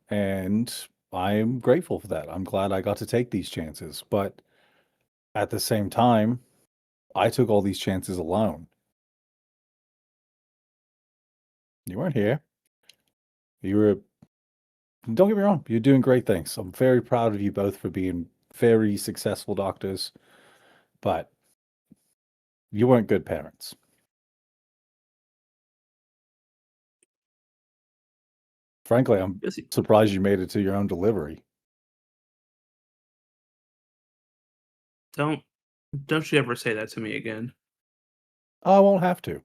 C: And I'm grateful for that. I'm glad I got to take these chances. But at the same time, I took all these chances alone. You weren't here. You were, don't get me wrong, you're doing great things. I'm very proud of you both for being very successful doctors, but you weren't good parents. Frankly, I'm
B: Yes,
C: surprised you made it to your own delivery.
B: Don't you ever say that to me again.
C: I won't have to.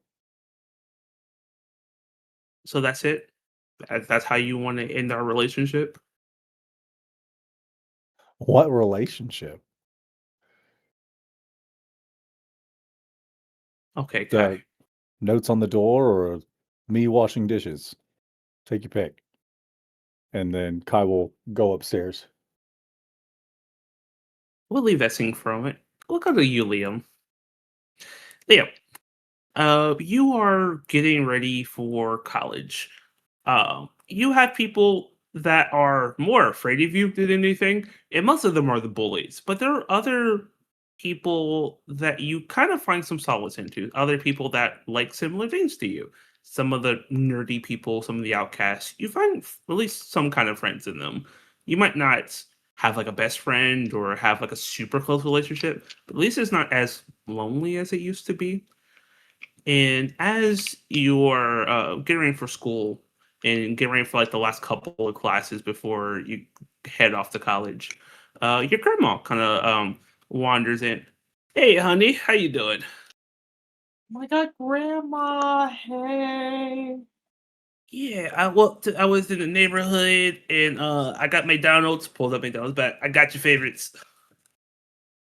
B: So that's it. That's how you want to end our relationship.
C: What relationship?
B: Okay, Kai.
C: The notes on the door or me washing dishes? Take your pick. And then Kai will go upstairs.
B: We'll leave that scene for a moment. We'll go to you, Liam. Liam, you are getting ready for college. You have people that are more afraid of you than anything, and most of them are the bullies. But there are other people that you kind of find some solace into. Other people that like similar things to you. Some of the nerdy people, some of the outcasts. You find at least some kind of friends in them. You might not have like a best friend or have like a super close relationship, but at least it's not as lonely as it used to be. And as you're getting ready for school and getting ready for like the last couple of classes before you head off to college, your grandma kind of wanders in. Hey, honey, how you doing?
G: My God, Grandma, hey.
B: Yeah, I was in the neighborhood and I got McDonald's, pulled up McDonald's, but I got your favorites.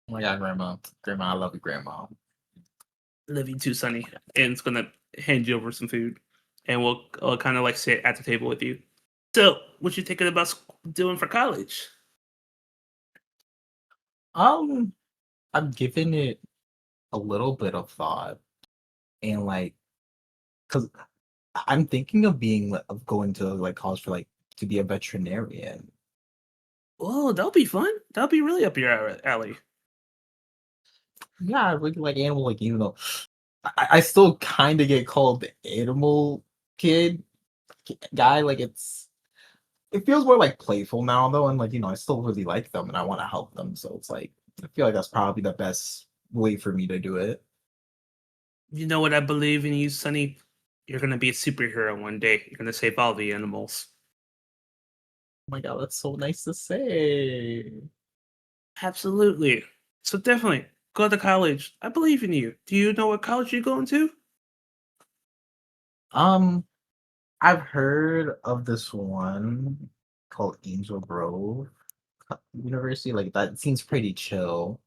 G: Oh my God, Grandma. Grandma, I love you, Grandma.
B: Love you too, Sonny. And it's gonna hand you over some food, and we'll kind of like sit at the table with you. So, what you thinking about doing for college?
G: I've given it a little bit of thought, and like, cause I'm thinking of of going to like college for like to be a veterinarian.
B: Oh, that'll be fun. That'll be really up your alley.
G: Yeah, I really like animal, like even though I still kind of get called the animal kid guy. Like it feels more like playful now though, and like I still really like them and I want to help them. So it's like I feel like that's probably the best way for me to do it.
B: You know what? I believe in you, Sonny. You're gonna be a superhero one day. You're gonna save all the animals.
G: Oh my god, that's so nice to say.
B: Absolutely. So definitely go to college. I believe in you. Do you know what college you're going to?
G: Um, I've heard of this one called Angel Grove University. Like that seems pretty chill.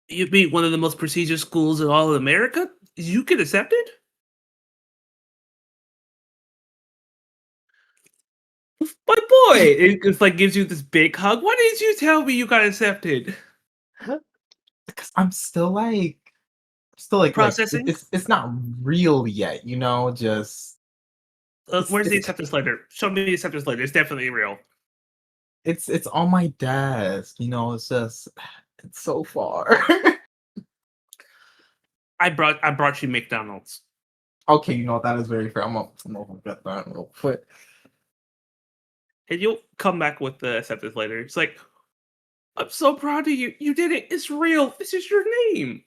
B: You'd be one of the most prestigious schools in all of America. You get accepted? My boy, it's like gives you this big hug. Why didn't you tell me you got accepted?
G: Because I'm still like
B: Processing.
G: it's not real yet, just
B: Where's the
G: it's
B: acceptance letter? Show me the acceptance letter. It's definitely real.
G: it's on my desk, it's just it's so far.
B: I brought you McDonald's.
G: Okay, that is very fair. I'm gonna get that real quick.
B: And you'll come back with the acceptance letter. It's like, I'm so proud of you. You did it. It's real. This is your name.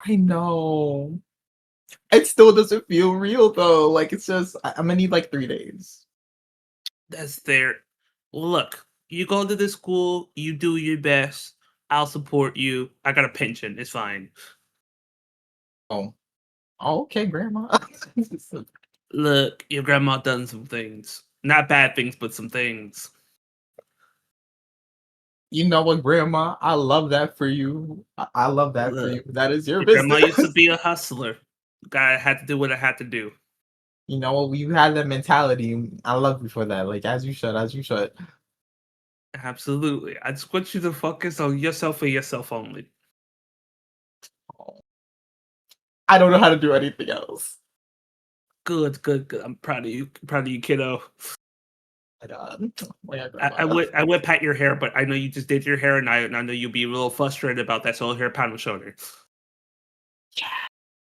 G: I know. It still doesn't feel real though. Like it's just I'm gonna need like 3 days.
B: That's there. Well, look, you go to this school, you do your best. I'll support you. I got a pension. It's fine.
G: Oh, okay, grandma.
B: Look, your grandma done some things. Not bad things, but some things.
G: You know what, grandma? I love that for you. I love that for
B: Look,
G: you. That is your
B: your grandma used to
G: business.
B: be a hustler. I had to do what I had to do.
G: You know what? You had that mentality. I love you for that. Like as you should, as you should.
B: Absolutely. I just want you to focus on yourself and yourself only.
G: Oh, I don't know how to do anything else.
B: Good, good, good. I'm proud of you. Proud of you, kiddo.
G: But, oh my God,
B: I
G: grandma.
B: would I would pat your hair, but I know you just did your hair, and I know you'll be a little frustrated about that. So hair pat on the shoulder.
G: Yeah,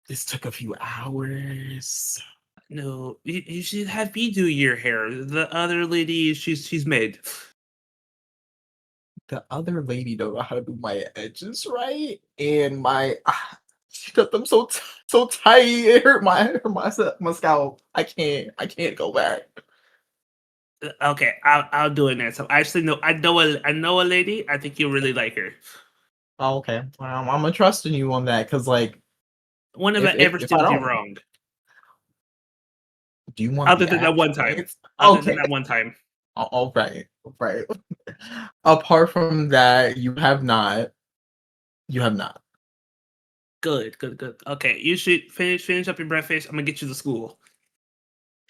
G: this took a few hours.
B: No, you should have me do your hair. The other lady, she's made.
G: The other lady don't know how to do my edges right, and she cut them so tight. It hurt my scalp. I can't go back.
B: Okay, I'll do it next time. Actually, no, I know a lady. I think you'll really like her.
G: Oh, okay, well, I'm gonna trust in you on that because like
B: One of
G: if
B: it ever
G: if I
B: steered you
G: don't,
B: wrong.
G: do you want
B: Other
G: the
B: than that one
G: actual
B: time.
G: dates?
B: Other than
G: Okay,
B: that one time.
G: all right, all right. Apart from that, you have not.
B: Good, good, good. Okay, you should finish up your breakfast. I'm gonna get you to school.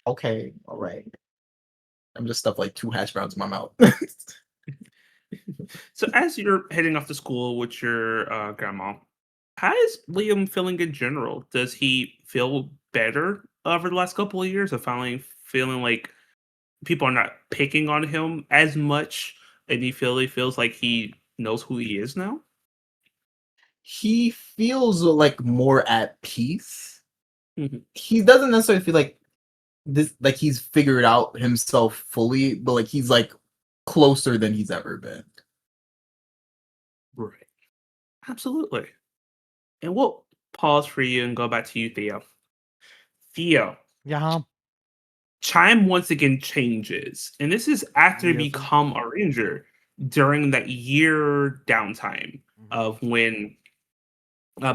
G: Okay, all right. I'm just stuff like 2 hash browns in my mouth.
B: So as you're heading off to school with your grandma, how is Liam feeling in general? Does he feel better over the last couple of years of finally feeling like people are not picking on him as much, and he feels like he knows who he is now?
G: He feels like more at peace.
B: Mhm.
G: He doesn't necessarily feel like this like he's figured out himself fully, but like he's like closer than he's ever been.
B: Right. Absolutely. And we'll pause for you and go back to you, Theo. Theo,
D: Yeah.
B: time once again changes, and this is after you
D: Yes.
B: become a ranger during that year downtime of when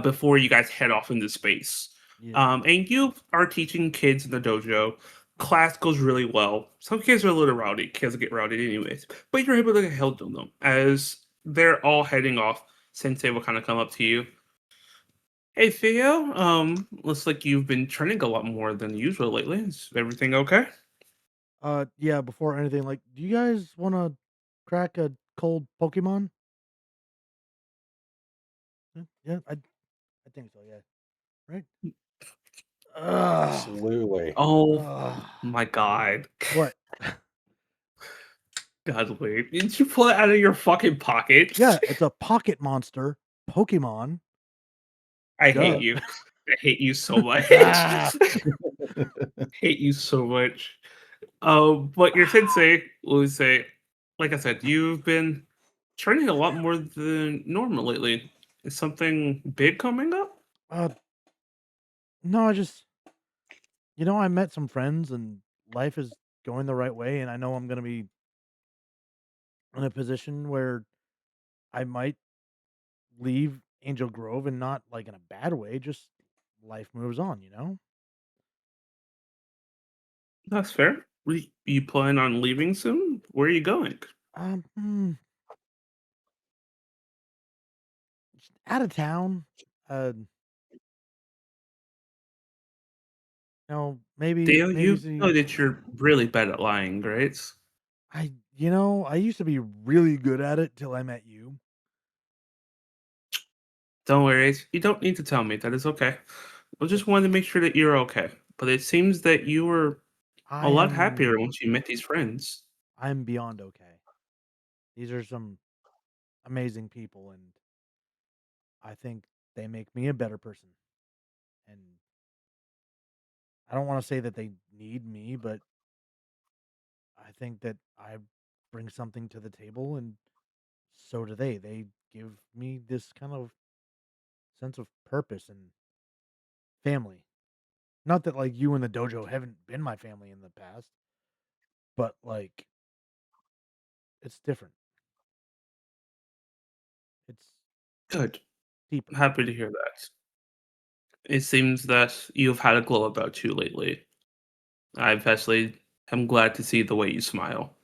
B: before you guys head off into space.
D: Yeah.
B: And you are teaching kids in the dojo. Class goes really well. Some kids are a little rowdy. Kids get rowdy anyways, but you're able to help them as they're all heading off. Sensei will kind of come up to you. Hey Theo, looks like you've been training a lot more than usual lately. Is everything okay?
D: Yeah, before anything, like, do you guys wanna crack a cold Pokemon? Yeah, I think so, yeah. Right? Ugh.
C: Absolutely.
B: Oh
D: Ugh.
B: my god.
D: What?
B: God, wait. Didn't you pull it out of your fucking pocket?
D: Yeah, it's a pocket monster Pokemon.
B: I hate
D: Duh.
B: you. I hate you so much.
D: Ah.
B: Hate you so much. But your sensei will say, like I said, you've been training a lot more than normal lately. Is something big coming up?
D: Uh, no, I met some friends and life is going the right way, and I know I'm gonna be in a position where I might leave Angel Grove and not like in a bad way, just life moves on, you know?
B: That's fair. You plan on leaving soon? Where are you going?
D: Um, hmm, just out of town. You maybe
B: Dale,
D: maybe
B: you know
D: see.
B: that you're really bad at lying, right?
D: I used to be really good at it till I met you.
B: Don't worry, you don't need to tell me. That is okay. I just wanted to make sure that you're okay. But it seems that you were a
D: I
B: lot happier
D: am
B: once you met these friends.
D: I'm beyond okay. These are some amazing people, and I think they make me a better person. And I don't want to say that they need me, but I think that I bring something to the table, and so do they. They give me this kind of sense of purpose and family. Not that like you and the dojo haven't been my family in the past, but like it's different. It's
B: Good.
D: deeper.
B: I'm happy to hear that. It seems that you've had a glow about you lately. I especially am glad to see the way you smile.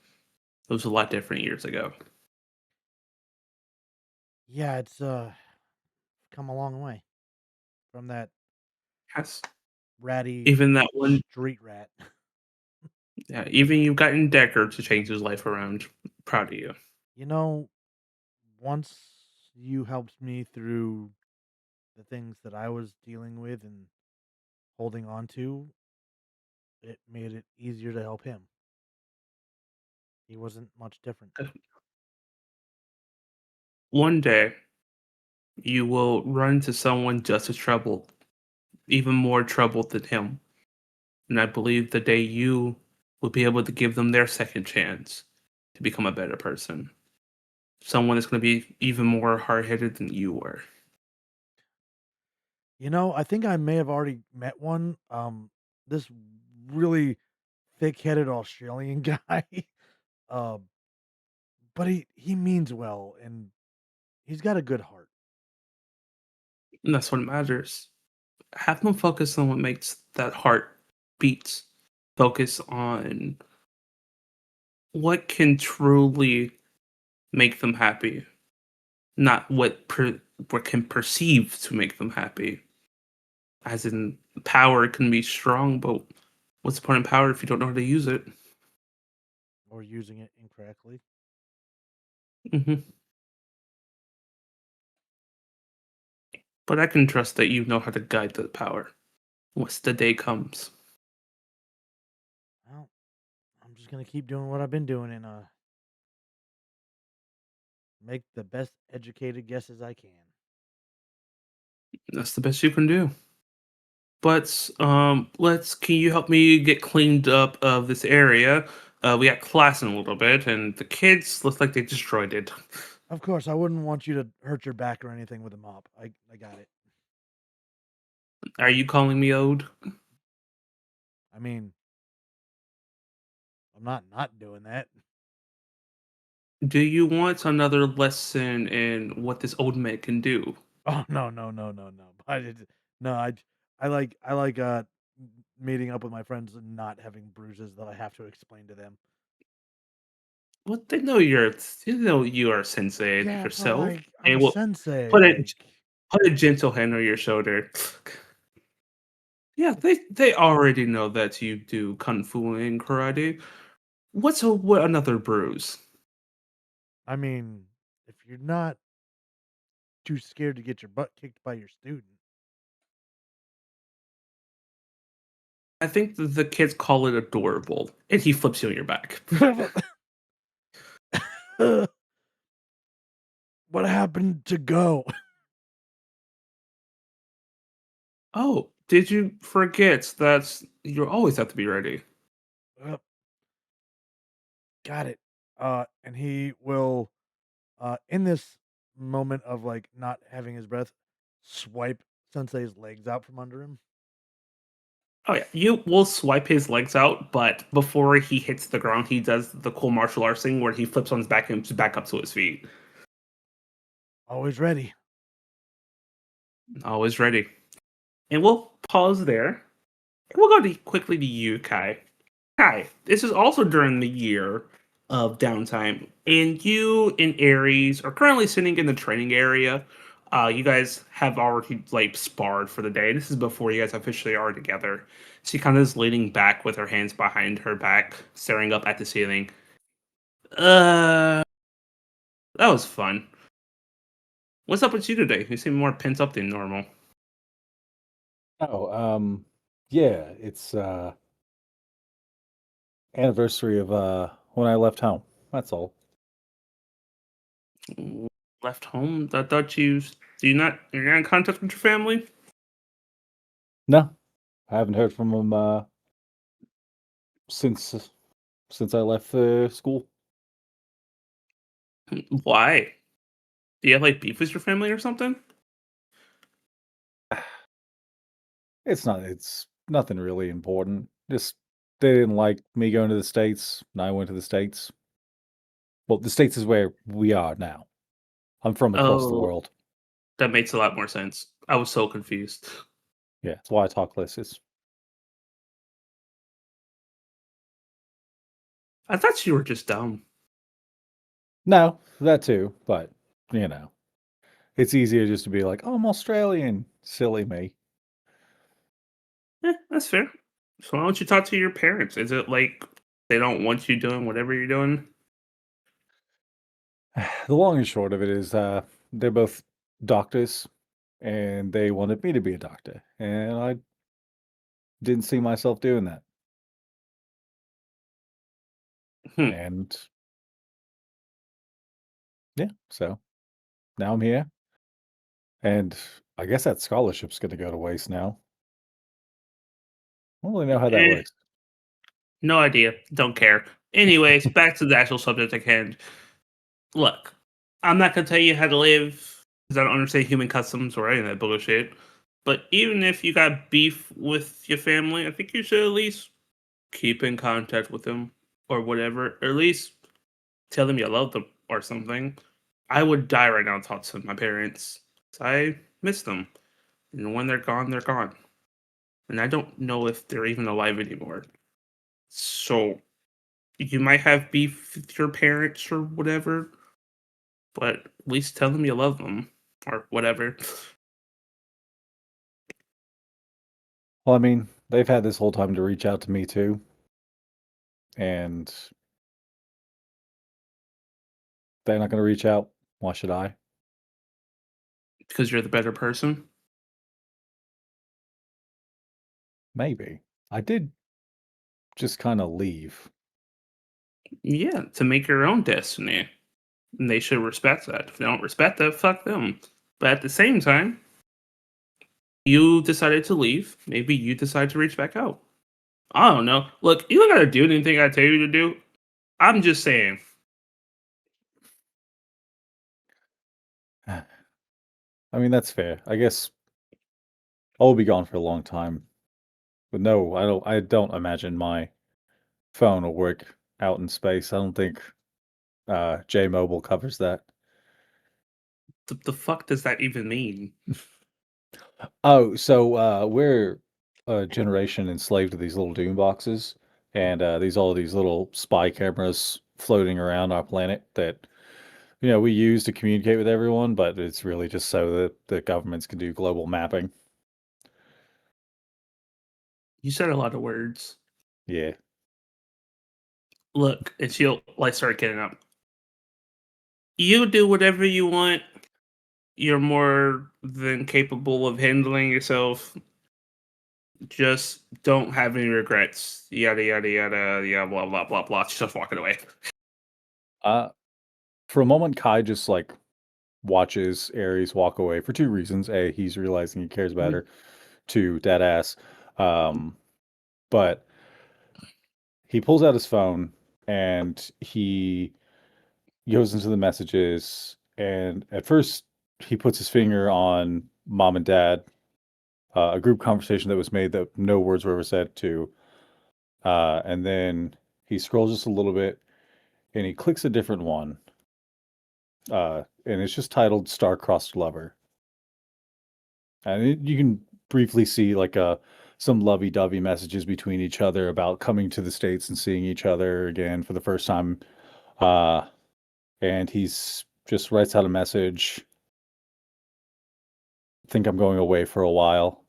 B: It was a lot different years ago.
D: Yeah, it's come a long way from that
B: Yes.
D: ratty
B: Even that one,
D: street rat.
B: yeah, even you've gotten Decker to change his life around. Proud of you.
D: You know, once you helped me through the things that I was dealing with and holding on to, it made it easier to help him. He wasn't much different.
B: One day, you will run to someone just as troubled, even more troubled than him. And I believe the day you will be able to give them their second chance to become a better person. Someone that's going to be even more hard headed than you were.
D: I think I may have already met one. This really thick-headed Australian guy. um, but he means well and he's got a good heart.
B: And that's what matters. Have them focus on what makes that heart beat. Focus on what can truly make them happy, not what can perceive to make them happy. As in, power can be strong, but what's the point of power if you don't know how to use it?
D: Or using it incorrectly.
B: Hmm. But I can trust that you know how to guide the power once the day comes.
D: Well, I'm just gonna keep doing what I've been doing and make the best educated guesses I can.
B: That's the best you can do. But let's. Can you help me get cleaned up of this area? We got class in a little bit, and the kids look like they destroyed it.
D: Of course, I wouldn't want you to hurt your back or anything with a mop. I got it.
B: Are you calling me owed?
D: I mean, I'm not doing that.
B: Do you want another lesson in what this old man can do?
D: Oh no, no, no, no, no. No, I like meeting up with my friends and not having bruises that I have to explain to them.
B: Well, they know you are a sensei
D: Yeah, but
B: yourself,
D: like I'm
B: and
D: a
B: well,
D: sensei.
B: put it
D: Like
B: Put a gentle hand on your shoulder. Yeah, they already know that you do kung fu and karate. What another bruise?
D: I mean, if you're not too scared to get your butt kicked by your student.
B: I think the kids call it adorable, and he flips you on your back.
D: What happened to go?
B: Oh, did you forget that you always have to be ready?
D: Well, got it. And he will, in this moment of like not having his breath, swipe Sensei's legs out from under him.
B: Oh yeah, you will swipe his legs out, but before he hits the ground, he does the cool martial arts thing where he flips on his back and back up to his feet.
D: Always ready.
B: Always ready. And we'll pause there. And we'll go quickly to you, Kai. Kai, this is also during the year of downtime, and you and Aries are currently sitting in the training area. You guys have already like sparred for the day. This is before you guys officially are together. She kind of is leaning back with her hands behind her back, staring up at the ceiling. That was fun. What's up with you today? You seem more pent up than normal.
C: Oh, yeah, it's anniversary of when I left home. That's all.
B: Left home? I thought you're not in contact with your family?
C: No, I haven't heard from them since I left school.
B: Why? Do you have like beef with your family or something?
C: It's nothing really important. Just they didn't like me going to the States, and I went to the States. Well, the States is where we are now. I'm from across the
B: Oh,
C: world.
B: that makes a lot more sense. I was so confused.
C: Yeah, that's why I talk less.
B: I thought you were just dumb.
C: No, that too, but you know, it's easier just to be like, "Oh, I'm Australian." Silly me.
B: That's fair. So why don't you talk to your parents? Is it like they don't want you doing whatever you're doing?
C: The long and short of it is, they're both doctors, and they wanted me to be a doctor, and I didn't see myself doing that.
B: Hmm.
C: And yeah, so now I'm here, and I guess that scholarship's gonna go to waste now. I don't really know how that
B: Eh,
C: works.
B: no idea. Don't care. Anyways, back to the actual subject at hand. Look, I'm not gonna tell you how to live because I don't understand human customs or any of that bullshit. But even if you got beef with your family, I think you should at least keep in contact with them or whatever, or at least tell them you love them or something. I would die right now to talk to my parents. I miss them. And when they're gone, they're gone. And I don't know if they're even alive anymore. So you might have beef with your parents or whatever, but at least tell them you love them or whatever.
C: Well, I mean, they've had this whole time to reach out to me too, and they're not gonna reach out. Why should I?
B: Because you're the better person.
C: Maybe. I did just kinda leave.
B: Yeah, to make your own destiny. And they should respect that. If they don't respect that, fuck them. But at the same time, you decided to leave. Maybe you decide to reach back out. I don't know. Look, you don't gotta do anything I tell you to do. I'm just saying.
C: I mean, that's fair. I guess I'll be gone for a long time. But no, I don't imagine my phone will work out in space. I don't think J Mobile covers that.
B: The fuck does that even mean?
C: Oh, so we're a generation enslaved to these little doom boxes and all these little spy cameras floating around our planet that we use to communicate with everyone, but it's really just so that the governments can do global mapping.
B: You said a lot of words.
C: Yeah.
B: Look, and she'll like start getting up. You do whatever you want. You're more than capable of handling yourself. Just don't have any regrets. Yada yada yada. Yeah, blah blah blah blah. She's just walking away.
C: For a moment, Kai just like watches Ares walk away for two reasons. A, he's realizing he cares about her. Two, dead ass. But he pulls out his phone and he goes into the messages. And at first, he puts his finger on mom and dad, a group conversation that was made that no words were ever said to. And then he scrolls just a little bit and he clicks a different one. And it's just titled Star-Crossed Lover. And you can briefly see like some lovey-dovey messages between each other about coming to the States and seeing each other again for the first time. And he's just writes out a message. Think I'm going away for a while.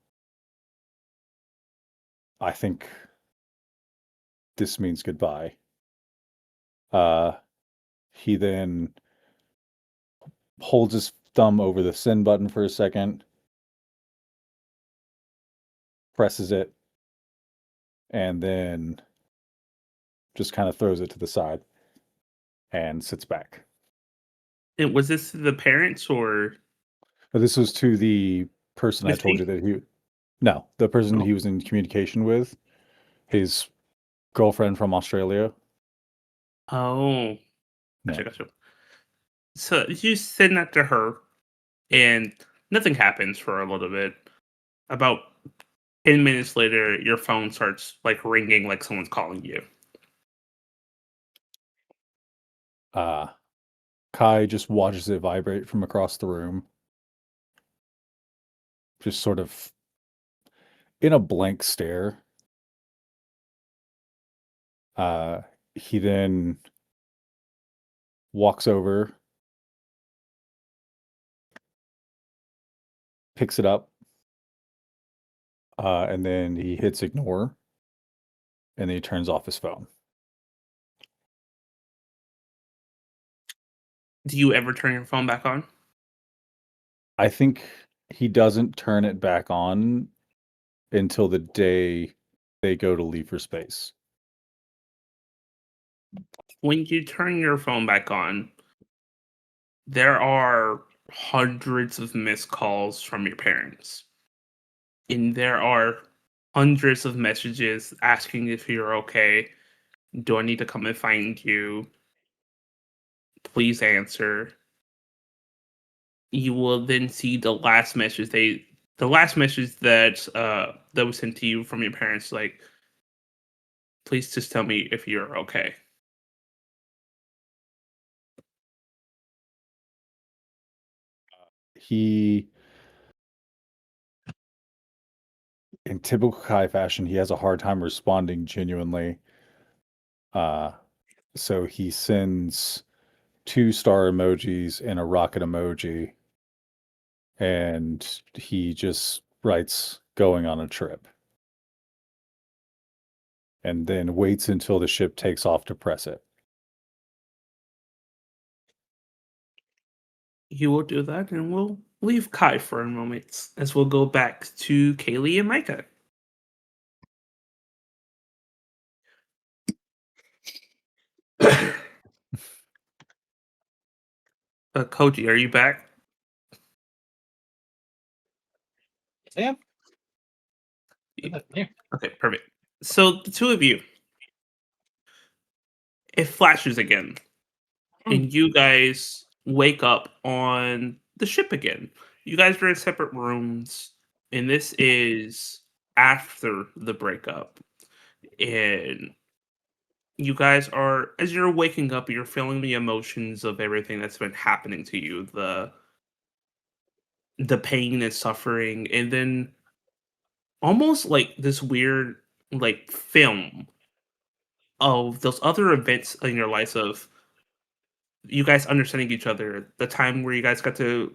C: I think this means goodbye. He then holds his thumb over the send button for a second, presses it, and then just kind of throws it to the side and sits back.
B: And was this the parents or?
C: But this was to the person I told
B: Misty?
C: you that the person
B: Oh.
C: he was in communication with, his girlfriend from Australia.
B: Oh,
C: Yeah.
B: gotcha. So you send that to her, and nothing happens for a little bit. About 10 minutes later, your phone starts like ringing, like someone's calling you.
C: Kai just watches it vibrate from across the room. Just sort of in a blank stare. He then walks over, picks it up, and then he hits ignore, and then he turns off his phone.
B: Do you ever turn your phone back on?
C: I think he doesn't turn it back on until the day they go to leave for space.
B: When you turn your phone back on, there are hundreds of missed calls from your parents. And there are hundreds of messages asking if you're okay. Do I need to come and find you? Please answer. You will then see the last message that was sent to you from your parents, like, please just tell me if you're okay.
C: He, in typical Kai fashion, he has a hard time responding genuinely. So he sends 2 star emojis and a rocket emoji, and he just writes going on a trip. And then waits until the ship takes off to press it.
B: You will do that, and we'll leave Kai for a moment as we'll go back to Kaylee and Micah. Koji, are you back?
F: Yeah.
B: Yeah.
F: Here.
B: Okay, perfect. So the two of you, it flashes again, and you guys wake up on the ship again. You guys are in separate rooms, and this is after the breakup. And you guys are, as you're waking up, you're feeling the emotions of everything that's been happening to you, the pain and suffering, and then almost like this weird like film of those other events in your life of you guys understanding each other, the time where you guys got to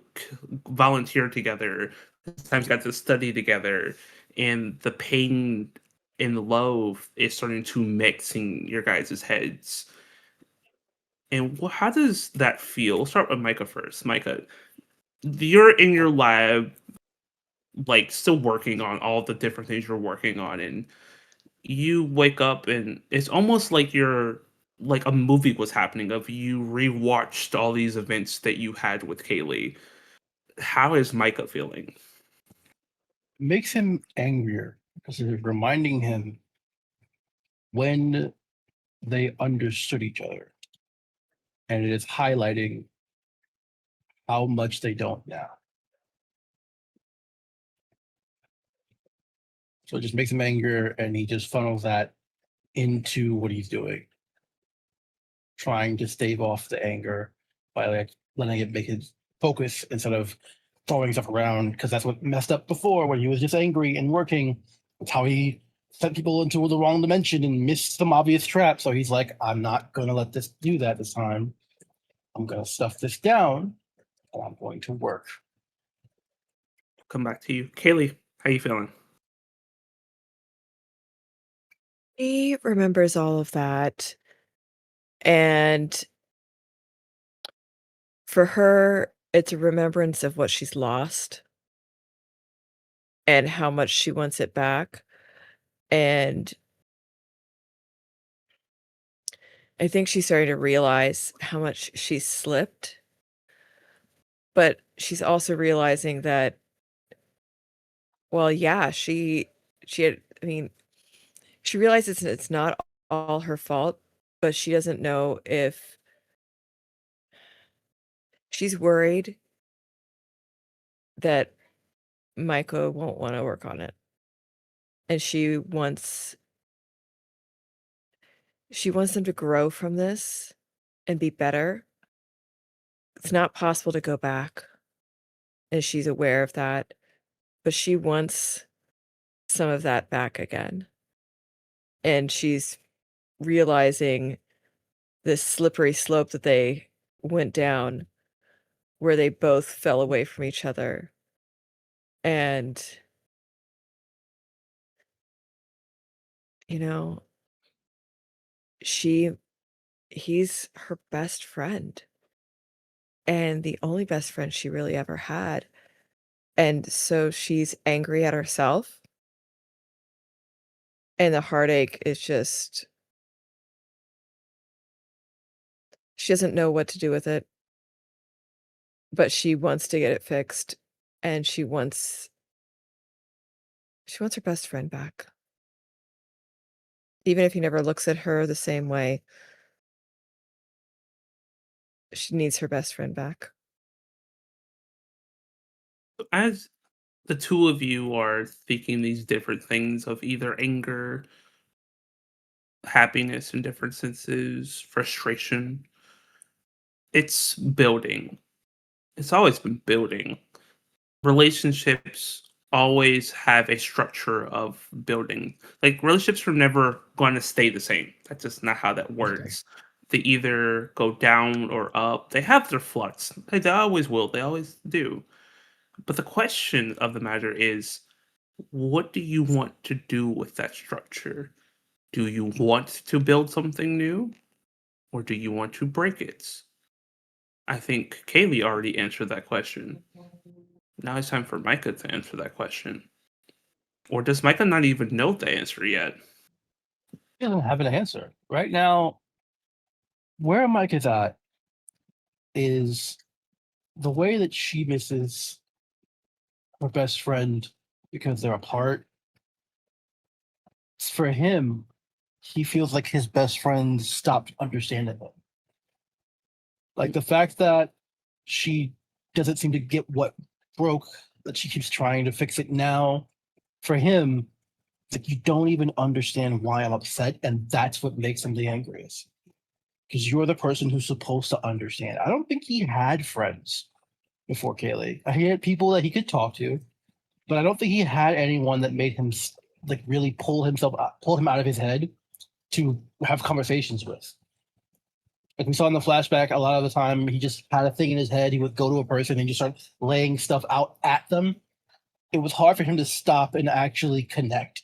B: volunteer together, the times you got to study together, and the pain and the love is starting to mix in your guys' heads. And how does that feel? We'll start with Micah first. Micah, you're in your lab, like still working on all the different things you're working on, and you wake up and it's almost like you're like a movie was happening of you rewatched all these events that you had with Kaylee. How is Micah feeling?
F: Makes him angrier because it's reminding him when they understood each other, and it is highlighting how much they don't now. So it just makes him angrier, and he just funnels that into what he's doing, trying to stave off the anger by like letting it make his focus instead of throwing stuff around, because that's what messed up before when he was just angry and working. That's how he sent people into the wrong dimension and missed some obvious traps. So he's like, I'm not gonna let this do that this time. I'm gonna stuff this down and I'm going to work.
B: Come back to you. Kaylee, how you feeling?
E: She remembers all of that. And for her, it's a remembrance of what she's lost and how much she wants it back. And I think she's starting to realize how much she's slipped. But she's also realizing that, well, yeah, she had, I mean, she realizes it's not all her fault, but she doesn't know if she's worried that Micah won't want to work on it. And she wants them to grow from this and be better. It's not possible to go back, and she's aware of that, but she wants some of that back again. And she's realizing this slippery slope that they went down where they both fell away from each other. And, you know, he's her best friend and the only best friend she really ever had. And so she's angry at herself. And the heartache is just, she doesn't know what to do with it, but she wants to get it fixed. And she wants her best friend back. Even if he never looks at her the same way, she needs her best friend back.
B: As the two of you are thinking these different things of either anger, happiness in different senses, frustration, it's building. It's always been building. Relationships always have a structure of building. Like relationships are never going to stay the same. That's just not how that works. They either go down or up. They have their flux. They always will. They always do. But the question of the matter is, what do you want to do with that structure? Do you want to build something new? Or do you want to break it? I think Kaylee already answered that question. Now it's time for Micah to answer that question. Or does Micah not even know the answer yet?
F: He doesn't have an answer. Right now, where Mike is at is the way that she misses her best friend because they're apart. For him, he feels like his best friend stopped understanding him. Like the fact that she doesn't seem to get what broke, that she keeps trying to fix it now. For him, it's like you don't even understand why I'm upset, and that's what makes him the angriest. Because you're the person who's supposed to understand. I don't think he had friends before Kaylee. He had people that he could talk to, but I don't think he had anyone that made him like really pull him out of his head to have conversations with. Like we saw in the flashback, a lot of the time he just had a thing in his head. He would go to a person and just start laying stuff out at them. It was hard for him to stop and actually connect.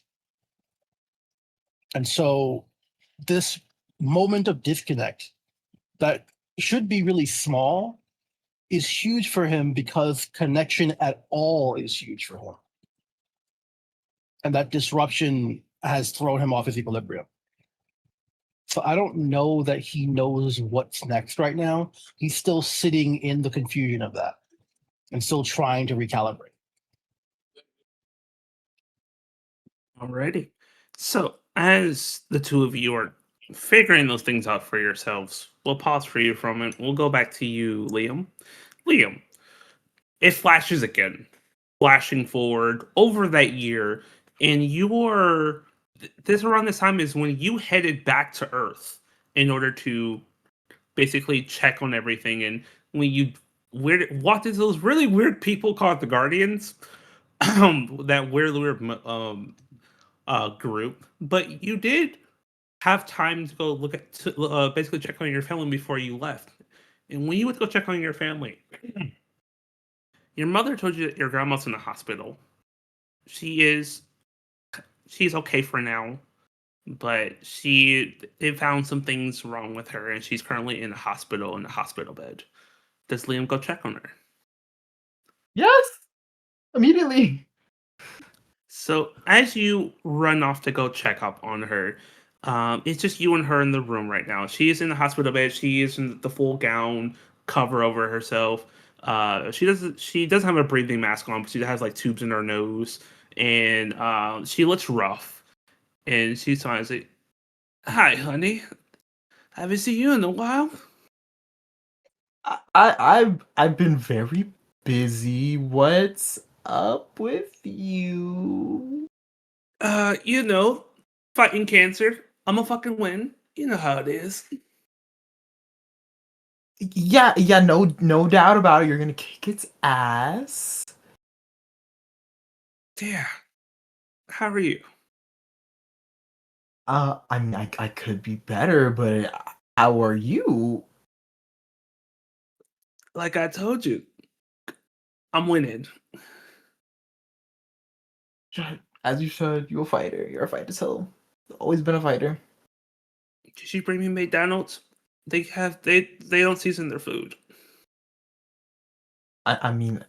F: And so this moment of disconnect that should be really small is huge for him because connection at all is huge for him. And that disruption has thrown him off his equilibrium. So I don't know that he knows what's next right now. He's still sitting in the confusion of that and still trying to recalibrate.
B: Alrighty. So, as the two of you are figuring those things out for yourselves, we'll pause for you for a moment. We'll go back to you, Liam. Liam, it flashes again, flashing forward over that year, and you're this around this time is when you headed back to Earth in order to basically check on everything, and when you walked into those really weird people called the Guardians, that weird group, but you did have time to go look at basically check on your family before you left. And when you went to go check on your family, your mother told you that your grandma's in the hospital. She's okay for now, but they found some things wrong with her, and she's currently in the hospital bed. Does Liam go check on her?
G: Yes, immediately.
B: So as you run off to go check up on her, it's just you and her in the room right now. She is in the hospital bed. She is in the full gown, cover over herself. She doesn't have a breathing mask on, but she has like tubes in her nose, and she looks rough. And she smiles like, "Hi, honey. Haven't seen you in a while."
G: I've been very busy. What's up with you?
B: You know, fighting cancer. I'm a fucking win. You know how it is.
G: Yeah, no doubt about it. You're gonna kick its ass.
B: Yeah. How are you?
G: I mean, I could be better, but how are you?
B: Like I told you, I'm winning.
G: As you should. You're a fighter. You're a fighter. So, always been a fighter.
B: Did you bring me McDonald's? They don't season their food.
G: I mean,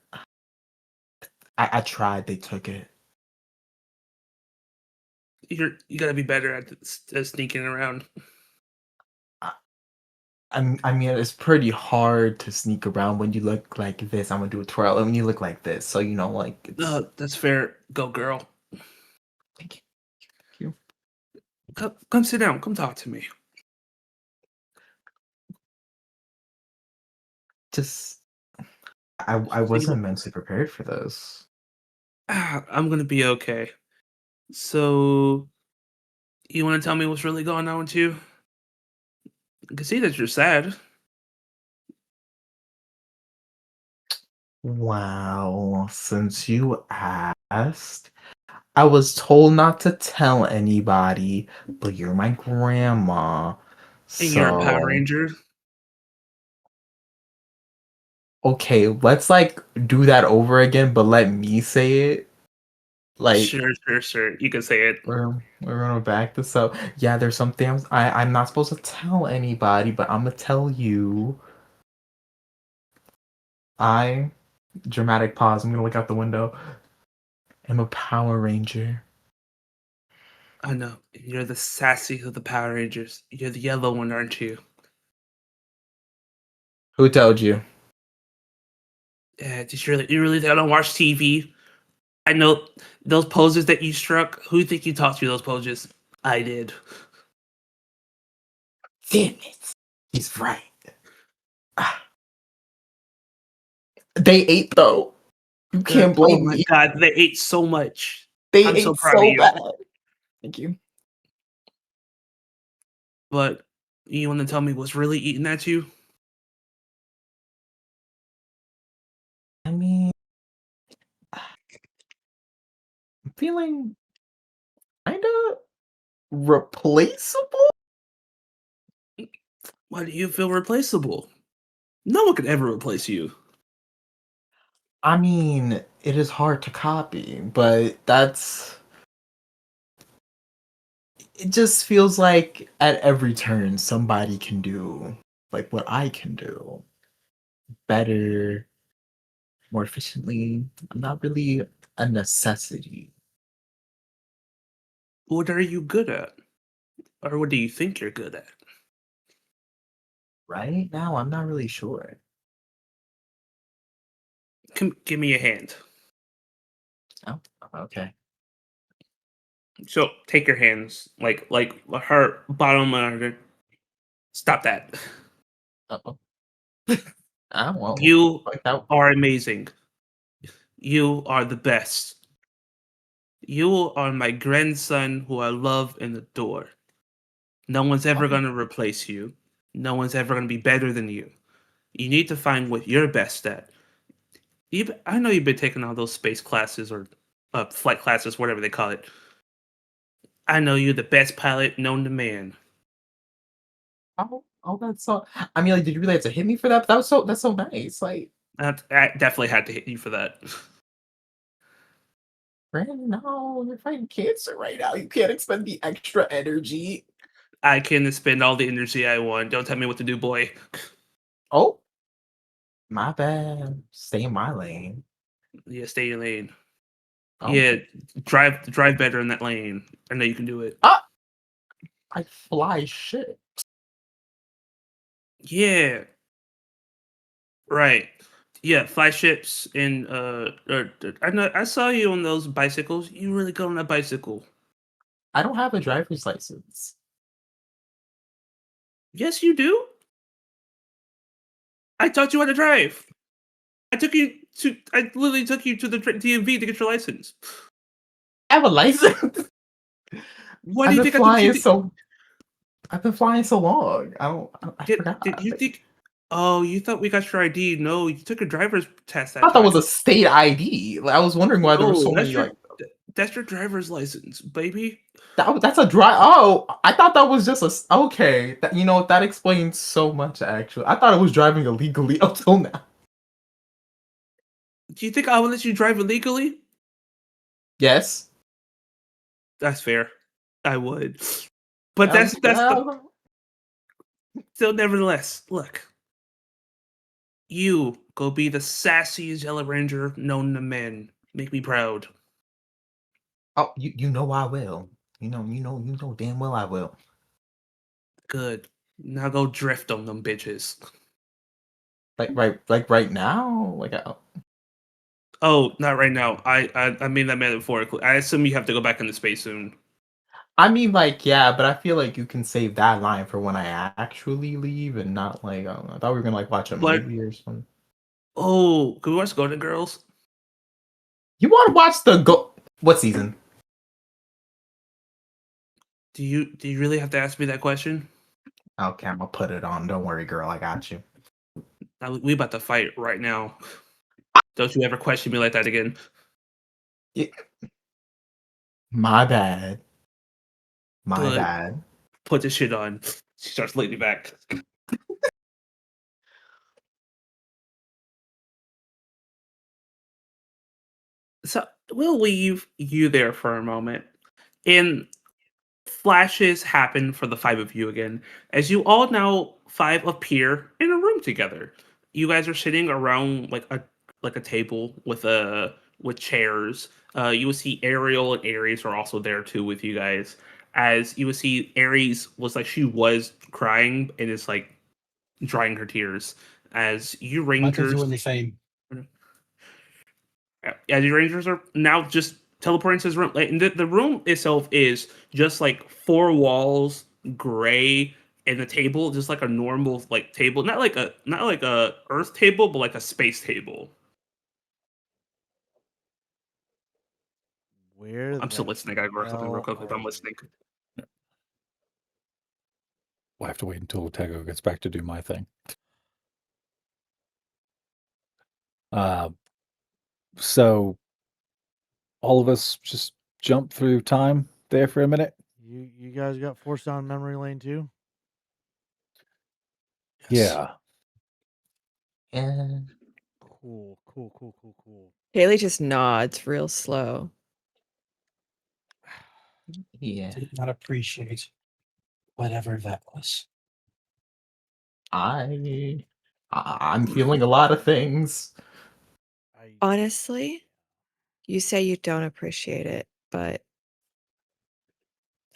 G: I tried. They took it.
B: You gotta be better at sneaking around.
G: I mean, it's pretty hard to sneak around when you look like this. I'm gonna do a twirl, and when you look like this, so like it's.
B: No, that's fair. Go, girl.
G: Thank you. Thank you.
B: Come sit down. Come talk to me.
G: Just, I wasn't mentally prepared for this.
B: I'm gonna be okay. So, you want to tell me what's really going on with you? I can see that you're sad.
G: Wow, since you asked, I was told not to tell anybody, but you're my grandma.
B: And you're a Power
G: So,
B: Ranger.
G: okay, let's like do that over again, but let me say it. Like,
B: Sure. You can say it.
G: we're gonna back this up. Yeah, there's some things I'm not supposed to tell anybody, but I'm gonna tell you. I dramatic pause. I'm gonna look out the window. I'm a Power Ranger.
B: I know. You're the sassy of the Power Rangers. You're the yellow one, aren't you?
G: Who told you?
B: Yeah, you really think I don't watch TV? I know those poses that you struck. Who think you taught you those poses? I did.
G: Damn it. He's right. Ah. They ate though. You can't
B: Oh
G: blame
B: my
G: me.
B: god, they ate so much.
G: They
B: I'm so
G: ate
B: proud of
G: so
B: you.
G: bad. Thank you.
B: But you want to tell me what's really eating at you?
G: I mean, I'm feeling kind of replaceable.
B: Why do you feel replaceable? No one could ever replace you.
G: I mean, it is hard to copy, but it just feels like at every turn somebody can do like what I can do better, more efficiently. I'm not really a necessity.
B: What are you good at? Or what do you think you're good at?
G: Right now, I'm not really sure.
B: Give me a hand.
G: Oh, okay.
B: So take your hands, like her bottom of her. Stop that.
G: Uh-oh. I won't.
B: You
G: Like that.
B: are amazing. You are the best. You are my grandson who I love and adore. No one's ever
G: Oh,
B: going to replace you. No one's ever going to be better than you. You need to find what you're best at. I know you've been taking all those space classes or flight classes, whatever they call it. I know you're the best pilot known to man.
G: that's so. I mean, like, did you really have to hit me for that? But that's so nice. Like,
B: I definitely had to hit you for that.
G: Brandon, no, you're fighting cancer right now. You can't expend the extra energy.
B: I can spend all the energy I want. Don't tell me what to do, boy.
G: Oh, my bad. Stay in my lane.
B: Yeah, stay in your lane.
G: Oh,
B: Yeah, drive better in that lane. I know you can do it.
G: ah, I fly shit.
B: Yeah, right. Yeah, fly ships and I know I saw you on those bicycles. You really good on that bicycle.
G: I don't have a driver's license.
B: Yes, you do. I taught you how to drive. I literally took you to the DMV to get your license.
G: I have a license.
B: Why do
G: I've
B: you
G: been
B: think I took you?
G: flying so. I've been flying so long. I
B: Did
G: forgot.
B: you think? Oh, you thought we got your ID? No, you took a driver's test
G: I
B: that
G: thought that was
B: time.
G: a state ID. Like, I was wondering why there were
B: No,
G: so many like
B: that's your driver's license, baby.
G: that's a dry. Oh, I thought that was just okay. That explains so much. Actually, I thought it was driving illegally up till now.
B: Do you think I would let you drive illegally?
G: Yes.
B: That's fair. I would. But
G: Um,
B: that's the still nevertheless. Look, you go be the sassiest Yellow Ranger known to men. Make me proud.
G: oh, you know I will. You know damn well I will.
B: Good. Now go drift on them bitches.
G: Like right now.
B: Oh, not right now. I mean that metaphorically. I assume you have to go back into space soon.
G: I mean, like, yeah, but I feel like you can save that line for when I actually leave, and not like I thought we were gonna like watch a
B: But
G: movie or something.
B: can we watch Golden Girls?
G: You want to watch the go? What season?
B: Do you really have to ask me that question?
G: Okay, I'm gonna put it on. Don't worry, girl. I got you.
B: Now, we about to fight right now. Don't you ever question me like that again.
G: Yeah, my bad. My
B: Good.
G: bad.
B: Put this shit on. She starts leaning back. So we'll leave you there for a moment. And flashes happen for the five of you again, as you all now five appear in a room together. You guys are sitting around like a table with chairs. You will see Ariel and Aries are also there too with you guys. As you will see, Aries was like she was crying and is like drying her tears. As you
F: Michael's
B: Rangers
F: doing the same.
B: Yeah, the Rangers are now just teleporting to his room. Like, and the room itself is just like four walls, gray, and the table just like a normal like table, not like a Earth table, but like a space table.
D: Where
B: I'm still
D: the
B: listening. I gotta grab something real
D: hell
B: quick.
D: are
B: I'm
D: we?
B: listening.
C: We'll have to wait until Tego gets back to do my thing. So all of us just jump through time there for a minute.
D: You guys got forced down memory lane too?
C: Yeah.
G: Yeah.
D: Cool, cool, cool, cool, cool.
E: Haley just nods real slow.
G: Yeah.
F: Did not appreciate whatever that was.
G: I'm feeling a lot of things.
D: I
E: Honestly, you say you don't appreciate it, but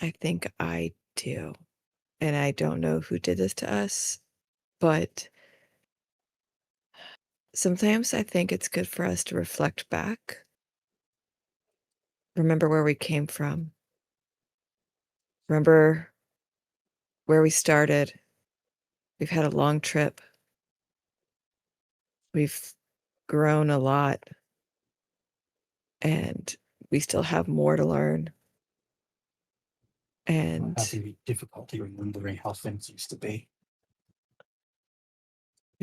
E: I think I do. And I don't know who did this to us, but sometimes I think it's good for us to reflect back, remember where we came from, remember where we started. We've had a long trip. We've grown a lot, and we still have more to learn.
F: I'm
E: And
F: having difficulty remembering how things used to be.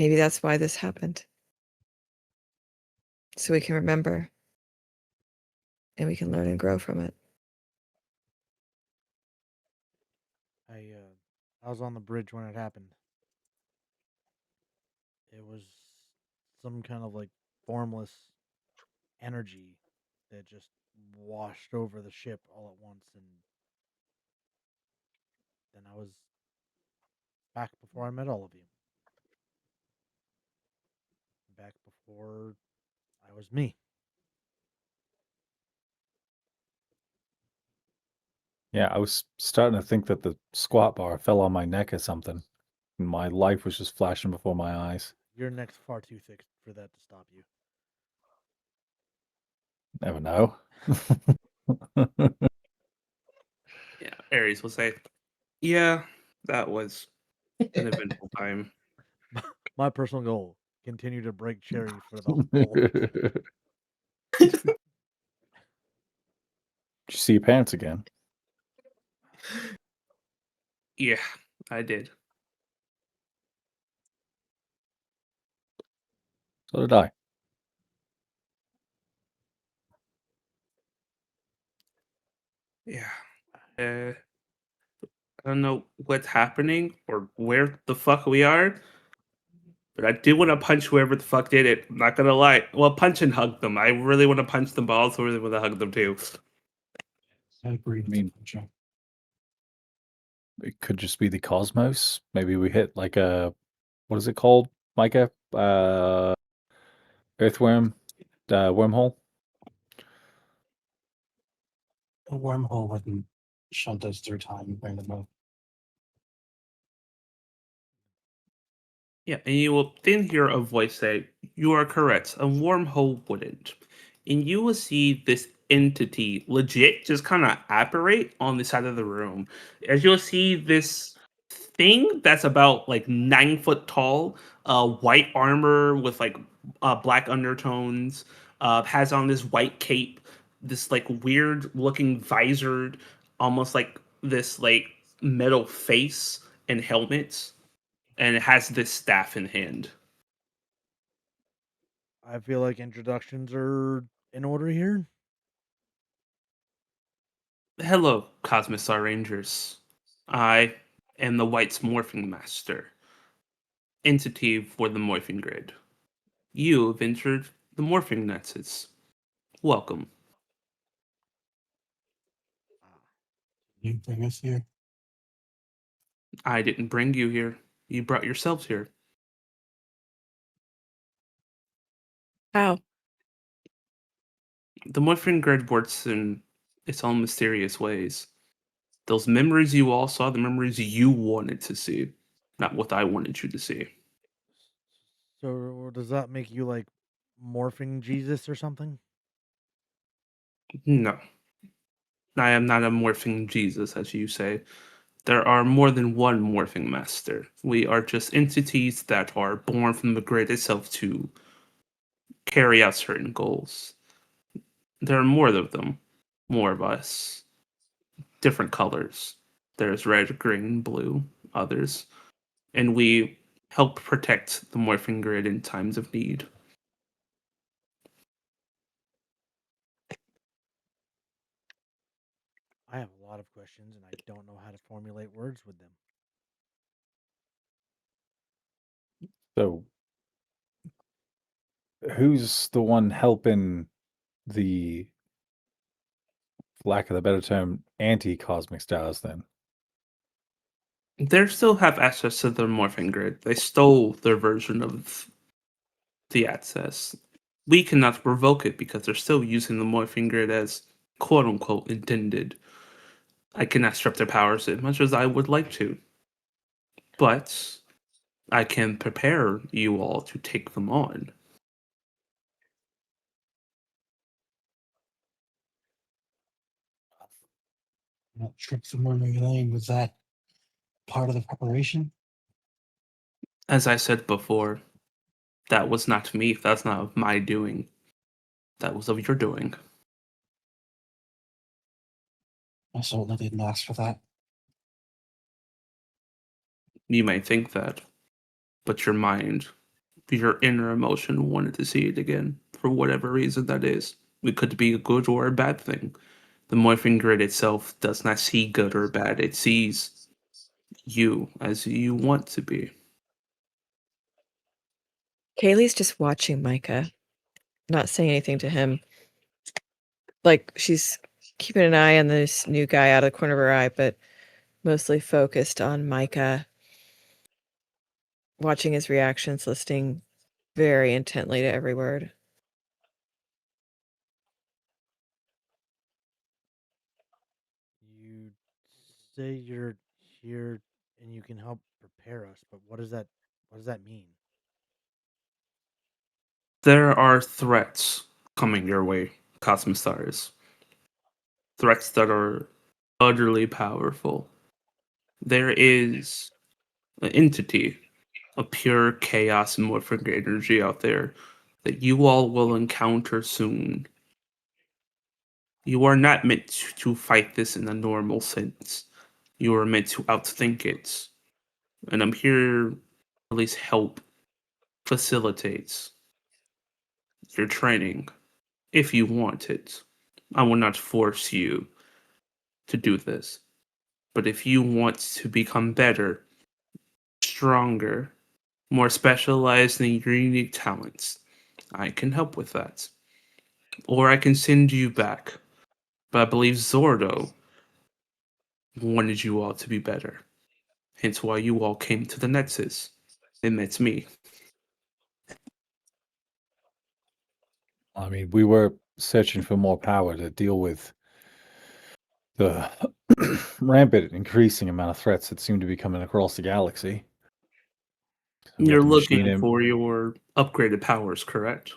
E: maybe that's why this happened. So we can remember and we can learn and grow from it.
D: I was on the bridge when it happened. It was some kind of like formless energy that just washed over the ship all at once, and then I was back before I met all of you. Back before I was me.
C: Yeah, I was starting to think that the squat bar fell on my neck or something. And my life was just flashing before my eyes.
D: Your neck's far too thick for that to stop you.
C: Never know.
B: Yeah, Aries will say, "Yeah, that was an eventful time."
D: My personal goal: continue to break Cherry for the whole.
C: Did you see your parents again?
B: Yeah, I did.
C: So did I.
B: Yeah. I don't know what's happening or where the fuck we are, but I do want to punch whoever the fuck did it. I'm not gonna lie. Well, punch and hug them. I really want to punch them, but I also really want to hug them too.
F: I agree.
C: I mean, it could just be the cosmos. Maybe we hit like a, what is it called, Micah? Earthworm, wormhole.
F: a wormhole wouldn't shunt us through time randomly.
B: Yeah, and you will then hear a voice say, "You are correct. A wormhole wouldn't." And you will see this entity legit just kind of apparate on the side of the room. As you'll see this thing that's about like 9 foot tall, white armor with like black undertones, has on this white cape, this like weird looking visored, almost like this like metal face and helmet, and it has this staff in hand.
D: I feel like introductions are in order here.
B: Hello, Cosmosar Rangers. I am the White's Morphing Master, entity for the Morphing Grid. You have entered the Morphing Nexus. Welcome.
F: You bring us here.
B: I didn't bring you here. You brought yourselves here.
E: How?
B: The Morphing Grid works in its own mysterious ways. Those memories you all saw, the memories you wanted to see, not what I wanted you to see.
D: So does that make you like morphing Jesus or something?
B: No, I am not a morphing Jesus, as you say. There are more than one morphing master. We are just entities that are born from the grid itself to carry out certain goals. There are more of them, more of us, different colors. There's red, green, blue, others. And we help protect the morphing grid in times of need.
D: I have a lot of questions and I don't know how to formulate words with them.
C: So, who's the one helping the, for lack of a better term, anti-cosmic stars then?
B: They still have access to the morphing grid. They stole their version of the access. We cannot revoke it because they're still using the morphing grid as quote unquote intended. I cannot strip their powers as much as I would like to. But I can prepare you all to take them on.
F: That trip to Memory Lane, was that part of the preparation?
B: As I said before, that was not me. That's not of my doing. That was of your doing.
F: I certainly didn't ask for that.
B: You might think that, but your mind, your inner emotion wanted to see it again, for whatever reason that is. It could be a good or a bad thing. The morphing grid itself does not see good or bad. It sees you as you want to be.
E: Kaylee's just watching Micah, not saying anything to him. Like, she's keeping an eye on this new guy out of the corner of her eye, but mostly focused on Micah, watching his reactions, listening very intently to every word.
D: You say you're here and you can help prepare us, but what does that mean?
B: There are threats coming your way, Cosmos Stars. Threats that are utterly powerful. There is an entity, a pure chaos morphic energy out there that you all will encounter soon. You are not meant to fight this in a normal sense. You are meant to outthink it. And I'm here to at least help facilitate your training if you want it. I will not force you to do this. But if you want to become better, stronger, more specialized in your unique talents, I can help with that. Or I can send you back. But I believe Zordo wanted you all to be better. Hence why you all came to the Nexus and met me.
C: I mean, we were searching for more power to deal with the rampant increasing amount of threats that seem to be coming across the galaxy. We got
B: You're
C: the
B: looking
C: machine
B: for your upgraded powers, correct?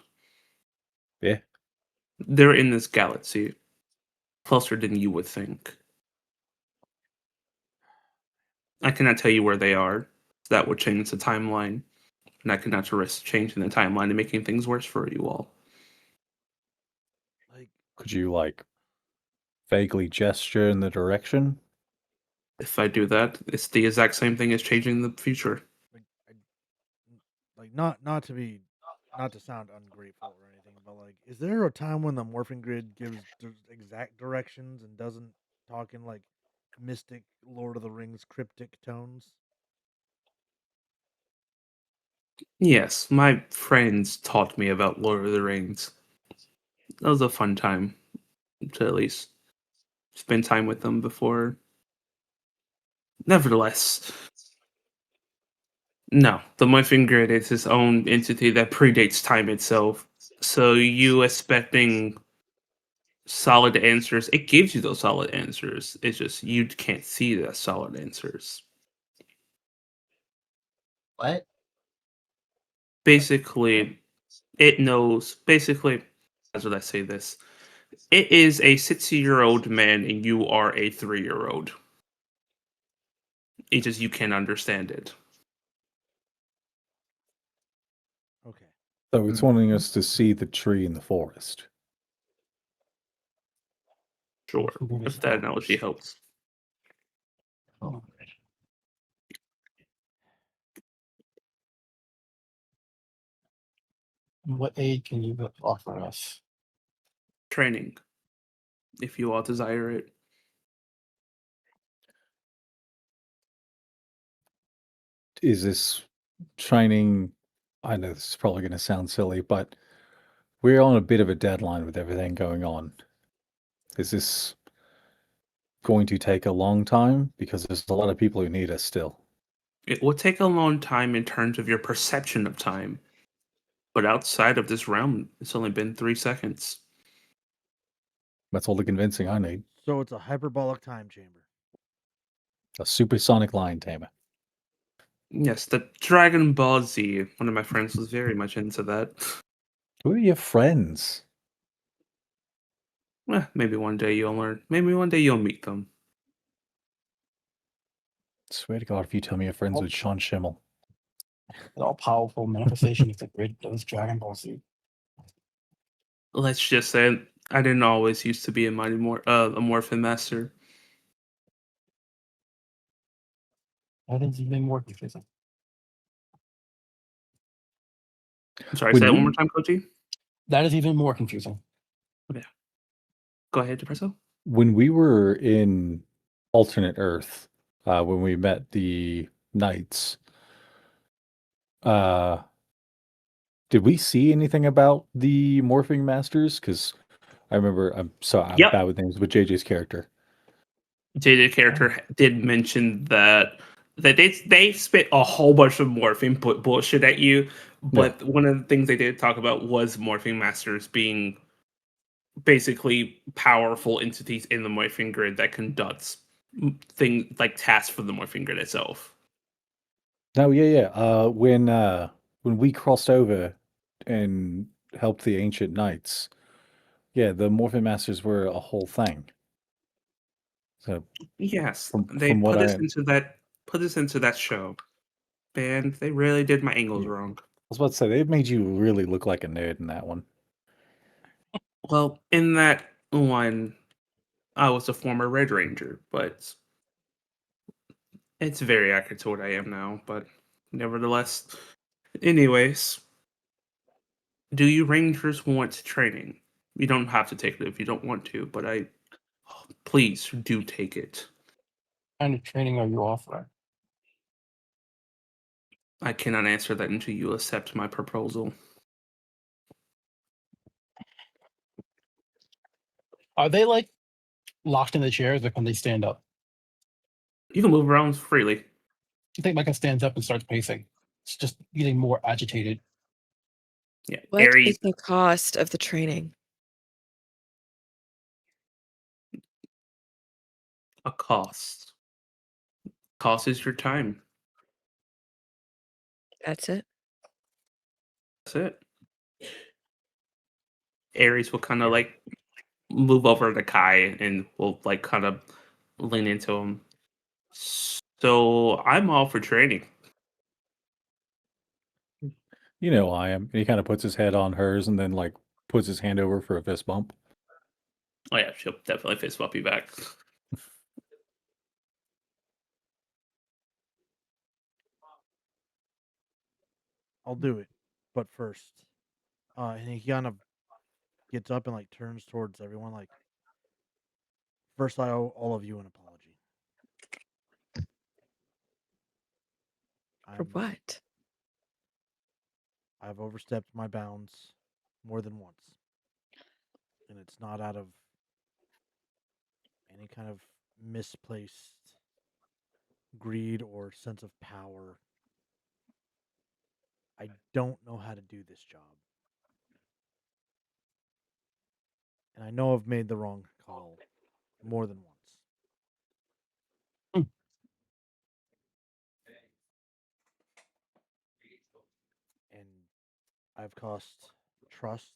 C: Yeah.
B: They're in this galaxy, closer than you would think. I cannot tell you where they are. That would change the timeline, and I cannot risk changing the timeline and making things worse for you all.
D: Like,
C: Could you, like, vaguely gesture in the direction?
B: If I do that, it's the exact same thing as changing the future.
D: like, like not to sound ungrateful or anything, but like, is there a time when the morphing grid gives exact directions and doesn't talk in like mystic Lord of the Rings cryptic tones?
B: Yes, my friends taught me about Lord of the Rings. That was a fun time to at least spend time with them before. Nevertheless, no, the Morphing Grid is its own entity that predates time itself. So you expecting solid answers, it gives you those solid answers. It's just you can't see the solid answers.
F: What?
B: Basically, it knows. Basically, as would I say this? It is a 60-year-old man, and you are a 3-year-old. It just you can't understand it.
D: Okay.
C: So it's wanting us to see the tree in the forest.
B: Sure,
F: What is
B: if that
F: that?
B: analogy helps.
F: Oh. What aid can you offer us?
B: Training, if you all desire it.
C: Is this training I know this is probably going to sound silly, but we're on a bit of a deadline with everything going on. Is this going to take a long time? Because there's a lot of people who need us still.
B: It will take a long time in terms of your perception of time. But outside of this realm, it's only been 3 seconds.
C: That's all the convincing I need.
D: So it's a hyperbolic time chamber.
C: A supersonic line tamer.
B: Yes, the Dragon Ball Z. One of my friends was very much into that.
C: Who are your friends?
B: Maybe one day you'll learn. Maybe one day you'll meet them.
C: Swear to God, if you tell me you're friends with Sean Schimmel.
F: An all-powerful manifestation of the grid that is Dragon Ball Z.
B: Let's just say I didn't always used to be a Morphin Master.
F: That is even more confusing.
B: I'm sorry,
C: When
B: say that one more
C: we-
B: time, Koji.
F: That is even more confusing.
B: Go ahead, Depresso.
C: When we were in alternate Earth, when we met the Knights, did we see anything about the morphing masters? Because I remember, I'm
B: Yep.
C: bad with names, with JJ's character.
B: JJ character did mention that they spit a whole bunch of morphing bullshit at you, but one of the things they did talk about was morphing masters being basically powerful entities in the morphing grid that conducts things like tasks for the morphing grid itself.
C: No, yeah. When we crossed over and helped the ancient knights, yeah, the morphing masters were a whole thing. So
B: Yes,
C: From-
B: they
C: from what
B: put us
C: I-
B: into that show, and they really did my angles
C: Yeah.
B: wrong.
C: I was about to say, they made you really look like a nerd in that one.
B: Well, in that one, I was a former Red Ranger, but it's very accurate to what I am now. But nevertheless, anyways, do you Rangers want training? You don't have to take it if you don't want to, but please do take it.
F: What kind of training are you offering?
B: I cannot answer that until you accept my proposal.
F: Are they like locked in the chairs or can they stand up?
B: You can move around freely.
F: I think Micah stands up and starts pacing. It's just getting more agitated.
B: Yeah,
E: What
B: Aries,
E: is the cost of the training?
B: a cost. Cost is your time.
E: That's it.
B: That's it. Aries will kind of like move over to Kai and will like kind of lean into him. So I'm all for training.
C: You know I am. And he kind of puts his head on hers and then like puts his hand over for a fist bump.
B: Oh yeah, she'll definitely fist bump you back.
D: I'll do it. But first, and he kind of gets up and like turns towards everyone like, first I owe all of you an apology.
E: For what?
D: I've overstepped my bounds more than once. And it's not out of any kind of misplaced greed or sense of power. I don't know how to do this job. And I know I've made the wrong call more than once.
F: Hmm.
D: And I've cost trust.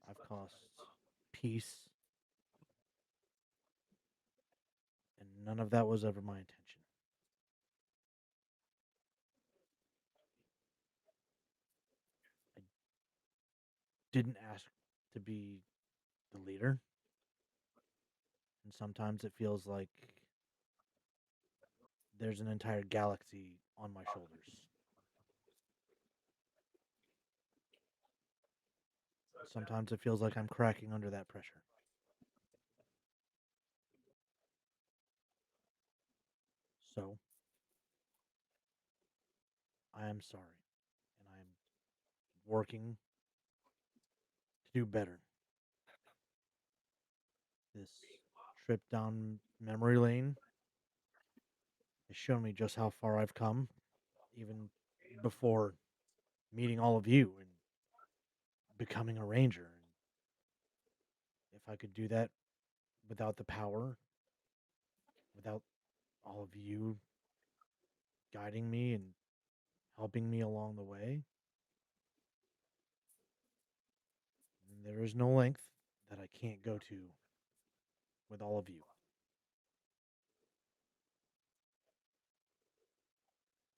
D: I've cost peace. And none of that was ever my intention. I didn't ask to be the leader. And sometimes it feels like there's an entire galaxy on my shoulders. Sometimes it feels like I'm cracking under that pressure. So, I am sorry, and I am working to do better. This trip down memory lane has shown me just how far I've come, even before meeting all of you and becoming a ranger. And if I could do that without the power, without all of you guiding me and helping me along the way, then there is no length that I can't go to with all of you.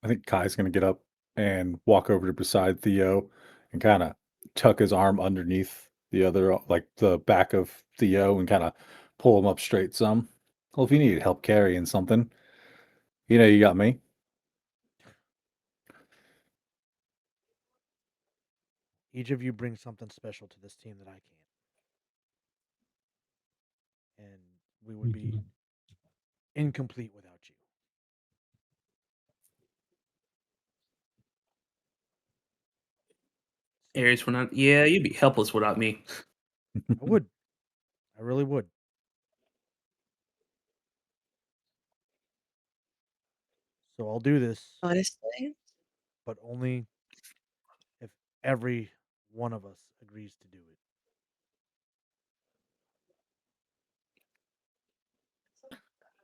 C: I think Kai's going to get up and walk over to beside Theo and kind of tuck his arm underneath the other, like the back of Theo, and kind of pull him up straight some. Well, if you need help carrying something, you got me.
D: Each of you brings something special to this team that I can't. And we would be incomplete without you.
B: Aries, we're not. Yeah, you'd be helpless without me.
D: I would. I really would. So I'll do this,
E: Honestly,
D: but only if every one of us agrees to do it.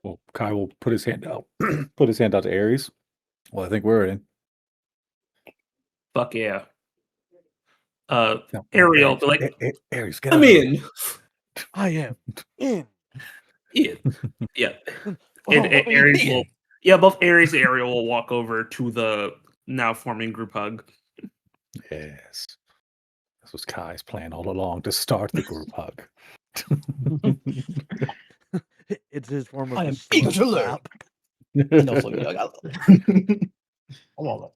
C: Well, Kai will put his hand out, put his hand out to Aries. Well, I think we're in.
B: Fuck yeah.
C: No,
B: Ariel, be like,
C: Aries, get
B: I'm
C: out of here.
B: in.
D: I am in.
B: Yeah. Yeah.
F: Oh,
B: And
F: what are you
B: Aries will.
F: being?
B: Yeah, both Aries and Ariel will walk over to the now forming group hug.
C: Yes. This was Kai's plan all along to start the group hug.
D: It's his form of
F: I
D: a
F: am
D: slow
F: eager to learn.
D: clap.
F: No, so yeah, I got I'm all up.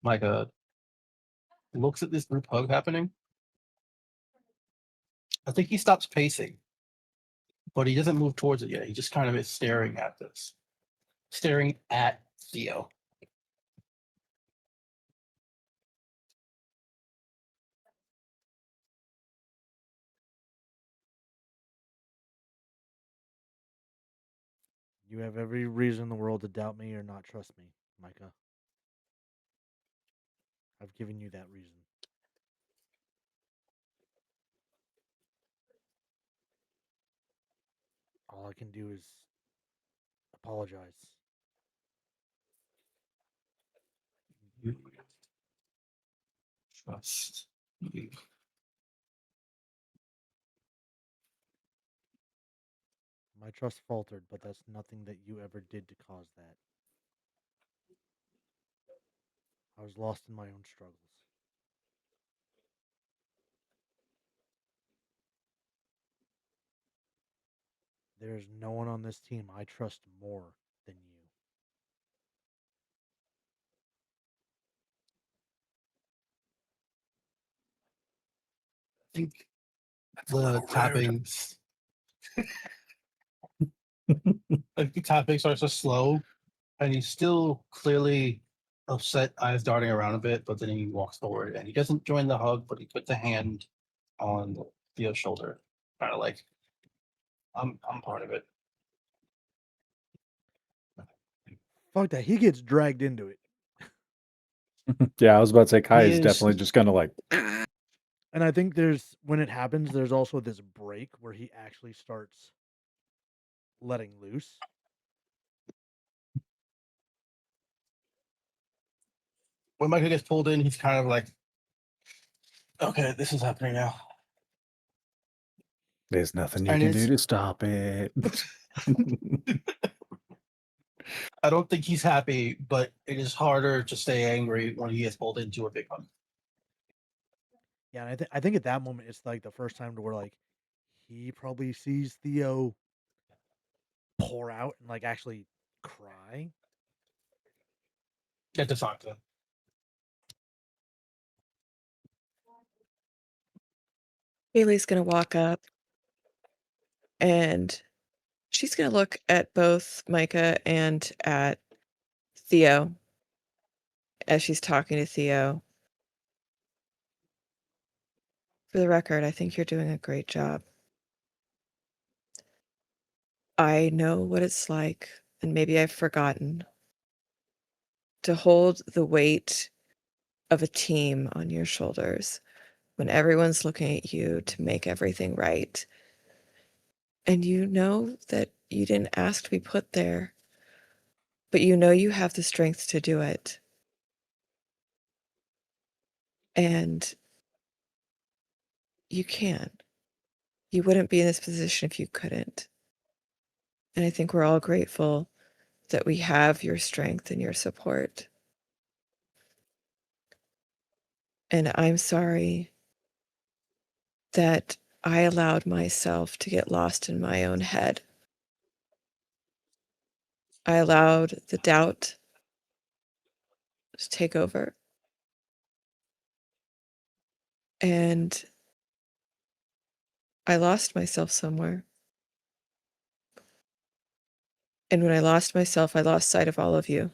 F: Micah looks at this group hug happening. I think he stops pacing, but he doesn't move towards it yet. He just kind of is staring at this, staring at Theo.
D: You have every reason in the world to doubt me or not trust me, Micah. I've given you that reason. All I can do is apologize.
F: Trust you.
D: My trust faltered, but that's nothing that you ever did to cause that. I was lost in my own struggles. There is no one on this team I trust more than you.
F: I think the tapping, like the tapping starts to slow, and he's still clearly upset, eyes darting around a bit. But then he walks forward, and he doesn't join the hug, but he puts a hand on Theo's shoulder, kind of like, I'm part of it.
D: Fuck that. He gets dragged into it.
C: Yeah, I was about to say Kai
F: He
C: is
F: is-
C: definitely just gonna like
D: And I think when it happens, there's also this break where he actually starts letting loose.
F: When Micah gets pulled in, he's kind of like, okay, this is happening now.
C: there's nothing you
F: And
C: can do
F: it's-
C: to stop it.
F: I don't think he's happy, but it is harder to stay angry when he gets pulled into a big hug.
D: Yeah, and I think at that moment it's like the first time to where like he probably sees Theo pour out and like actually cry.
F: Get to talk to him.
E: Haley's gonna walk up and she's gonna look at both Micah and at Theo, as she's talking to Theo. For the record, I think you're doing a great job. I know what it's like, and maybe I've forgotten, to hold the weight of a team on your shoulders when everyone's looking at you to make everything right. And you know that you didn't ask to be put there, but you know you have the strength to do it. And you can. You wouldn't be in this position if you couldn't. And I think we're all grateful that we have your strength and your support. And I'm sorry that I allowed myself to get lost in my own head. I allowed the doubt to take over. And I lost myself somewhere. And when I lost myself, I lost sight of all of you.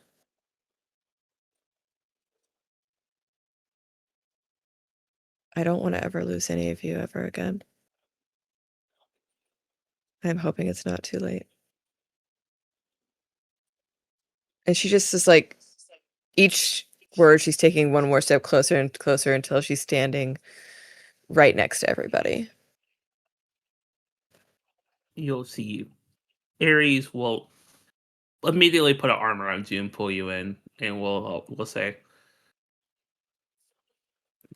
E: I don't want to ever lose any of you ever again. I'm hoping it's not too late. And she just is like, each word, she's taking one more step closer and closer until she's standing right next to everybody.
B: You'll see Ares will immediately put an arm around you and pull you in, and we'll say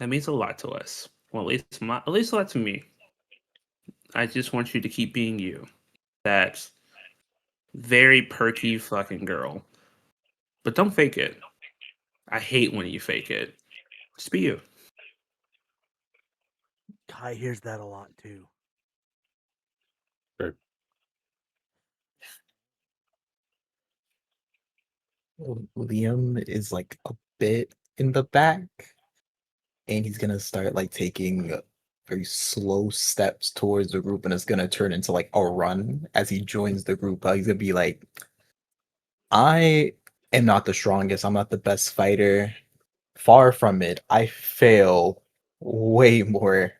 B: that means a lot to us. Well, at least a lot to me. I just want you to keep being you. That very perky fucking girl. But don't fake it. I hate when you fake it. Just be you.
D: Kai hears that a lot too.
C: Sure.
G: Liam is like a bit in the back, and he's gonna start like taking very slow steps towards the group, and it's gonna turn into like a run as he joins the group. He's gonna be like, I am not the strongest, I'm not the best fighter. Far from it. I fail way more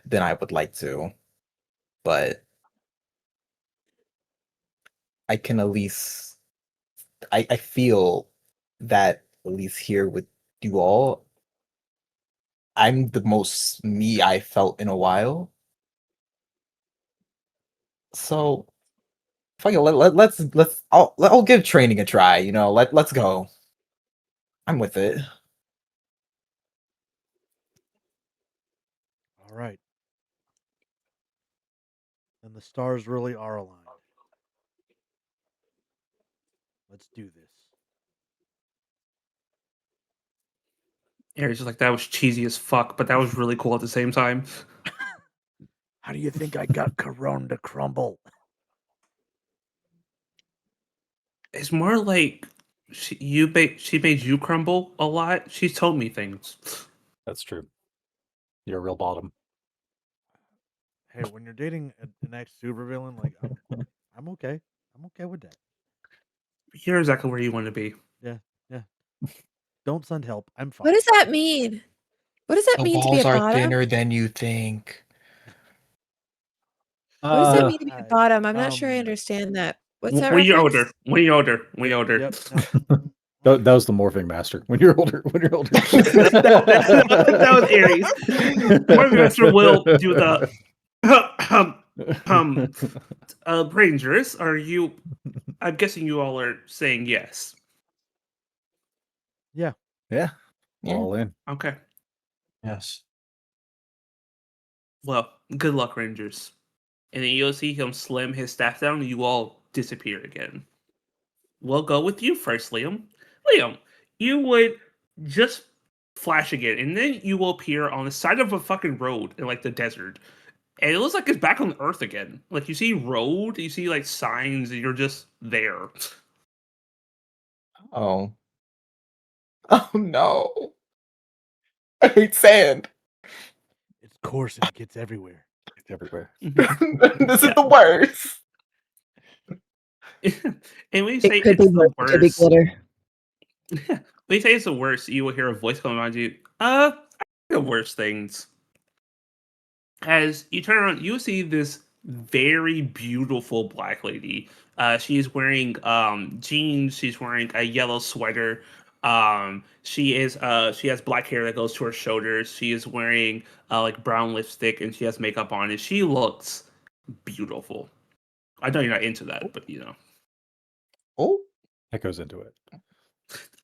G: than I would like to. But I can at least I feel that at least here with you all, I'm the most me I felt in a while. So fuck it, let's I'll give training a try, you know. Let's go. I'm with it.
D: All right. And the stars really are aligned. Let's do this.
B: Ares is like, that was cheesy as fuck, but that was really cool at the same time.
D: How do you think I got Corona to crumble?
B: It's more like she made you crumble a lot. She's told me things.
C: That's true. You're a real bottom.
D: Hey, when you're dating an ex supervillain, like I'm okay. I'm okay with that.
B: You're exactly where you want to be.
D: Yeah. Don't send help. I'm fine.
E: What does that mean? What does that
G: The
E: mean to be
G: walls
E: a
G: are
E: bottom?
G: thinner than you think.
E: What does that mean to be a
D: I-
E: bottom? I'm not sure I understand that. What's that
B: When you're
E: reference?
B: older.
D: Yep.
C: That was the morphing master. When you're older.
B: that was Ares. Morphing master will do the Rangers. Are you? I'm guessing you all are saying yes.
D: Yeah.
C: Yeah.
G: Yeah.
C: All in.
B: Okay.
F: Yes.
B: Well, good luck, Rangers. And then you'll see him slam his staff down, and you all disappear again. We'll go with you first, Liam. Liam, you would just flash again, and then you will appear on the side of a fucking road in like the desert. And it looks like it's back on Earth again. Like you see road, you see like signs, and you're just there.
G: Oh. Oh no. I hate sand.
D: It's coarse and it gets everywhere.
C: It's everywhere.
G: This is the worst.
B: And when you say
E: It could be
B: it's the
E: worse. It could be
B: worst,
E: glitter.
B: When you say it's the worst, you will hear a voice coming behind you. The worst things. As you turn around, you see this very beautiful black lady. She's wearing jeans. She's wearing a yellow sweater. She has black hair that goes to her shoulders. She is wearing like brown lipstick, and she has makeup on, and she looks beautiful. I know you're not into that, but you know.
G: Oh.
C: That goes into it.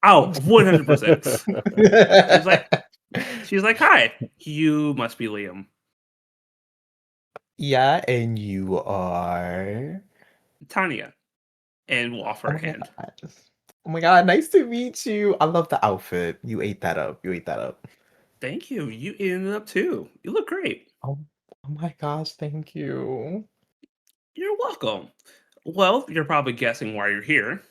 B: Oh, 100%. She's like, hi, you must be Liam.
G: Yeah, and you are.
B: Tanya. And will offer
G: Oh
B: her
G: my
B: hand.
G: god. Oh my god, nice to meet you. I love the outfit. You ate that up. You ate that up.
B: Thank you. You ended up too. You look great.
G: Oh, oh my gosh, thank you.
B: You're welcome. Well, you're probably guessing why you're here.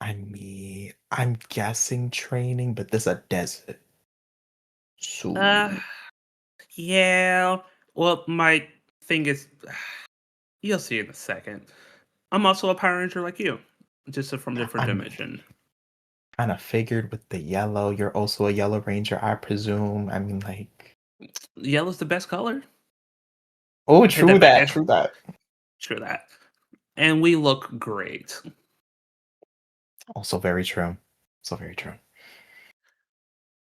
G: I mean, I'm guessing training, but this a desert. So
B: Yeah. Well, my thing is, you'll see in a second. I'm also a Power Ranger like you, just from a different
G: I'm
B: dimension.
G: kind of figured with the yellow. You're also a yellow ranger, I presume. I mean, like.
B: Yellow's the best color.
G: Oh,
B: I take
G: true
B: that back.
G: that. True that.
B: Sure that. And we look great.
G: Also very true. So very true.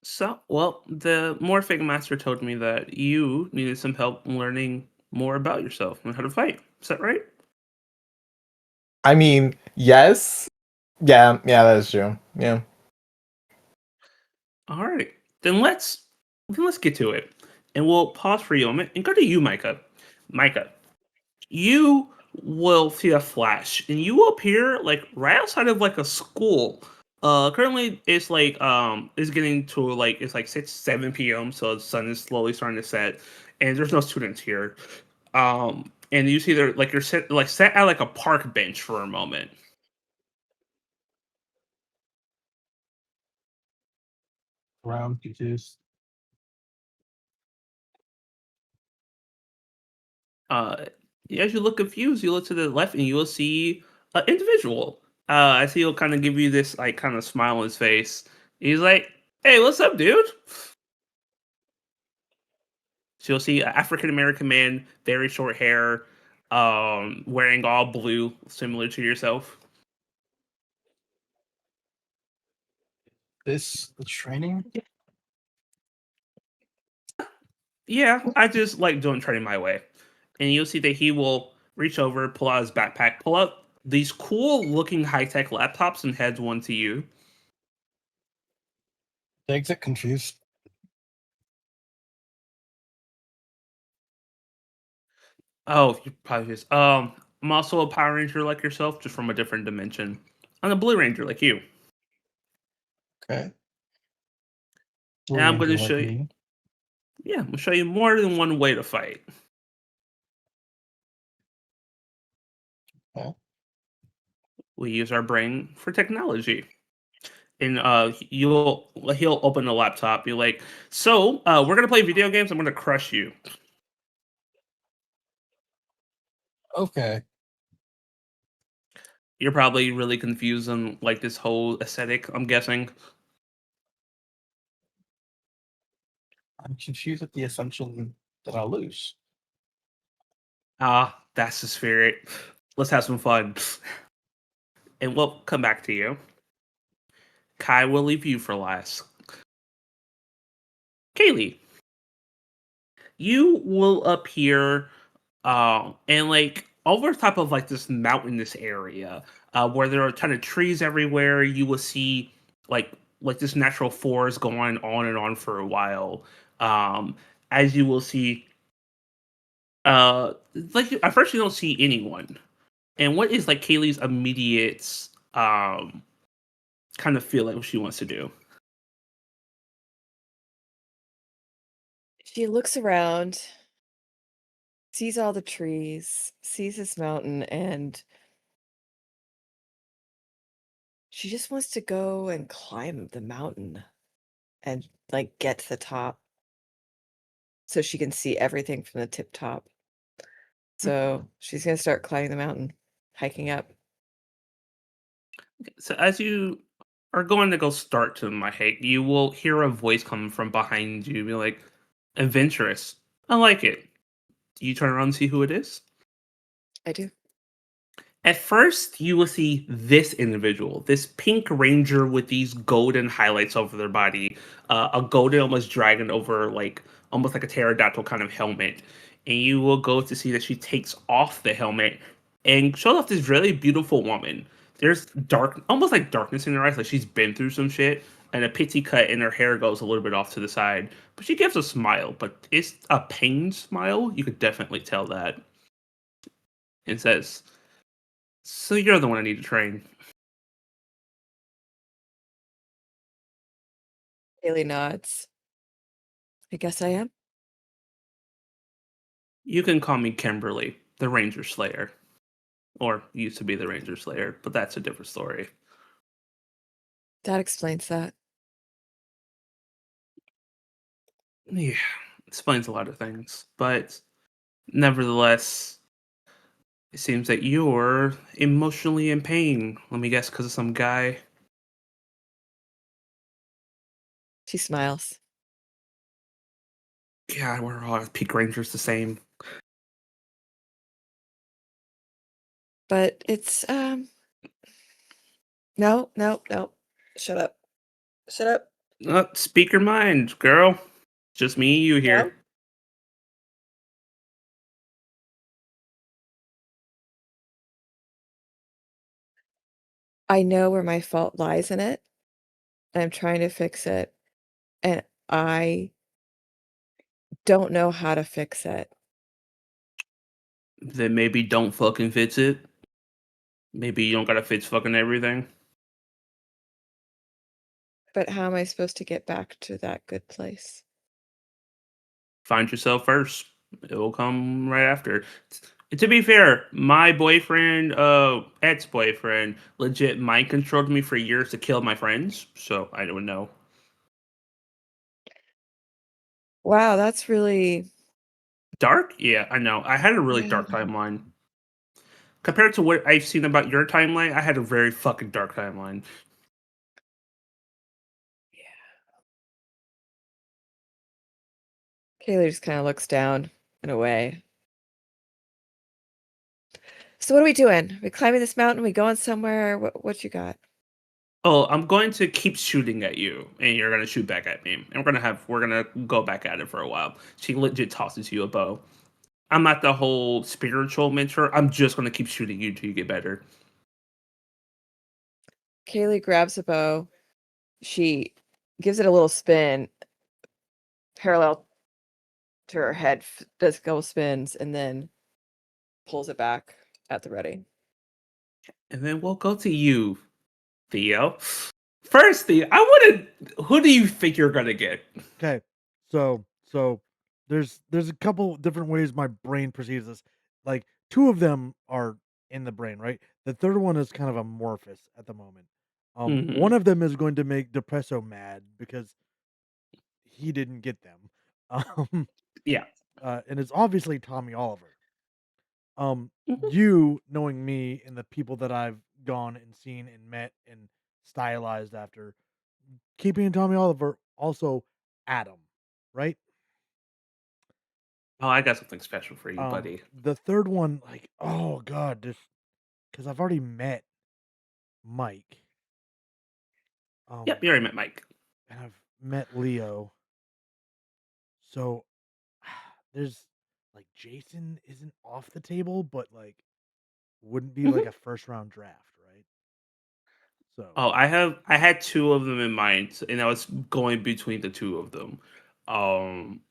B: So, well, the Morphing Master told me that you needed some help learning more about yourself and how to fight. Is that right?
G: I mean, yes. Yeah, that is true. Yeah.
B: All right, then let's get to it, and we'll pause for a moment and go to you, Micah. Micah, you will see a flash, and you will appear like right outside of like a school. Currently it's getting to like it's like 6-7 p.m. So the sun is slowly starting to set, and there's no students here. And you see there like you're set at like a park bench for a moment.
F: Round confused.
B: Uh, as you look confused, you look to the left and you will see an individual. I see he'll kind of give you this like kind of smile on his face. He's like, "Hey, what's up, dude?" So you'll see an African American man, very short hair, wearing all blue, similar to yourself.
F: This the training?
B: Yeah, I just like doing training my way. And you'll see that he will reach over, pull out his backpack, pull out these cool looking high tech laptops, and heads one to you.
F: The exit confused.
B: Oh, you probably just I'm also a Power Ranger like yourself, just from a different dimension. I'm a Blue Ranger like you.
F: Okay.
B: And
F: Blue
B: I'm gonna
F: Ranger
B: show
F: like
B: you
F: me.
B: yeah, I'm gonna show you more than one way to fight.
F: Okay.
B: We use our brain for technology. And he'll open the laptop, be like, so we're gonna play video games, I'm gonna crush you.
F: Okay.
B: You're probably really confused on like this whole aesthetic, I'm guessing.
F: I'm confused at the assumption that I'll lose.
B: Ah, that's the spirit. Let's have some fun. And we'll come back to you. Kai will leave you for last. Kaylee, you will appear and like over top of like this mountainous area where there are a ton of trees everywhere. You will see like this natural forest going on and on for a while. Um, as you will see, like at first you don't see anyone. And what is like Kaylee's immediate kind of feel like what she wants to do?
E: She looks around, sees all the trees, sees this mountain, and she just wants to go and climb the mountain and like get to the top so she can see everything from the tip top. So she's gonna start climbing the mountain, hiking up.
B: So as you are going to go start to my hike, you will hear a voice coming from behind you, be like, "Adventurous, I like it." You turn around and see who it is.
E: I do.
B: At first, you will see this individual, this pink ranger with these golden highlights over their body, a golden almost dragon over like almost like a pterodactyl kind of helmet. And you will go to see that she takes off the helmet and shows off this really beautiful woman. There's dark, almost like darkness in her eyes, like she's been through some shit, and a pixie cut and her hair goes a little bit off to the side. But she gives a smile, but it's a pained smile. You could definitely tell that. And says, "So you're the one I need to train."
E: Haley nods. I guess I am.
B: You can call me Kimberly, the Ranger Slayer. Or used to be the Ranger Slayer, but that's a different story.
E: That explains that.
B: Yeah, explains a lot of things. But nevertheless, it seems that you're emotionally in pain. Let me guess, because of some guy.
E: She smiles.
B: God, we're all Peak Rangers the same.
E: But it's no, no, no. Shut up. Shut up.
B: Speak your mind, girl. Just me and you
E: No.
B: here.
E: I know where my fault lies in it, and I'm trying to fix it, and I don't know how to fix it.
B: Then maybe don't fucking fix it. Maybe you don't gotta fix fucking everything.
E: But how am I supposed to get back to that good place?
B: Find yourself first. It will come right after. To be fair, my boyfriend, ex-boyfriend, legit mind controlled me for years to kill my friends. So I don't know.
E: Wow, that's really
B: Dark? Yeah, I know. I had a really dark timeline. Compared to what I've seen about your timeline, I had a very fucking dark timeline.
E: Kaylee just kind of looks down and away. So what are we doing? We climbing this mountain? We going somewhere? What you got?
B: Oh, I'm going to keep shooting at you, and you're gonna shoot back at me, and we're gonna go back at it for a while. She legit tosses you a bow. I'm not the whole spiritual mentor. I'm just gonna keep shooting you till you get better.
E: Kaylee grabs a bow. She gives it a little spin, parallel to her head, does a couple spins, and then pulls it back at the ready.
B: And then we'll go to you, Theo. First, Theo, I want to. Who do you think you're gonna get?
D: Okay, so there's a couple different ways my brain perceives this. Like two of them are in the brain, right? The third one is kind of amorphous at the moment. One
B: Mhm.
D: of them is going to make Depresso mad because he didn't get them. Um,
B: Yeah.
D: and it's obviously Tommy Oliver.
B: Mhm.
D: You knowing me and the people that I've gone and seen and met and stylized after, keeping in Tommy Oliver, also Adam, right?
B: Oh, I got something special for you, buddy.
D: The third one, like, oh god, just because I've already met Mike,
B: Yep,
D: um,
B: you already met Mike.
D: and I've met Leo, so there's like Jason isn't off the table, but like wouldn't be like
B: Mhm.
D: a first round draft, right? So
B: Oh, I had two of them in mind, and I was going between the two of them. Um,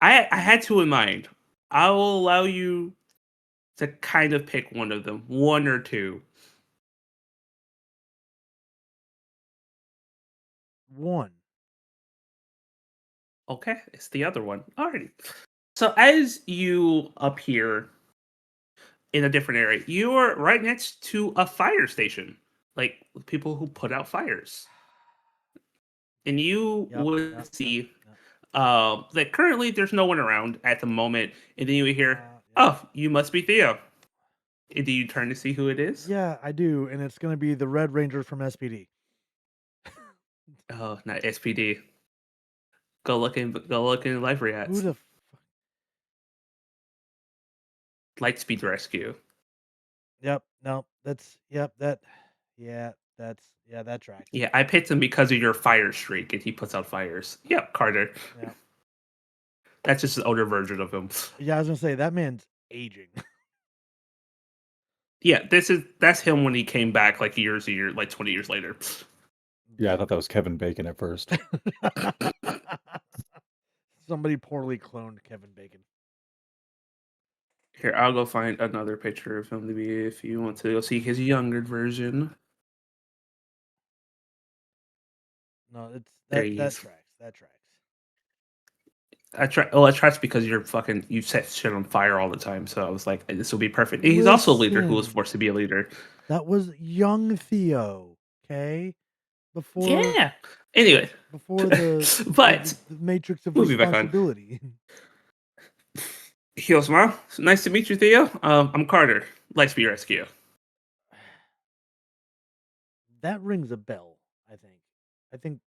B: I had two in mind. I will allow you to kind of pick one of them, one or two.
D: one,
B: Okay, it's the other one. Alrighty. So as you appear in a different area, you are right next to a fire station, like people who put out fires, and you
D: yep,
B: would
D: yep, yep,
B: see
D: yep.
B: that currently there's no one around at the moment, and then you would hear,
D: Yep.
B: "Oh, you must be Theo." Do you turn to see who it is?
D: Yeah, I do, and it's gonna be the Red Ranger from SPD.
B: Oh, not SPD. Go look in library
D: Who
B: hats.
D: the
B: Lightspeed Rescue.
D: Yep, no, that's that tracks.
B: Yeah, I picked him because of your fire streak, and he puts out fires. Yep, Carter.
D: Yeah.
B: That's just an older version of him.
D: Yeah, I was gonna say that man's aging.
B: Yeah, that's him when he came back like 20 years later.
C: Yeah, I thought that was Kevin Bacon at first.
D: Somebody poorly cloned Kevin Bacon.
B: Here, I'll go find another picture of him to be if you want to go see his younger version.
D: No, it's
B: There
D: that
B: he
D: that
B: is.
D: tracks. That tracks.
B: It tracks because you set shit on fire all the time. So I was like, this will be perfect. And he's also a leader who was
D: Listen.
B: forced to be a leader.
D: That was young Theo, okay? Before
B: Yeah. Anyway,
D: before the
B: but
D: matrix of
B: moving back on.
D: responsibility.
B: Heel smile. Nice to meet you, Theo. I'm Carter. Lightspeed Rescue.
D: That rings a bell, I think. I think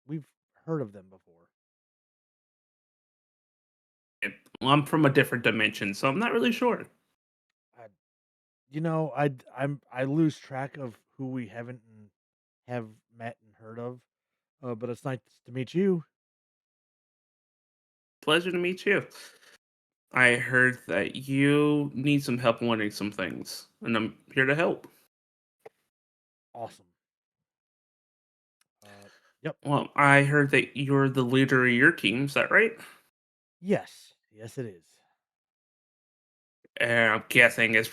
D: we've heard of them before.
B: Well, I'm from a different dimension, so I'm not really sure.
D: You know, I lose track of who we haven't and have met and heard of. But it's nice to meet you.
B: Pleasure to meet you. I heard that you need some help learning some things, and I'm here to help.
D: Awesome. Yep.
B: Well, I heard that you're the leader of your team. Is that right?
D: Yes. Yes, it is.
B: And I'm guessing it's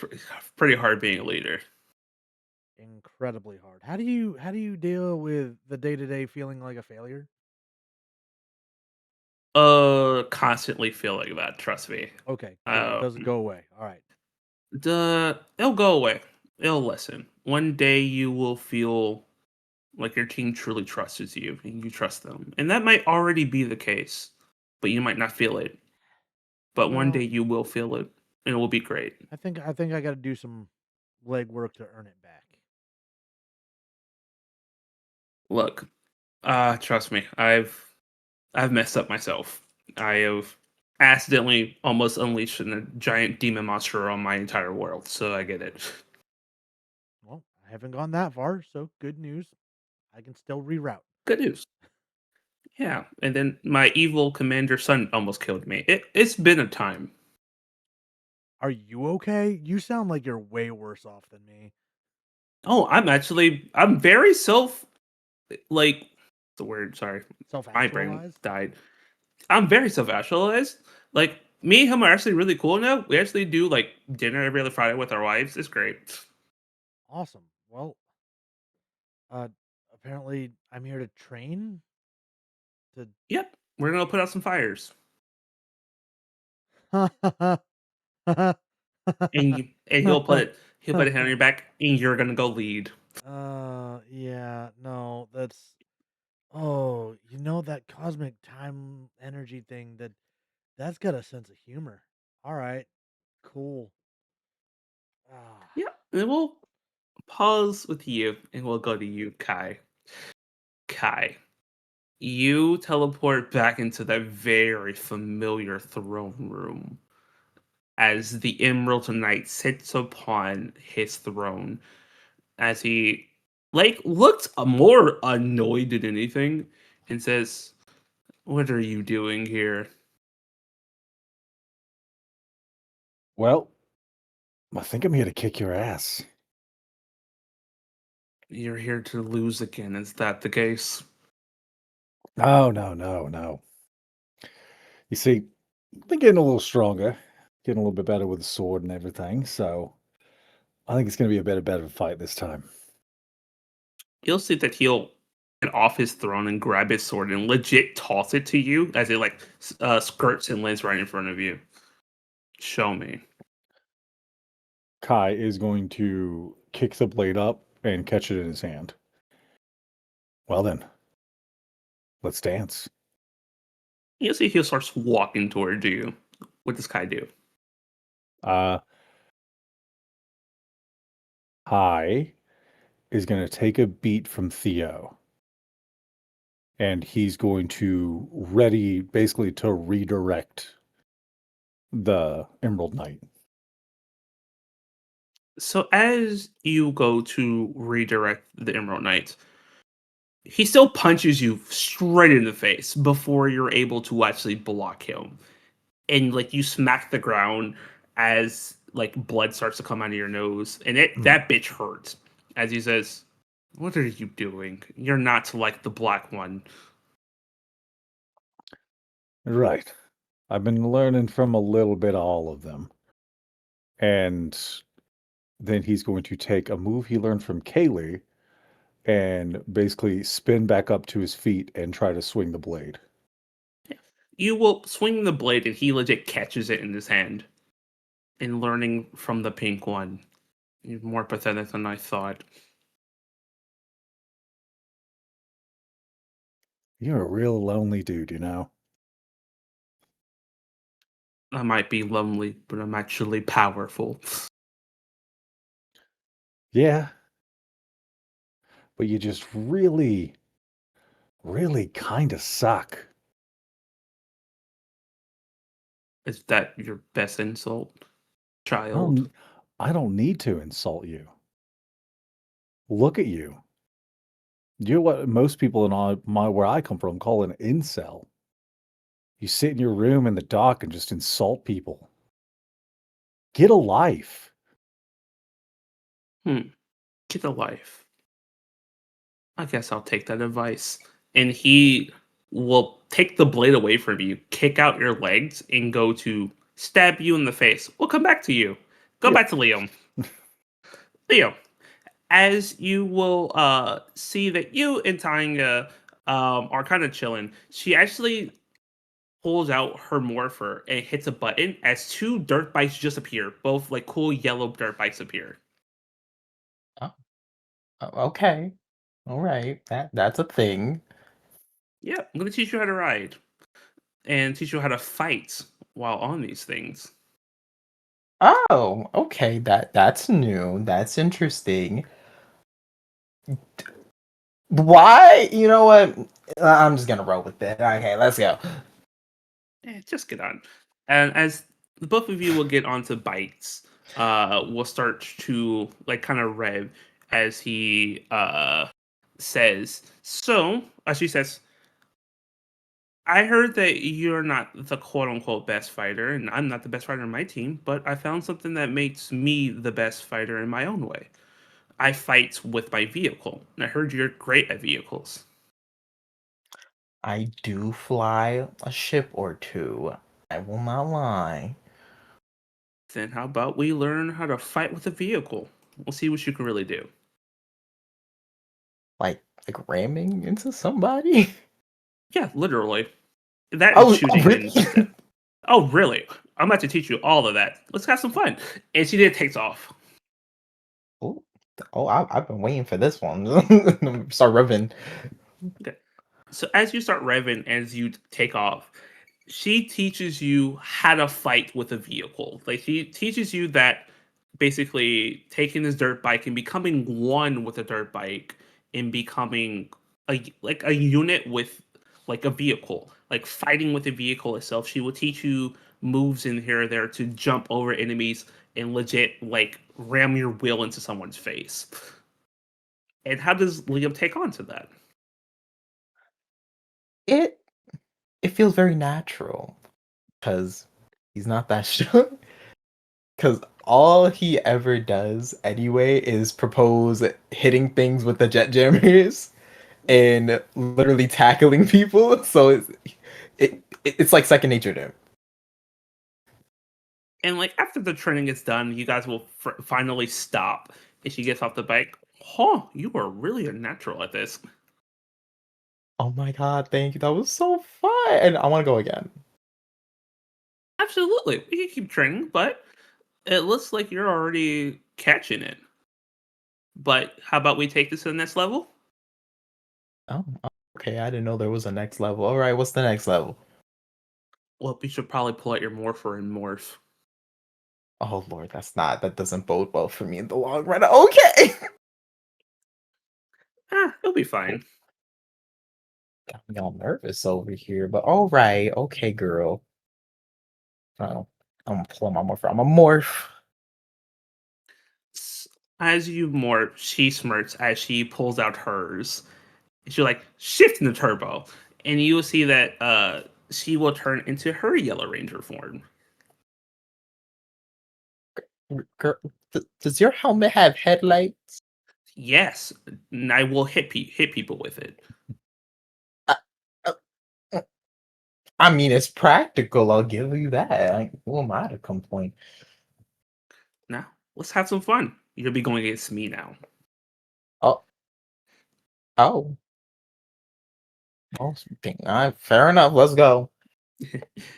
B: pretty hard being a leader.
D: Incredibly hard. How do you deal with the day-to-day feeling like a failure?
B: Constantly feel like that. Trust me.
D: Okay, cool. It doesn't go away. All right.
B: It'll go away. It'll lessen. One day you will feel like your team truly trusts you and you trust them, and that might already be the case, but you might not feel it. But one day
D: Well,
B: you will feel it, and it will be great.
D: I think I got to do some legwork to earn it back.
B: Look, trust me, I've messed up myself. I have accidentally almost unleashed a giant demon monster on my entire world, so I get it.
D: Well, I haven't gone that far, so good news. I can still reroute.
B: Good news. Yeah, and then my evil commander son almost killed me. It's been a time.
D: Are you okay? You sound like you're way worse off than me.
B: Oh, I'm very like the word, sorry. My brain
D: Self-actualized?
B: died. I'm very self-actualized. Like me and him are actually really cool now. We actually do like dinner every other Friday with our wives. It's great.
D: Awesome. Well, uh apparently I'm here to train to
B: Yep. We're gonna put out some fires. And he'll put a hand on your back and you're gonna go lead.
D: Yeah, no, oh, you know that cosmic time energy thing that's got a sense of humor. All right. Cool. Ah,
B: Yep. And we'll pause with you and we'll go to you, Kai. Kai. You teleport back into that very familiar throne room as the Emerald Knight sits upon his throne as he looks more annoyed than anything and says, "What are you doing here?"
C: Well, I think I'm here to kick your ass.
B: You're here to lose again. Is that the case?
C: Oh, no. You see, I've been getting a little stronger, getting a little bit better with the sword and everything, so I think it's going to be a better fight this time.
B: You'll see that he'll get off his throne and grab his sword and legit toss it to you as it skirts and lands right in front of you. Show me.
C: Kai is going to kick the blade up and catch it in his hand. Well then, let's dance.
B: You'll see he starts walking toward you. What does Kai do?
C: Hi is going to take a beat from Theo, and he's going to ready basically to redirect the Emerald Knight.
B: So as you go to redirect the Emerald Knight, he still punches you straight in the face before you're able to actually block him. And like you smack the ground as like blood starts to come out of your nose, and that bitch hurts. As he says, "What are you doing? You're not like the black one."
C: Right. I've been learning from a little bit of all of them. And then he's going to take a move he learned from Kaylee and basically spin back up to his feet and try to swing the blade.
B: You will swing the blade, and he legit catches it in his hand. And learning from the pink one, you're more pathetic than I thought.
C: You're a real lonely dude, you know?
B: I might be lonely, but I'm actually powerful.
C: Yeah. But you just really, really kind of suck.
B: Is that your best insult,
C: I
B: child?
C: don't, I don't need to insult you. Look at you. You're what most people in where I come from call an incel. You sit in your room in the dark and just insult people. Get a life.
B: Get a life. I guess I'll take that advice. And he will take the blade away from you, kick out your legs, and go to stab you in the face. We'll come back to you. Go
C: Yeah.
B: back to Liam. Leo, as you will see that you and Tanya are kind of chilling, she actually pulls out her morpher and hits a button as two dirt bikes just appear. Both like cool yellow dirt bikes appear.
G: Oh, okay. All right. That's a thing.
B: Yeah, I'm gonna teach you how to ride and teach you how to fight while on these things.
G: Oh, okay. That's new. That's interesting. Why? You know what? I'm just gonna roll with it. Okay, let's go.
B: Just get on. And as the both of you will get onto bikes, we'll start to like kind of rev as he says. So, as she says, I heard that you're not the quote unquote best fighter, and I'm not the best fighter in my team, but I found something that makes me the best fighter in my own way. I fight with my vehicle. And I heard you're great at vehicles.
G: I do fly a ship or two. I will not lie.
B: Then how about we learn how to fight with a vehicle? We'll see what you can really do.
G: Like ramming into somebody?
B: Yeah, literally. That and
G: Oh,
B: shooting
G: really?
B: and stuff. Oh, really? I'm about to teach you all of that. Let's have some fun. And she then takes off.
G: Oh, I've been waiting for this one. Start revving.
B: Okay. So as you start revving, as you take off, she teaches you how to fight with a vehicle. Like she teaches you that basically taking this dirt bike and becoming one with a dirt bike and becoming a unit with like a vehicle, like fighting with the vehicle itself. She will teach you moves in here or there to jump over enemies and legit like ram your wheel into someone's face. And how does Liam take on to that?
G: It it feels very natural because he's not that strong. Because all he ever does anyway is propose hitting things with the jet jammers and literally tackling people. So it's like second nature to him.
B: And like after the training is done, you guys will finally stop, and she gets off the bike. Huh, you are really a natural at this.
G: Oh my god, thank you. That was so fun. And I want to go again.
B: Absolutely, we can keep training, but it looks like you're already catching it. But how about we take this to the next level?
G: Oh, okay. I didn't know there was a next level. All right, what's the next level?
B: Well, we should probably pull out your morpher and morph.
G: Oh Lord, that doesn't bode well for me in the long run. Okay.
B: It'll be fine.
G: Got me all nervous over here, but all right, okay, girl. Oh, I'm gonna pull my morph. I'm a morph.
B: As you morph, she smirks as she pulls out hers. She like shifting the turbo, and you will see that she will turn into her Yellow Ranger form.
G: Girl, does your helmet have headlights?
B: Yes, and I will hit people with it.
G: Uh, uh, uh, I mean, it's practical. I'll give you that. Who am I to complain?
B: Now let's have some fun. You'll be going against me now.
G: Oh, oh, oh, fair enough. Let's go.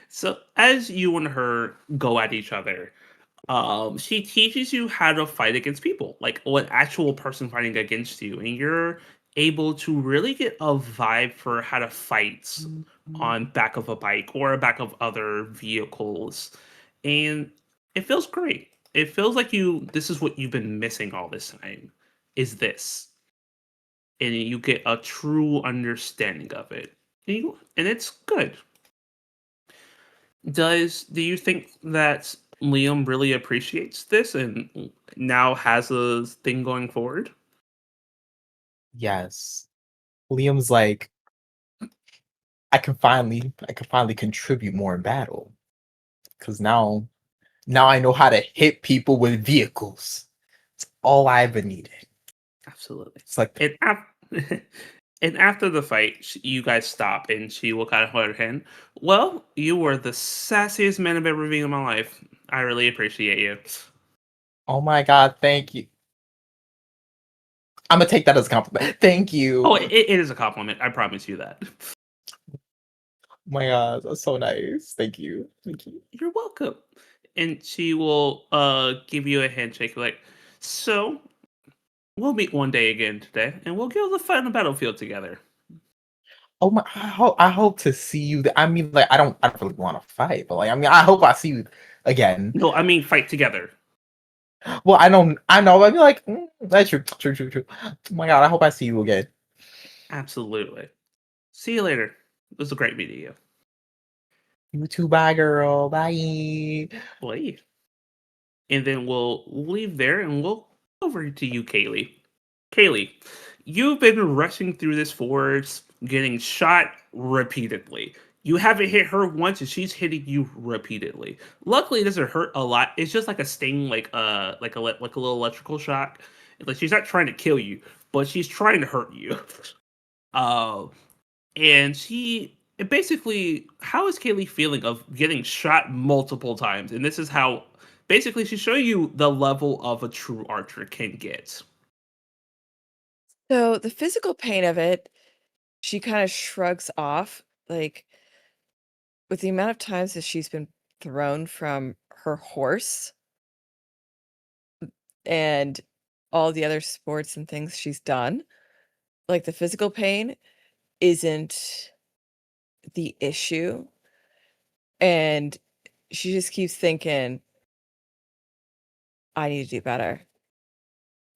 B: So as you and her go at each other, she teaches you how to fight against people, like what actual person fighting against you, and you're able to really get a vibe for how to fight on back of a bike or back of other vehicles, and it feels great. It feels like this is what you've been missing all this time, is this, and you get a true understanding of it, and it's good. Do you think that Liam really appreciates this and now has a thing going forward?
G: Yes, Liam's like, I can finally contribute more in battle because now I know how to hit people with vehicles. It's all I ever needed.
B: Absolutely.
G: It's like,
B: And after the fight, you guys stop, and she will kind of hold her hand. Well, you were the sassiest man I've ever been in my life. I really appreciate you.
G: oh my God, thank you. I'm gonna take that as a compliment. Thank you.
B: Oh,
G: Oh
B: it is a compliment. I promise you that.
G: my God, that's so nice. Thank you. Thank you.
B: You're welcome. And she will give you a handshake, like, so we'll meet one day again today, and we'll go to fight on the battlefield together.
G: Oh my, I hope to see you. I mean, like, I don't really want to fight, but like, I mean, I hope I see you again.
B: No, I mean fight together.
G: Well, I know. I mean, like, that's true, true, true, true. Oh my God, I hope I see you again.
B: Absolutely. See you later. It was a great meeting you.
G: You too, bye, girl. Bye.
B: Boy. And then we'll leave there and we'll go over to you, Kaylee. Kaylee, you've been rushing through this forest, getting shot repeatedly. You haven't hit her once, and she's hitting you repeatedly. Luckily, it doesn't hurt a lot. It's just like a sting, like a little electrical shock. Like she's not trying to kill you, but she's trying to hurt you. Uh, and basically, how is Kaylee feeling of getting shot multiple times? And this is how basically she's showing you the level of a true archer can get.
E: So the physical pain of it, she kind of shrugs off, like with the amount of times that she's been thrown from her horse and all the other sports and things she's done, like the physical pain isn't the issue. And she just keeps thinking, I need to do better.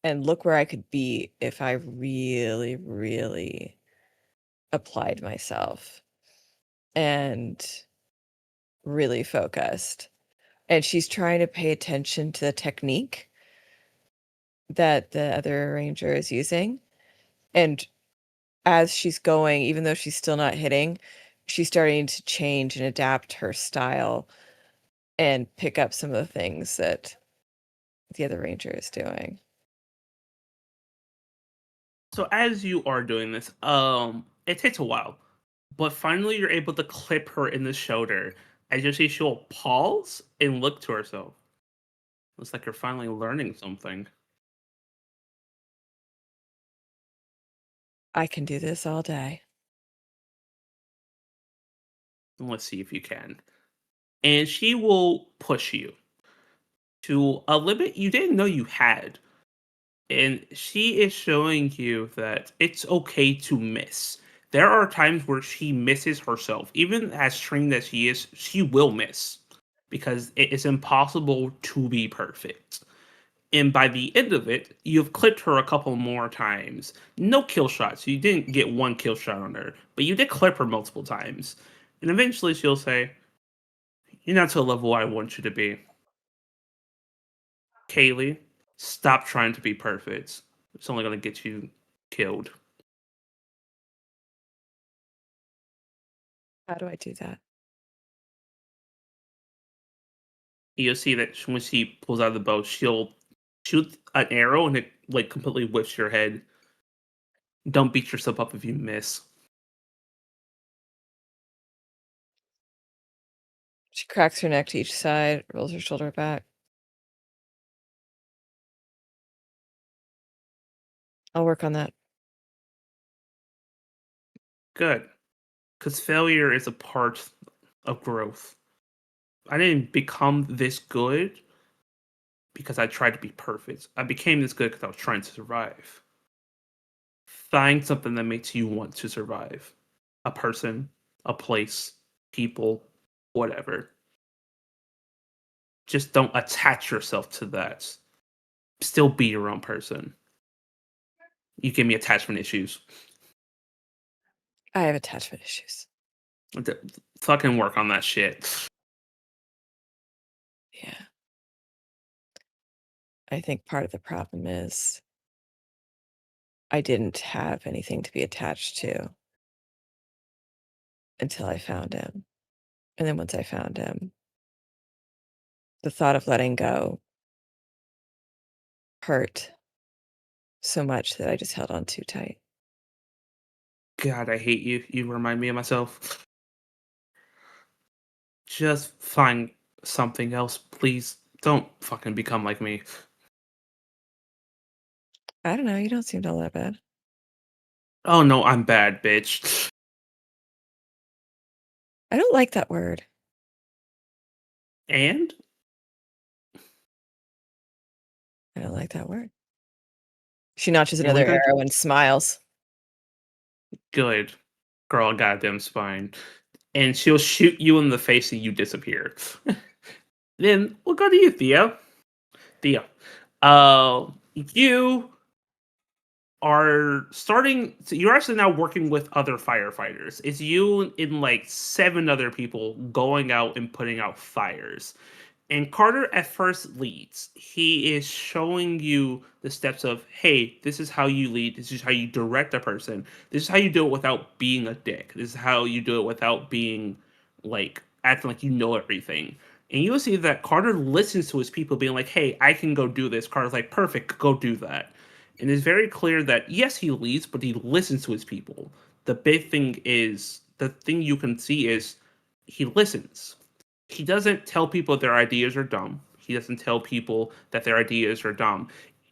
E: And look where I could be if I really, really applied myself and really focused. And she's trying to pay attention to the technique that the other ranger is using. And as she's going, even though she's still not hitting, she's starting to change and adapt her style and pick up some of the things that the other ranger is doing.
B: So as you are doing this, it takes a while, but finally you're able to clip her in the shoulder. As you see, she'll pause and look to herself. Looks like you're finally learning something.
E: I can do this all day.
B: Let's see if you can. And she will push you to a limit you didn't know you had. And she is showing you that it's okay to miss. There are times where she misses herself. Even as trained as she is, she will miss. because it is impossible to be perfect. And by the end of it, you've clipped her a couple more times. No kill shots. You didn't get one kill shot on her, but you did clip her multiple times. And eventually she'll say, "You're not to the level I want you to be. Kaylee, stop trying to be perfect. It's only going to get you killed."
E: How do I do that?
B: You'll see that when she pulls out of the bow, she'll shoot an arrow and it like completely whips your head. Don't beat yourself up if you miss.
E: She cracks her neck to each side, rolls her shoulder back. I'll work on that.
B: Good. Because failure is a part of growth. I didn't become this good because I tried to be perfect. I became this good because I was trying to survive. Find something that makes you want to survive. A person, a place, people, whatever. Just don't attach yourself to that. Still be your own person. You give me attachment issues.
E: I have attachment issues.
B: Fucking work on that shit.
E: Yeah. I think part of the problem is I didn't have anything to be attached to until I found him. And then once I found him, the thought of letting go hurt so much that I just held on too tight.
B: God, I hate you. You remind me of myself. Just find something else, please. Don't fucking become like me.
E: I don't know. You don't seem all that bad.
B: Oh no, I'm bad, bitch.
E: I don't like that word.
B: And
E: I don't like that word. She notches
B: you're
E: another
B: only gonna
E: arrow and smiles.
B: good girl, goddamn spine, and she'll shoot you in the face and you disappear. Then we'll go to you, Theo. Theo, you are starting. So you're actually now working with other firefighters. It's you and like 7 other people going out and putting out fires. And Carter at first leads. He is showing you the steps of, hey, this is how you lead. This is how you direct a person. This is how you do it without being a dick. This is how you do it without being like acting like you know everything. And you'll see that Carter listens to his people being like, hey, I can go do this. Carter's like, perfect, go do that. And it's very clear that yes, he leads, but he listens to his people. The big thing is the thing you can see is he listens. He doesn't tell people their ideas are dumb. He doesn't tell people that their ideas are dumb.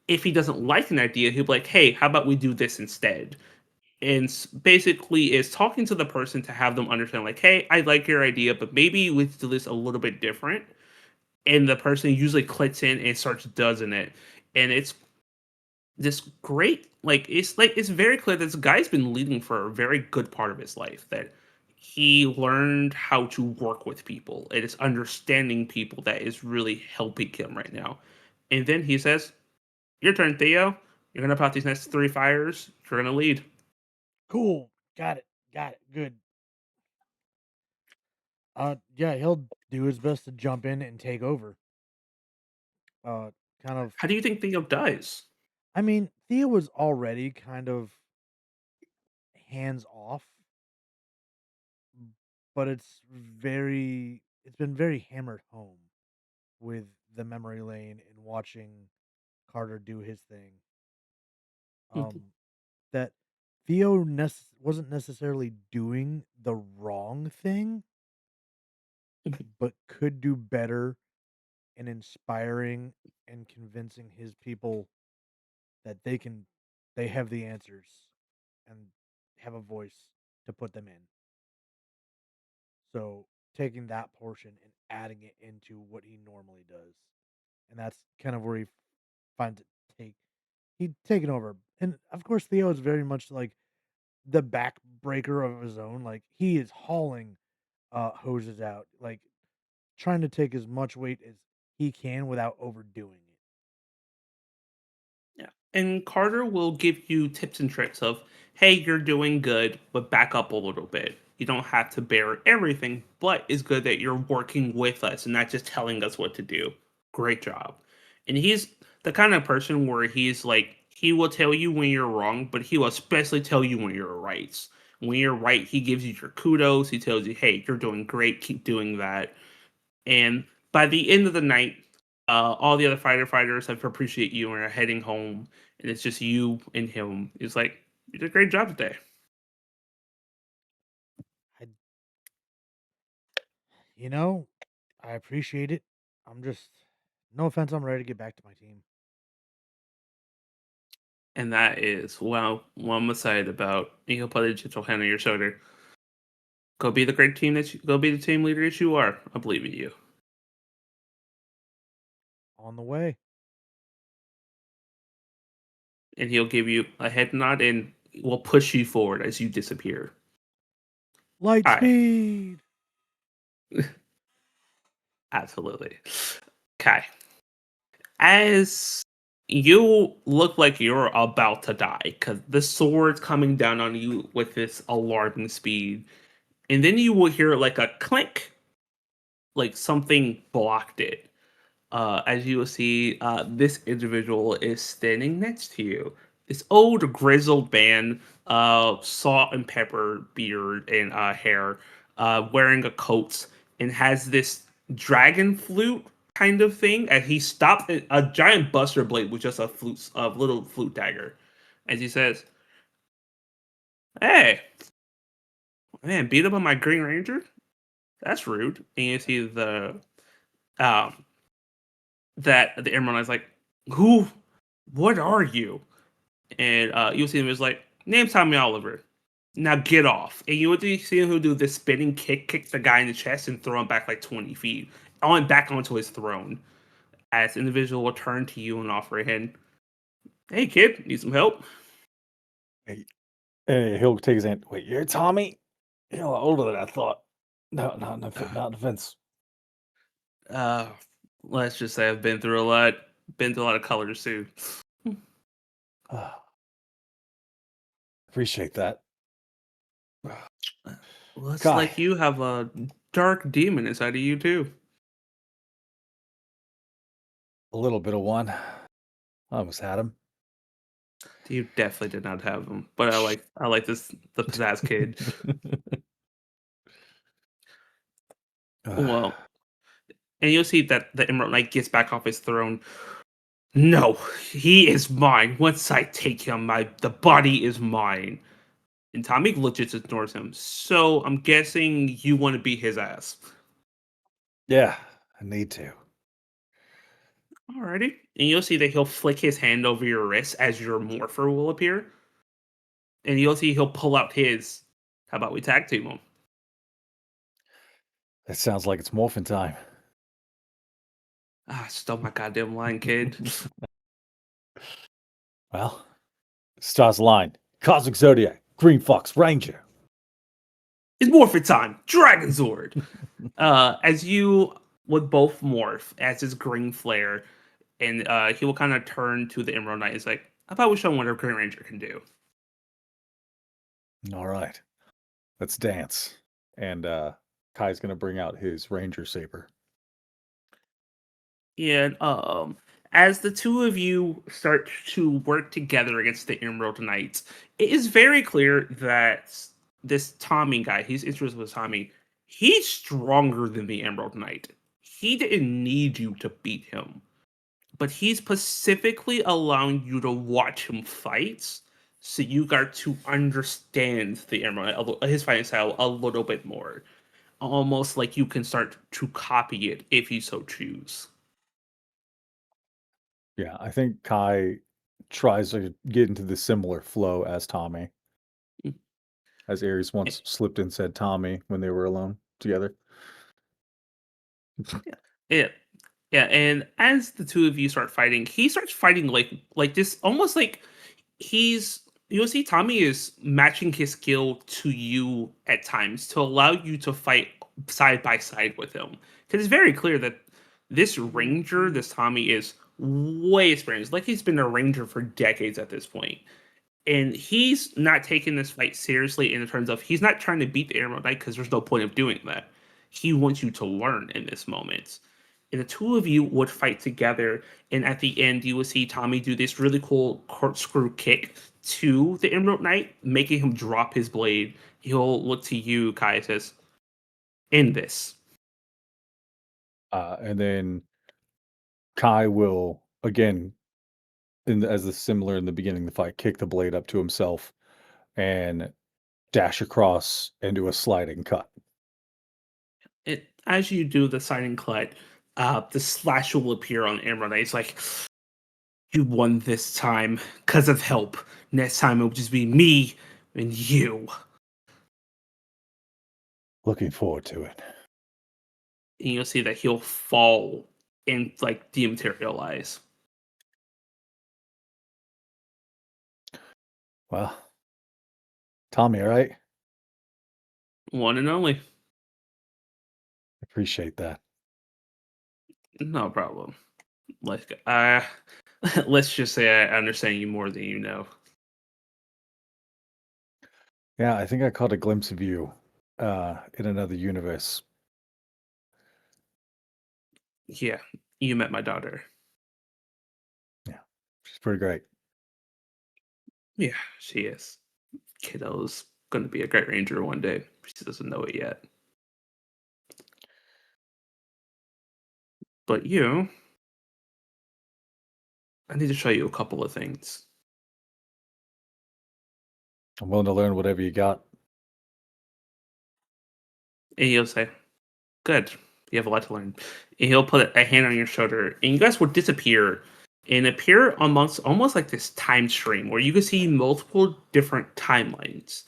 B: If he doesn't like an idea, he'll be like, hey, how about we do this instead? And basically is talking to the person to have them understand, like, hey, I like your idea, but maybe we do this a little bit different. And the person usually clicks in and starts doing it. And it's this great, like it's very clear that this guy's been leading for a very good part of his life, that he learned how to work with people. It is understanding people that is really helping him right now. And then he says, your turn, Theo. You're gonna put out these next 3 fires. You're gonna lead.
D: Cool. Got it. Got it. Good. Yeah, he'll do his best to jump in and take over. Kind of.
B: How do you think Theo does?
D: I mean, Thea was already kind of hands off, but it's been very hammered home with the memory lane and watching Carter do his thing. That Theo wasn't necessarily doing the wrong thing, but could do better in inspiring and convincing his people that they have the answers and have a voice to put them in. So taking that portion and adding it into what he normally does, and that's kind of where he finds it he taken over. And of course, Theo is very much like the backbreaker of his own. Like he is hauling hoses out, like trying to take as much weight as he can without overdoing it.
B: Yeah. And Carter will give you tips and tricks of, hey, you're doing good, but back up a little bit. You don't have to bear everything, but it's good that you're working with us and not just telling us what to do. Great job. And he's the kind of person where he's like, he will tell you when you're wrong, but he will especially tell you when you're right. When you're right, he gives you your kudos. He tells you, hey, you're doing great. Keep doing that. And by the end of the night, all the other fighters have to appreciate you and are heading home. And it's just you and him. It's like, you did a great job today.
D: I, you know, I appreciate it. I'm just, no offense, I'm ready to get back to my team.
B: And that is, well, what I'm excited about. You'll put a gentle hand on your shoulder. Go be the great team go be the team leader that you are. I believe in you.
D: On the way.
B: And he'll give you a head nod and will push you forward as you disappear.
D: Light
B: All right.
D: speed.
B: Absolutely. Okay. As you look like you're about to die, because the sword's coming down on you with this alarming speed, and then you will hear like a clink, like something blocked it. As you will see, this individual is standing next to you. This old grizzled man, salt and pepper beard and hair, wearing a coat, and has this dragon flute kind of thing. And he stopped a giant buster blade with just a little flute dagger, as he says, "Hey, man, beat up on my Green Ranger? That's rude." And you see um the Emerald Knight's like, "Who? What are you?" And you'll see him is like, "Name's Tommy Oliver. Now get off." And you would see him who do this spinning kick the guy in the chest, and throw him back like 20 feet, on back onto his throne. As the individual will turn to you and offer a hand. "Hey kid, need some help?"
C: Hey, he'll take his hand. Wait, you're Tommy? You're a lot older than I thought. No, not offense.
B: Uh, let's just say I've been through a lot. Been through a lot of colors too.
C: Appreciate that.
B: Looks
C: Kai.
B: like you have a dark demon inside of you too.
C: A little bit of one. I almost had him.
B: You definitely did not have him, but I like the pizzazz kid. Well, and you'll see that the Emerald Knight gets back off his throne. "No, he is mine. Once I take him, the body is mine." And Tommy legit ignores him. So I'm guessing you want to beat his ass.
C: Yeah, I need to.
B: Alrighty. And you'll see that he'll flick his hand over your wrist as your morpher will appear. And you'll see he'll pull out his. How about we tag team him?
C: That sounds like it's morphin' time.
B: Stole my goddamn line, kid.
C: Well, stars line. Cosmic Zodiac. Green Fox Ranger.
B: It's morphin' time. Dragon Zord. As you would both morph as his green flare, and he will kind of turn to the Emerald Knight. He's like, "How about we show him what a Green Ranger can do?"
C: All right. Let's dance. And Kai's going to bring out his Ranger Saber.
B: And as the two of you start to work together against the Emerald Knights, it is very clear that this Tommy guy, he's interested with Tommy, he's stronger than the Emerald Knight. He didn't need you to beat him, but he's specifically allowing you to watch him fight, so you got to understand the Emerald, his fighting style a little bit more. Almost like you can start to copy it if you so choose.
C: Yeah, I think Kai tries to get into the similar flow as Tommy.
B: Mm.
C: As Ares once slipped and said Tommy when they were alone together.
B: Yeah. Yeah, and as the two of you start fighting, he starts fighting like this, almost like you'll see Tommy is matching his skill to you at times to allow you to fight side by side with him. Because it's very clear that this ranger, this Tommy, is way experienced. Like he's been a ranger for decades at this point. And he's not taking this fight seriously in terms of he's not trying to beat the Emerald Knight because there's no point of doing that. He wants you to learn in this moment. And the two of you would fight together. And at the end, you will see Tommy do this really cool corkscrew kick to the Emerald Knight, making him drop his blade. He'll look to you, Kai, and says, "End this."
C: And then Kai will again, as the similar in the beginning of the fight, kick the blade up to himself and dash across into a sliding cut.
B: As you do the sliding cut, the slash will appear on Emerald Knight. It's like, you won this time because of help. Next time it will just be me and you.
C: Looking forward to it.
B: And you'll see that he'll fall and like dematerialize.
C: Well, Tommy, all right?
B: One and only.
C: Appreciate that.
B: No problem. Like, let's just say I understand you more than you know.
C: Yeah, I think I caught a glimpse of you in another universe.
B: Yeah, you met my daughter.
C: Yeah, she's pretty great.
B: Yeah, she is. Kiddo's going to be a great ranger one day. She doesn't know it yet. But you, I need to show you a couple of things.
C: I'm willing to learn whatever you got.
B: And he'll say, "Good, you have a lot to learn." And he'll put a hand on your shoulder, and you guys will disappear and appear amongst almost like this time stream where you can see multiple different timelines.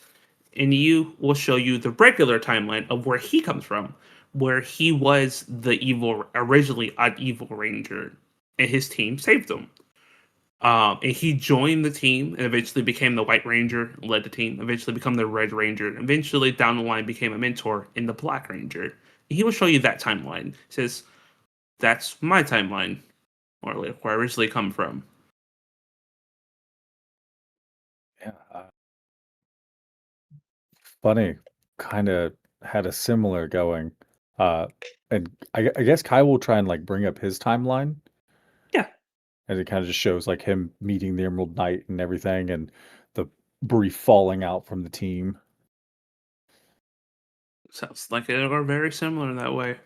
B: And you will show you the regular timeline of where he comes from, where he was the originally an evil ranger, and his team saved him. And he joined the team and eventually became the White Ranger, led the team, eventually become the Red Ranger, and eventually down the line became a mentor in the Black Ranger. And he will show you that timeline. He says, "That's my timeline, or like where I originally come from."
C: Yeah. Funny, kind of had a similar going. And I guess Kai will try and like bring up his timeline.
B: Yeah.
C: And it kind of just shows like him meeting the Emerald Knight and everything and the brief falling out from the team.
B: Sounds like they are very similar in that way.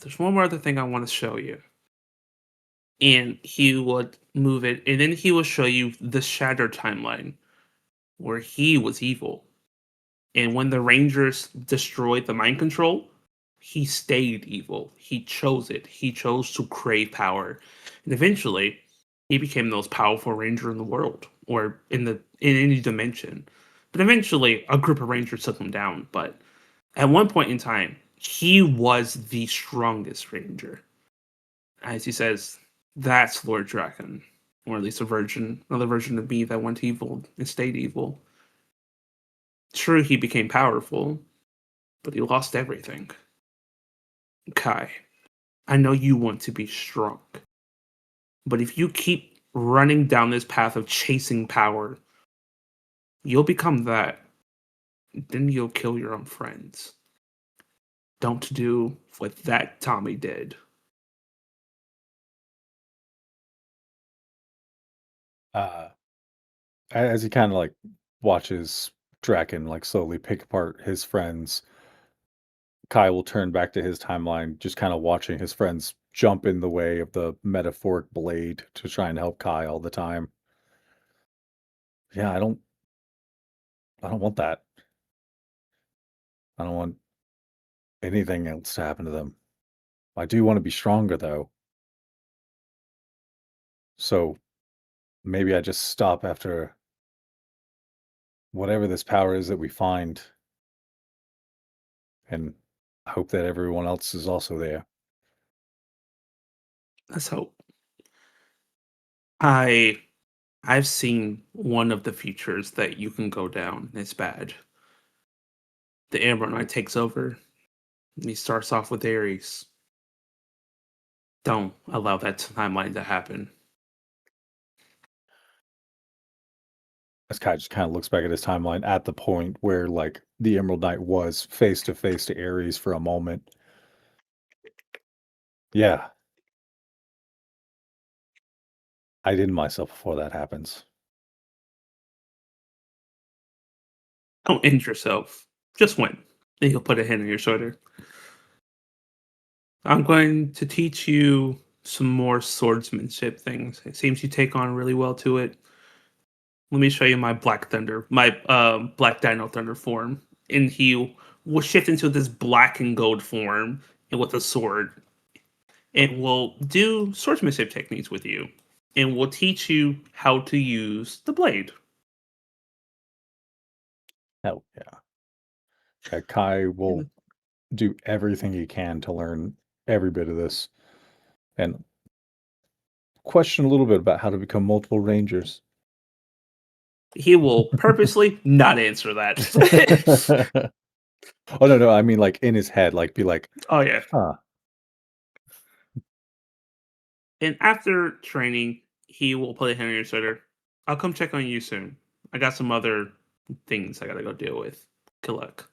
B: There's one more other thing I want to show you. And he would move it, and then he will show you the Shattered timeline, where he was evil. And when the Rangers destroyed the mind control, he stayed evil. He chose it. He chose to crave power. And eventually, he became the most powerful ranger in the world, or in any dimension. But eventually, a group of rangers took him down. But at one point in time, he was the strongest ranger. As he says, "That's Lord Draken," or at least another version of me that went evil and stayed evil. True, he became powerful, but he lost everything. Kai, I know you want to be strong, but if you keep running down this path of chasing power, you'll become that. Then you'll kill your own friends. Don't do what that Tommy did.
C: As he kind of like watches Draken like slowly pick apart his friends, Kai will turn back to his timeline, just kind of watching his friends jump in the way of the metaphoric blade to try and help Kai all the time. Yeah, I don't want that. I don't want anything else to happen to them. I do want to be stronger though. So maybe I just stop after whatever this power is that we find and hope that everyone else is also there.
B: Let's hope. I've seen one of the futures that you can go down. It's bad. The Amber Knight takes over. He starts off with Aries. Don't allow that timeline to happen.
C: As Kai just kind of looks back at his timeline at the point where like the Emerald Knight was face to face to Ares for a moment. Yeah. I did myself before that happens.
B: Don't end yourself. Just win. Then you'll put a hand on your shoulder. I'm going to teach you some more swordsmanship things. It seems you take on really well to it. Let me show you my Black Thunder, my Black Dino Thunder form. And he will shift into this black and gold form and with a sword. It will do swordsmanship techniques with you. And will teach you how to use the blade.
C: Hell yeah. Yeah, Kai will do everything he can to learn every bit of this and question a little bit about how to become multiple rangers.
B: He will purposely not answer that.
C: Oh no, I mean like in his head, like be like,
B: Oh yeah.
C: huh.
B: And after training, he will put a hand on your shoulder. I'll come check on you soon. I got some other things I gotta go deal with. Good luck.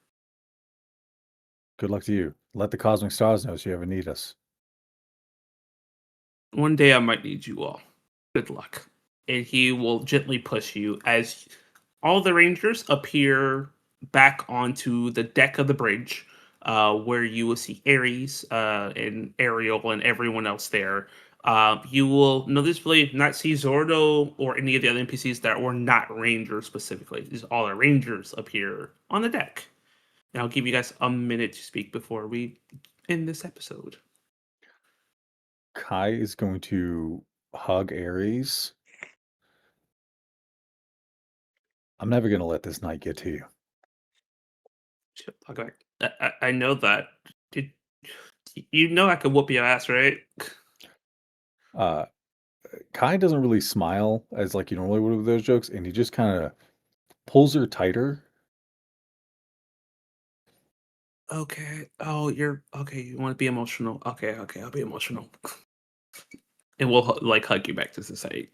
C: Good luck to you. Let the cosmic stars know if you ever need us.
B: One day I might need you all. Good luck. And he will gently push you as all the rangers appear back onto the deck of the bridge, where you will see Ares and Ariel and everyone else there. You will noticeably not see Zordo or any of the other NPCs that were not rangers specifically. These all the rangers appear on the deck. And I'll give you guys a minute to speak before we end this episode.
C: Kai is going to hug Ares. I'm never going to let this night get to you.
B: Okay. I know that. Did you know I could whoop your ass, right?
C: Kai doesn't really smile as like you normally would with those jokes, and he just kind of pulls her tighter.
B: Okay. Oh, you're okay. You want to be emotional? Okay. I'll be emotional, and we'll like hug you back to society.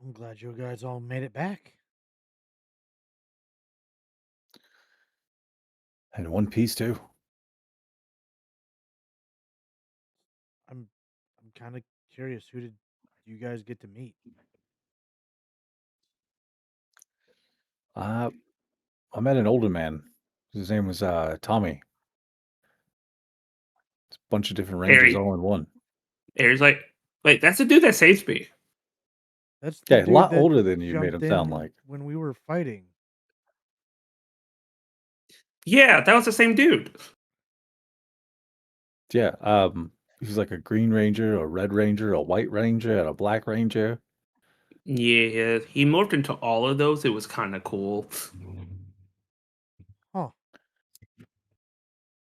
D: I'm glad you guys all made it back.
C: And one piece too.
D: I'm kind of curious. Who did you guys get to meet?
C: I met an older man. His name was Tommy. It's a bunch of different rangers
B: Harry,
C: all in one.
B: Harry's like, wait, that's the dude that saved me.
D: That's the
C: Yeah, a
D: dude
C: lot
D: that
C: older than you made
D: jumped
C: him sound
D: in
C: like.
D: when we were fighting.
B: Yeah, that was the same dude.
C: Yeah, he's like a green ranger, a red ranger, a white ranger, and a black ranger.
B: Yeah, he morphed into all of those. It was kind of cool.
D: Huh.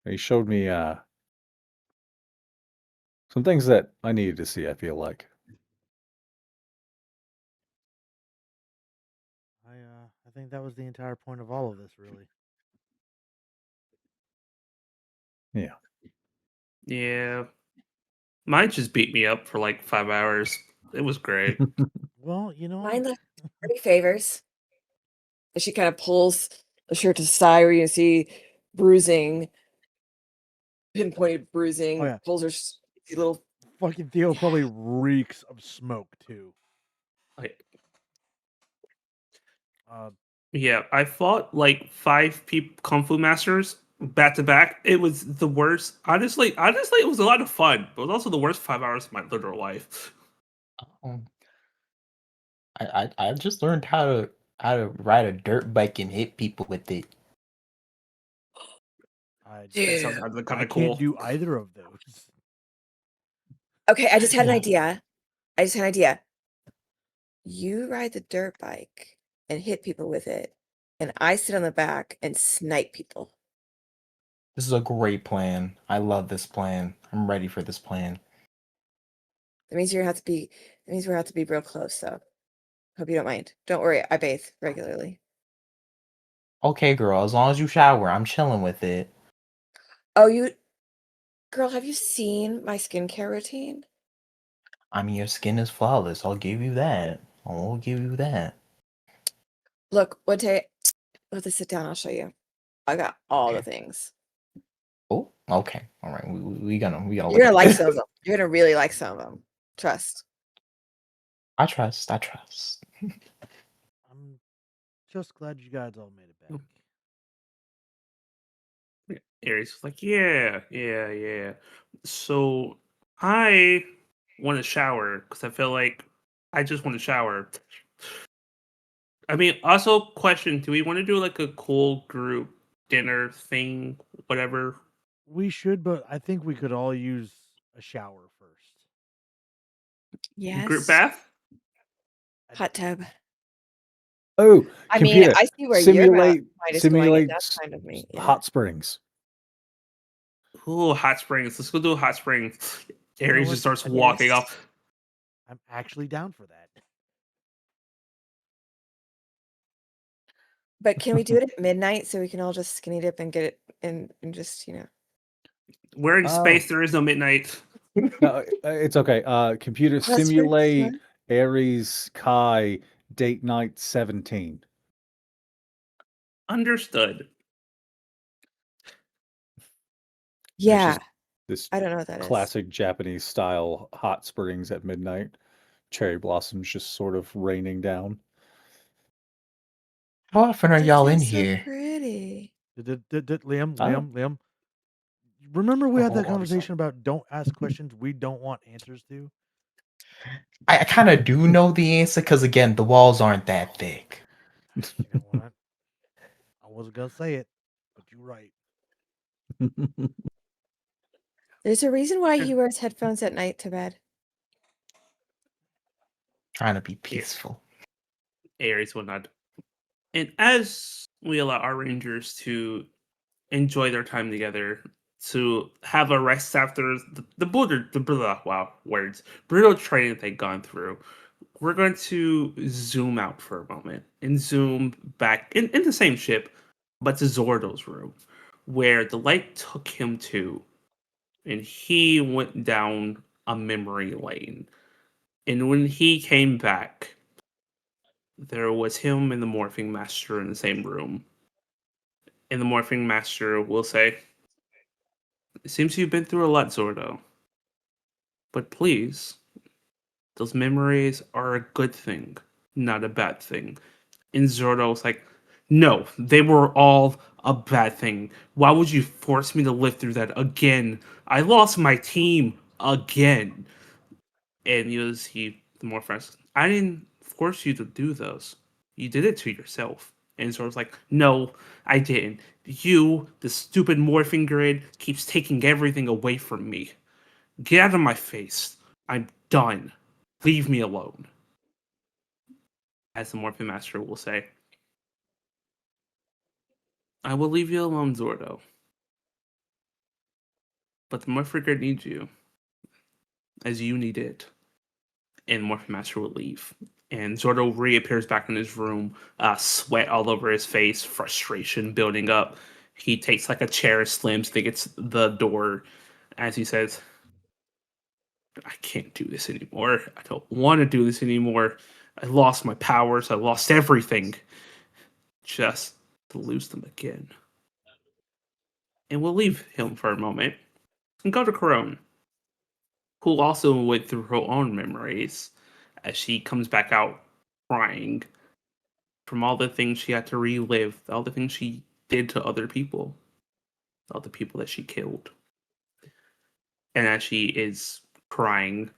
C: He showed me some things that I needed to see, I feel like.
D: I think that was the entire point of all of this, really.
C: Yeah.
B: Yeah, mine just beat me up for like 5 hours. It was great.
D: Well, you know,
E: Mine left pretty favors. And she kind of pulls the shirt to the side where you see bruising, pinpointed bruising,
D: yeah.
E: pulls her little.
D: fucking Theo
E: Yeah.
D: probably reeks of smoke too.
B: Like,
D: Uh,
B: yeah, I fought like 5 kung fu masters back to back. It was the worst. Honestly, it was a lot of fun. But it was also the worst 5 hours of my literal life.
G: Um, I just learned how to ride a dirt bike and hit people with it.
D: I
B: That sounds
E: Dude.
B: kind
D: I
B: of
D: can't
B: cool.
D: do either of those.
E: Okay, I just had an
G: Yeah.
E: idea. You ride the dirt bike and hit people with it, and I sit on the back and snipe people.
G: This is a great plan. I love this plan. I'm ready for this plan.
E: That means we're gonna have to be real close, so hope you don't mind. Don't worry, I bathe regularly.
G: Okay, girl, as long as you shower, I'm chilling with it.
E: Oh, girl, have you seen my skincare routine?
G: I mean, your skin is flawless. I'll give you that. I'll give you that.
E: Look, one day, let's sit down. I'll show you. I got all the
G: Okay.
E: things.
G: Oh, okay. All right. We gonna
E: You're
G: look
E: gonna
G: at
E: like
G: this.
E: some of them. You're gonna really like some of them. Trust.
G: I trust. I trust.
D: I'm just glad you guys all made it back.
B: Aries was like, yeah. So I want to shower because I feel like I just want to shower. I mean, also question: do we want to do like a cool group dinner thing, whatever?
D: We should, but I think we could all use a shower first.
B: Group
E: Yes.
B: bath?
E: Hot tub.
C: Oh,
E: I mean,
C: computer,
E: I see where your
C: simulate
E: mind is going, and that's
C: s-
E: kind of me. Yeah.
C: hot springs.
B: Ooh, hot springs. Let's go do a hot spring.
D: You know
B: Aries
D: what?
B: just starts
E: Yes.
B: walking off.
D: I'm actually down for that.
E: But can we do it at midnight so we can all just skinny dip and get it and just,
B: We're in
C: Oh.
B: space. There is no midnight.
C: No, it's okay. Computer,
E: Hot springs,
C: simulate
E: huh?
C: Aries Kai date night 17.
B: Understood.
C: It's
E: Yeah.
C: just this
E: I don't know what that is.
C: classic Japanese style hot springs at midnight. Cherry blossoms just sort of raining down.
G: How often are
E: That
G: y'all in
E: sounds so
G: here?
E: pretty.
D: Liam. Remember we
G: Oh,
D: had that
G: I'm sorry.
D: conversation about don't ask questions we don't want answers to?
G: I kind of do know the answer because again, the walls aren't that thick.
D: You know what? I wasn't gonna say it, but you're right.
E: There's a reason why he wears headphones at night to bed.
G: Trying to be peaceful.
B: Aries will not. And as we allow our rangers to enjoy their time together, to have a rest after brutal training they've gone through, we're going to zoom out for a moment and zoom back in the same ship, but to Zordo's room, where the light took him to, and he went down a memory lane. And when he came back, there was him and the Morphing Master in the same room. And the Morphing Master will say, "It seems you've been through a lot, Zordo. But please, those memories are a good thing, not a bad thing." And Zordo was like, "No, they were all a bad thing. Why would you force me to live through that again? I lost my team again." And the Morphing, "I didn't force you to do those. You did it to yourself." And Zordo's like, "No, I didn't. You, the stupid morphing grid, keeps taking everything away from me. Get out of my face. I'm done. Leave me alone." As the Morphin Master will say, "I will leave you alone, Zordo. But the Morphin Grid needs you, as you need it." And Morphin Master will leave. And Zordo reappears back in his room, sweat all over his face, frustration building up. He takes like a chair, slams, against the door as he says, "I can't do this anymore. I don't want to do this anymore. I lost my powers. I lost everything. Just to lose them again." And we'll leave him for a moment and go to Corone, who also went through her own memories as she comes back out crying from all the things she had to relive, all the things she did to other people, all the people that she killed. And as she is crying,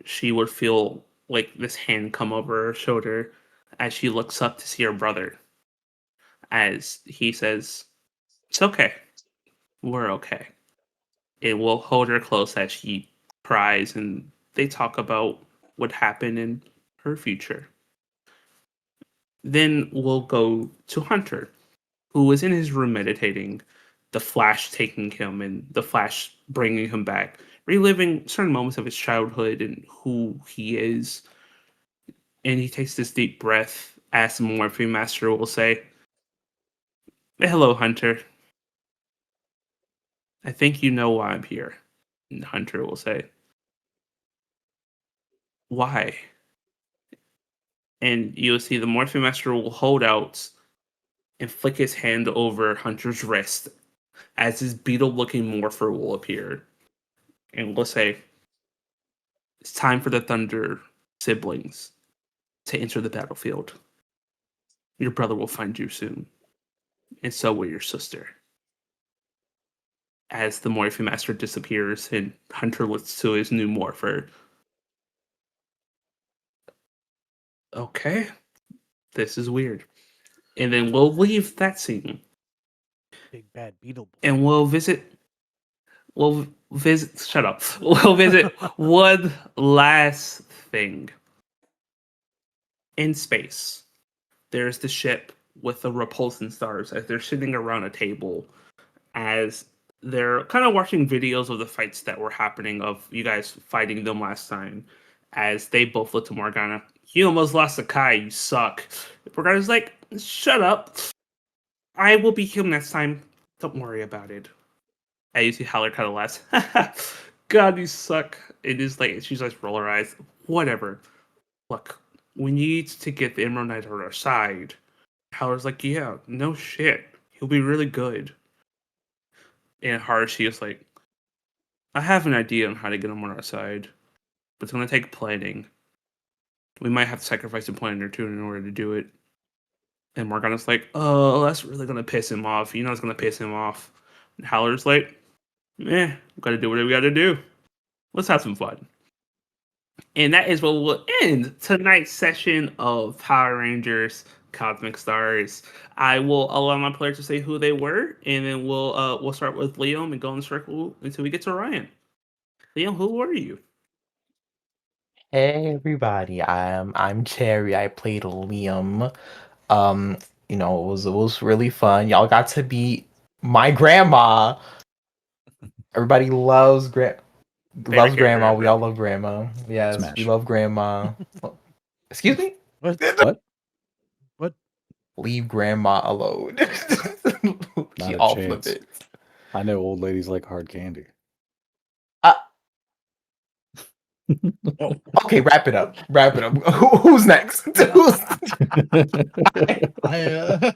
B: she would feel like this hand come over her shoulder as she looks up to see her brother. As he says, "It's okay. We're okay." It will hold her close as she cries, and they talk about what happened in her future. Then we'll go to Hunter, who was in his room meditating, the Flash taking him and the Flash bringing him back, reliving certain moments of his childhood and who he is. And he takes this deep breath, as the Morphine Master will say, Hello, Hunter. I think you know why I'm here. And Hunter will say, why? And you'll see the Morphin Master will hold out and flick his hand over Hunter's wrist as his beetle-looking morpher will appear. And will say, it's time for the Thunder siblings to enter the battlefield. Your brother will find you soon, and so will your sister. As the Morphin Master disappears and Hunter looks to his new morpher. Okay, this is weird. And then we'll leave that scene.
D: Big bad beetle boy.
B: And we'll visit. Shut up. We'll visit one last thing. In space, there's the ship with the repulsion stars as they're sitting around a table as they're kind of watching videos of the fights that were happening of you guys fighting them last time. As they both look to Morgana. You almost lost a Kai, you suck. Morgana's like, shut up. I will be him next time. Don't worry about it. I usually Howler kind of laughs. God, you suck. It is like she's like roll her eyes. Whatever. Look, we need to get the Emerald Knight on our side. Howler's like, yeah, no shit. He'll be really good. And Harushi is like, I have an idea on how to get him on our side, but it's gonna take planning. We might have to sacrifice a planet or two in order to do it. And Morgana's like, oh, that's really gonna piss him off. You know it's gonna piss him off. And Howler's like, we gotta do what we gotta do. Let's have some fun. And that is what will end tonight's session of Power Rangers Cosmic Stars. I will allow my players to say who they were, and then we'll start with Liam and go in the circle until we get to Ryan. Liam, who were you?
G: Hey everybody, I'm Cherry. I played Liam. It was really fun. Y'all got to meet my grandma. Everybody loves grandma.
B: character
G: We all love grandma. Yes,
C: Smash.
G: we love grandma. Excuse me?
D: What?
C: What?
D: What?
G: Leave grandma alone.
C: Not
G: She
C: a
G: off
C: chance.
G: limits.
C: I know old ladies like hard candy.
G: Okay, wrap it up. Wrap it up. Who's next?
F: I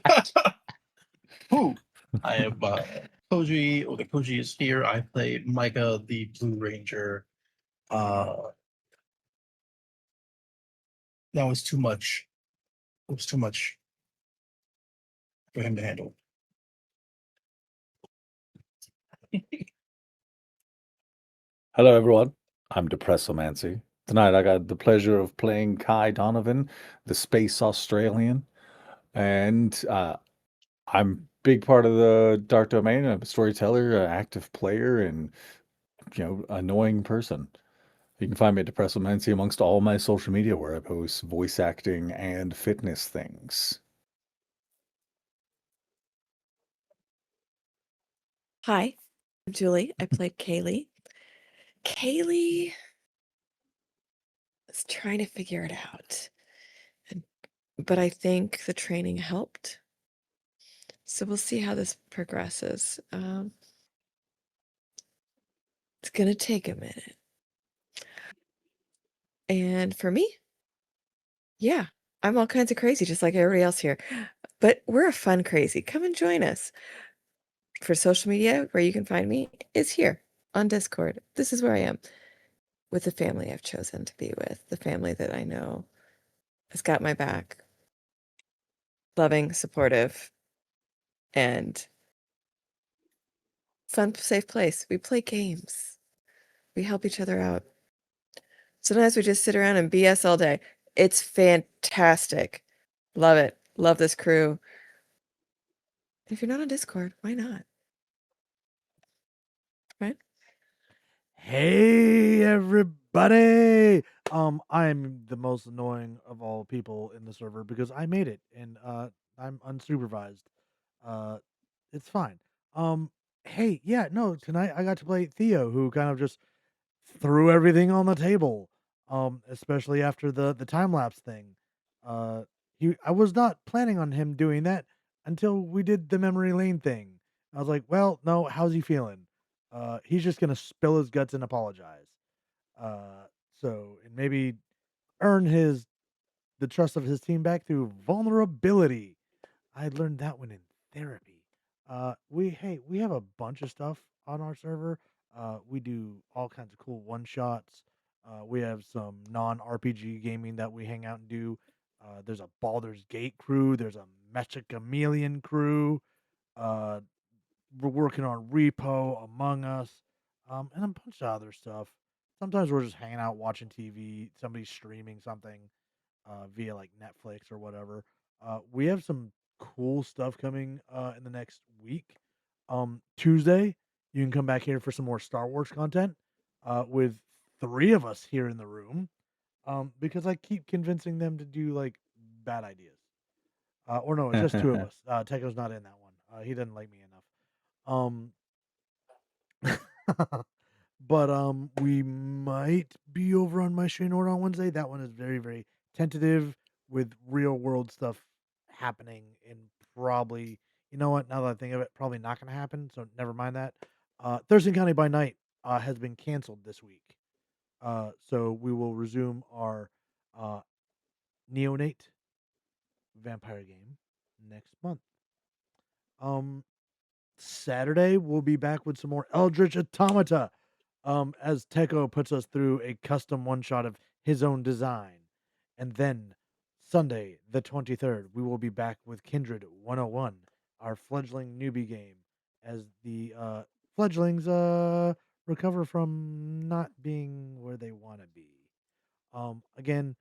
F: who? I am Koji. Okay, Koji is here. I play Micah, the Blue Ranger. That was too much. It was too much for him to handle.
C: Hello, everyone. I'm Depressomancy. Tonight, I got the pleasure of playing Kai Donovan, the Space Australian, and I'm big part of the Dark Domain. I'm a storyteller, an active player, and annoying person. You can find me at Depressomancy amongst all my social media, where I post voice acting and fitness things.
E: Hi, I'm Julie. I played Kaylee. Kaylee is trying to figure it out. But I think the training helped. So we'll see how this progresses. It's going to take a minute. And for me, yeah, I'm all kinds of crazy, just like everybody else here. But we're a fun crazy. Come and join us. For social media, where you can find me is here on Discord. This is where I am with the family I've chosen to be with, the family that I know has got my back, loving, supportive, and fun, safe place. We play games. We help each other out. Sometimes we just sit around and BS all day. It's fantastic. Love it. Love this crew. If you're not on Discord, why not? Right?
D: Hey everybody! I'm the most annoying of all people in the server because I made it and I'm unsupervised. It's fine. Hey, yeah, no, tonight I got to play Theo, who kind of just threw everything on the table. Especially after the time lapse thing. I was not planning on him doing that. until we did the memory lane thing. I was like, well, no, how's he feeling? He's just gonna spill his guts and apologize. And maybe earn the trust of his team back through vulnerability. I learned that one in therapy. We have a bunch of stuff on our server. We do all kinds of cool one shots. We have some non RPG gaming that we hang out and do. There's a Baldur's Gate crew. There's a Mecha Chameleon crew. Uh, we're working on Repo, Among Us, and a bunch of other stuff. Sometimes we're just hanging out watching TV. Somebody's streaming something via like Netflix or whatever. We have some cool stuff coming in the next week. Tuesday, you can come back here for some more Star Wars content with three of us here in the room because I keep convincing them to do like bad ideas. Or no, it's just two of us. Teko's not in that one. He doesn't like me enough. Um, but we might be over on my Shinor on Wednesday. That one is very, very tentative with real world stuff happening and probably, you know what, now that I think of it, probably not gonna happen. So never mind that. Thurston County by Night has been canceled this week. So we will resume our uh neonate vampire game next month. Saturday we'll be back with some more Eldritch Automata. As Teko puts us through a custom one shot of his own design. And then Sunday, the 23rd, we will be back with Kindred 101, our fledgling newbie game, as the fledglings recover from not being where they want to be. Again,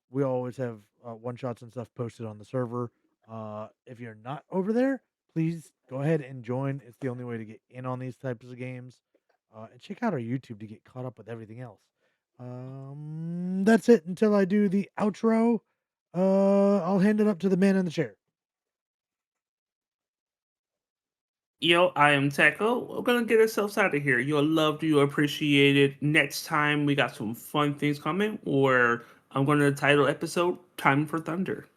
D: we always have one shots and stuff posted on the server. If you're not over there, please go ahead and join. It's the only way to get in on these types of games. And check out our YouTube to get caught up with everything else. That's it until I do the outro. I'll hand it up to the man in the chair.
B: Yo, I am Taco. We're gonna get ourselves out of here. You're loved, you're appreciated. Next time we got some fun things coming, or I'm gonna title episode Time for Thunder.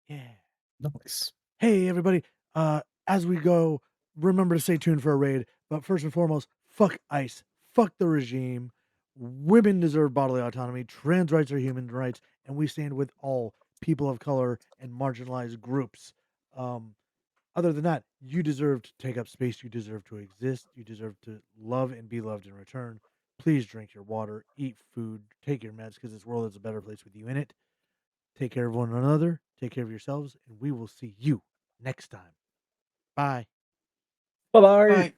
D: Yeah.
C: Nice.
D: Hey everybody. As we go, remember to stay tuned for a raid. But first and foremost, fuck ICE. Fuck the regime. Women deserve bodily autonomy. Trans rights are human rights, and we stand with all people of color and marginalized groups. Other than that, you deserve to take up space. You deserve to exist. You deserve to love and be loved in return. Please drink your water, eat food, take your meds, because this world is a better place with you in it. Take care of one another. Take care of yourselves, and we will see you next time. Bye.
C: Bye bye.
F: Right.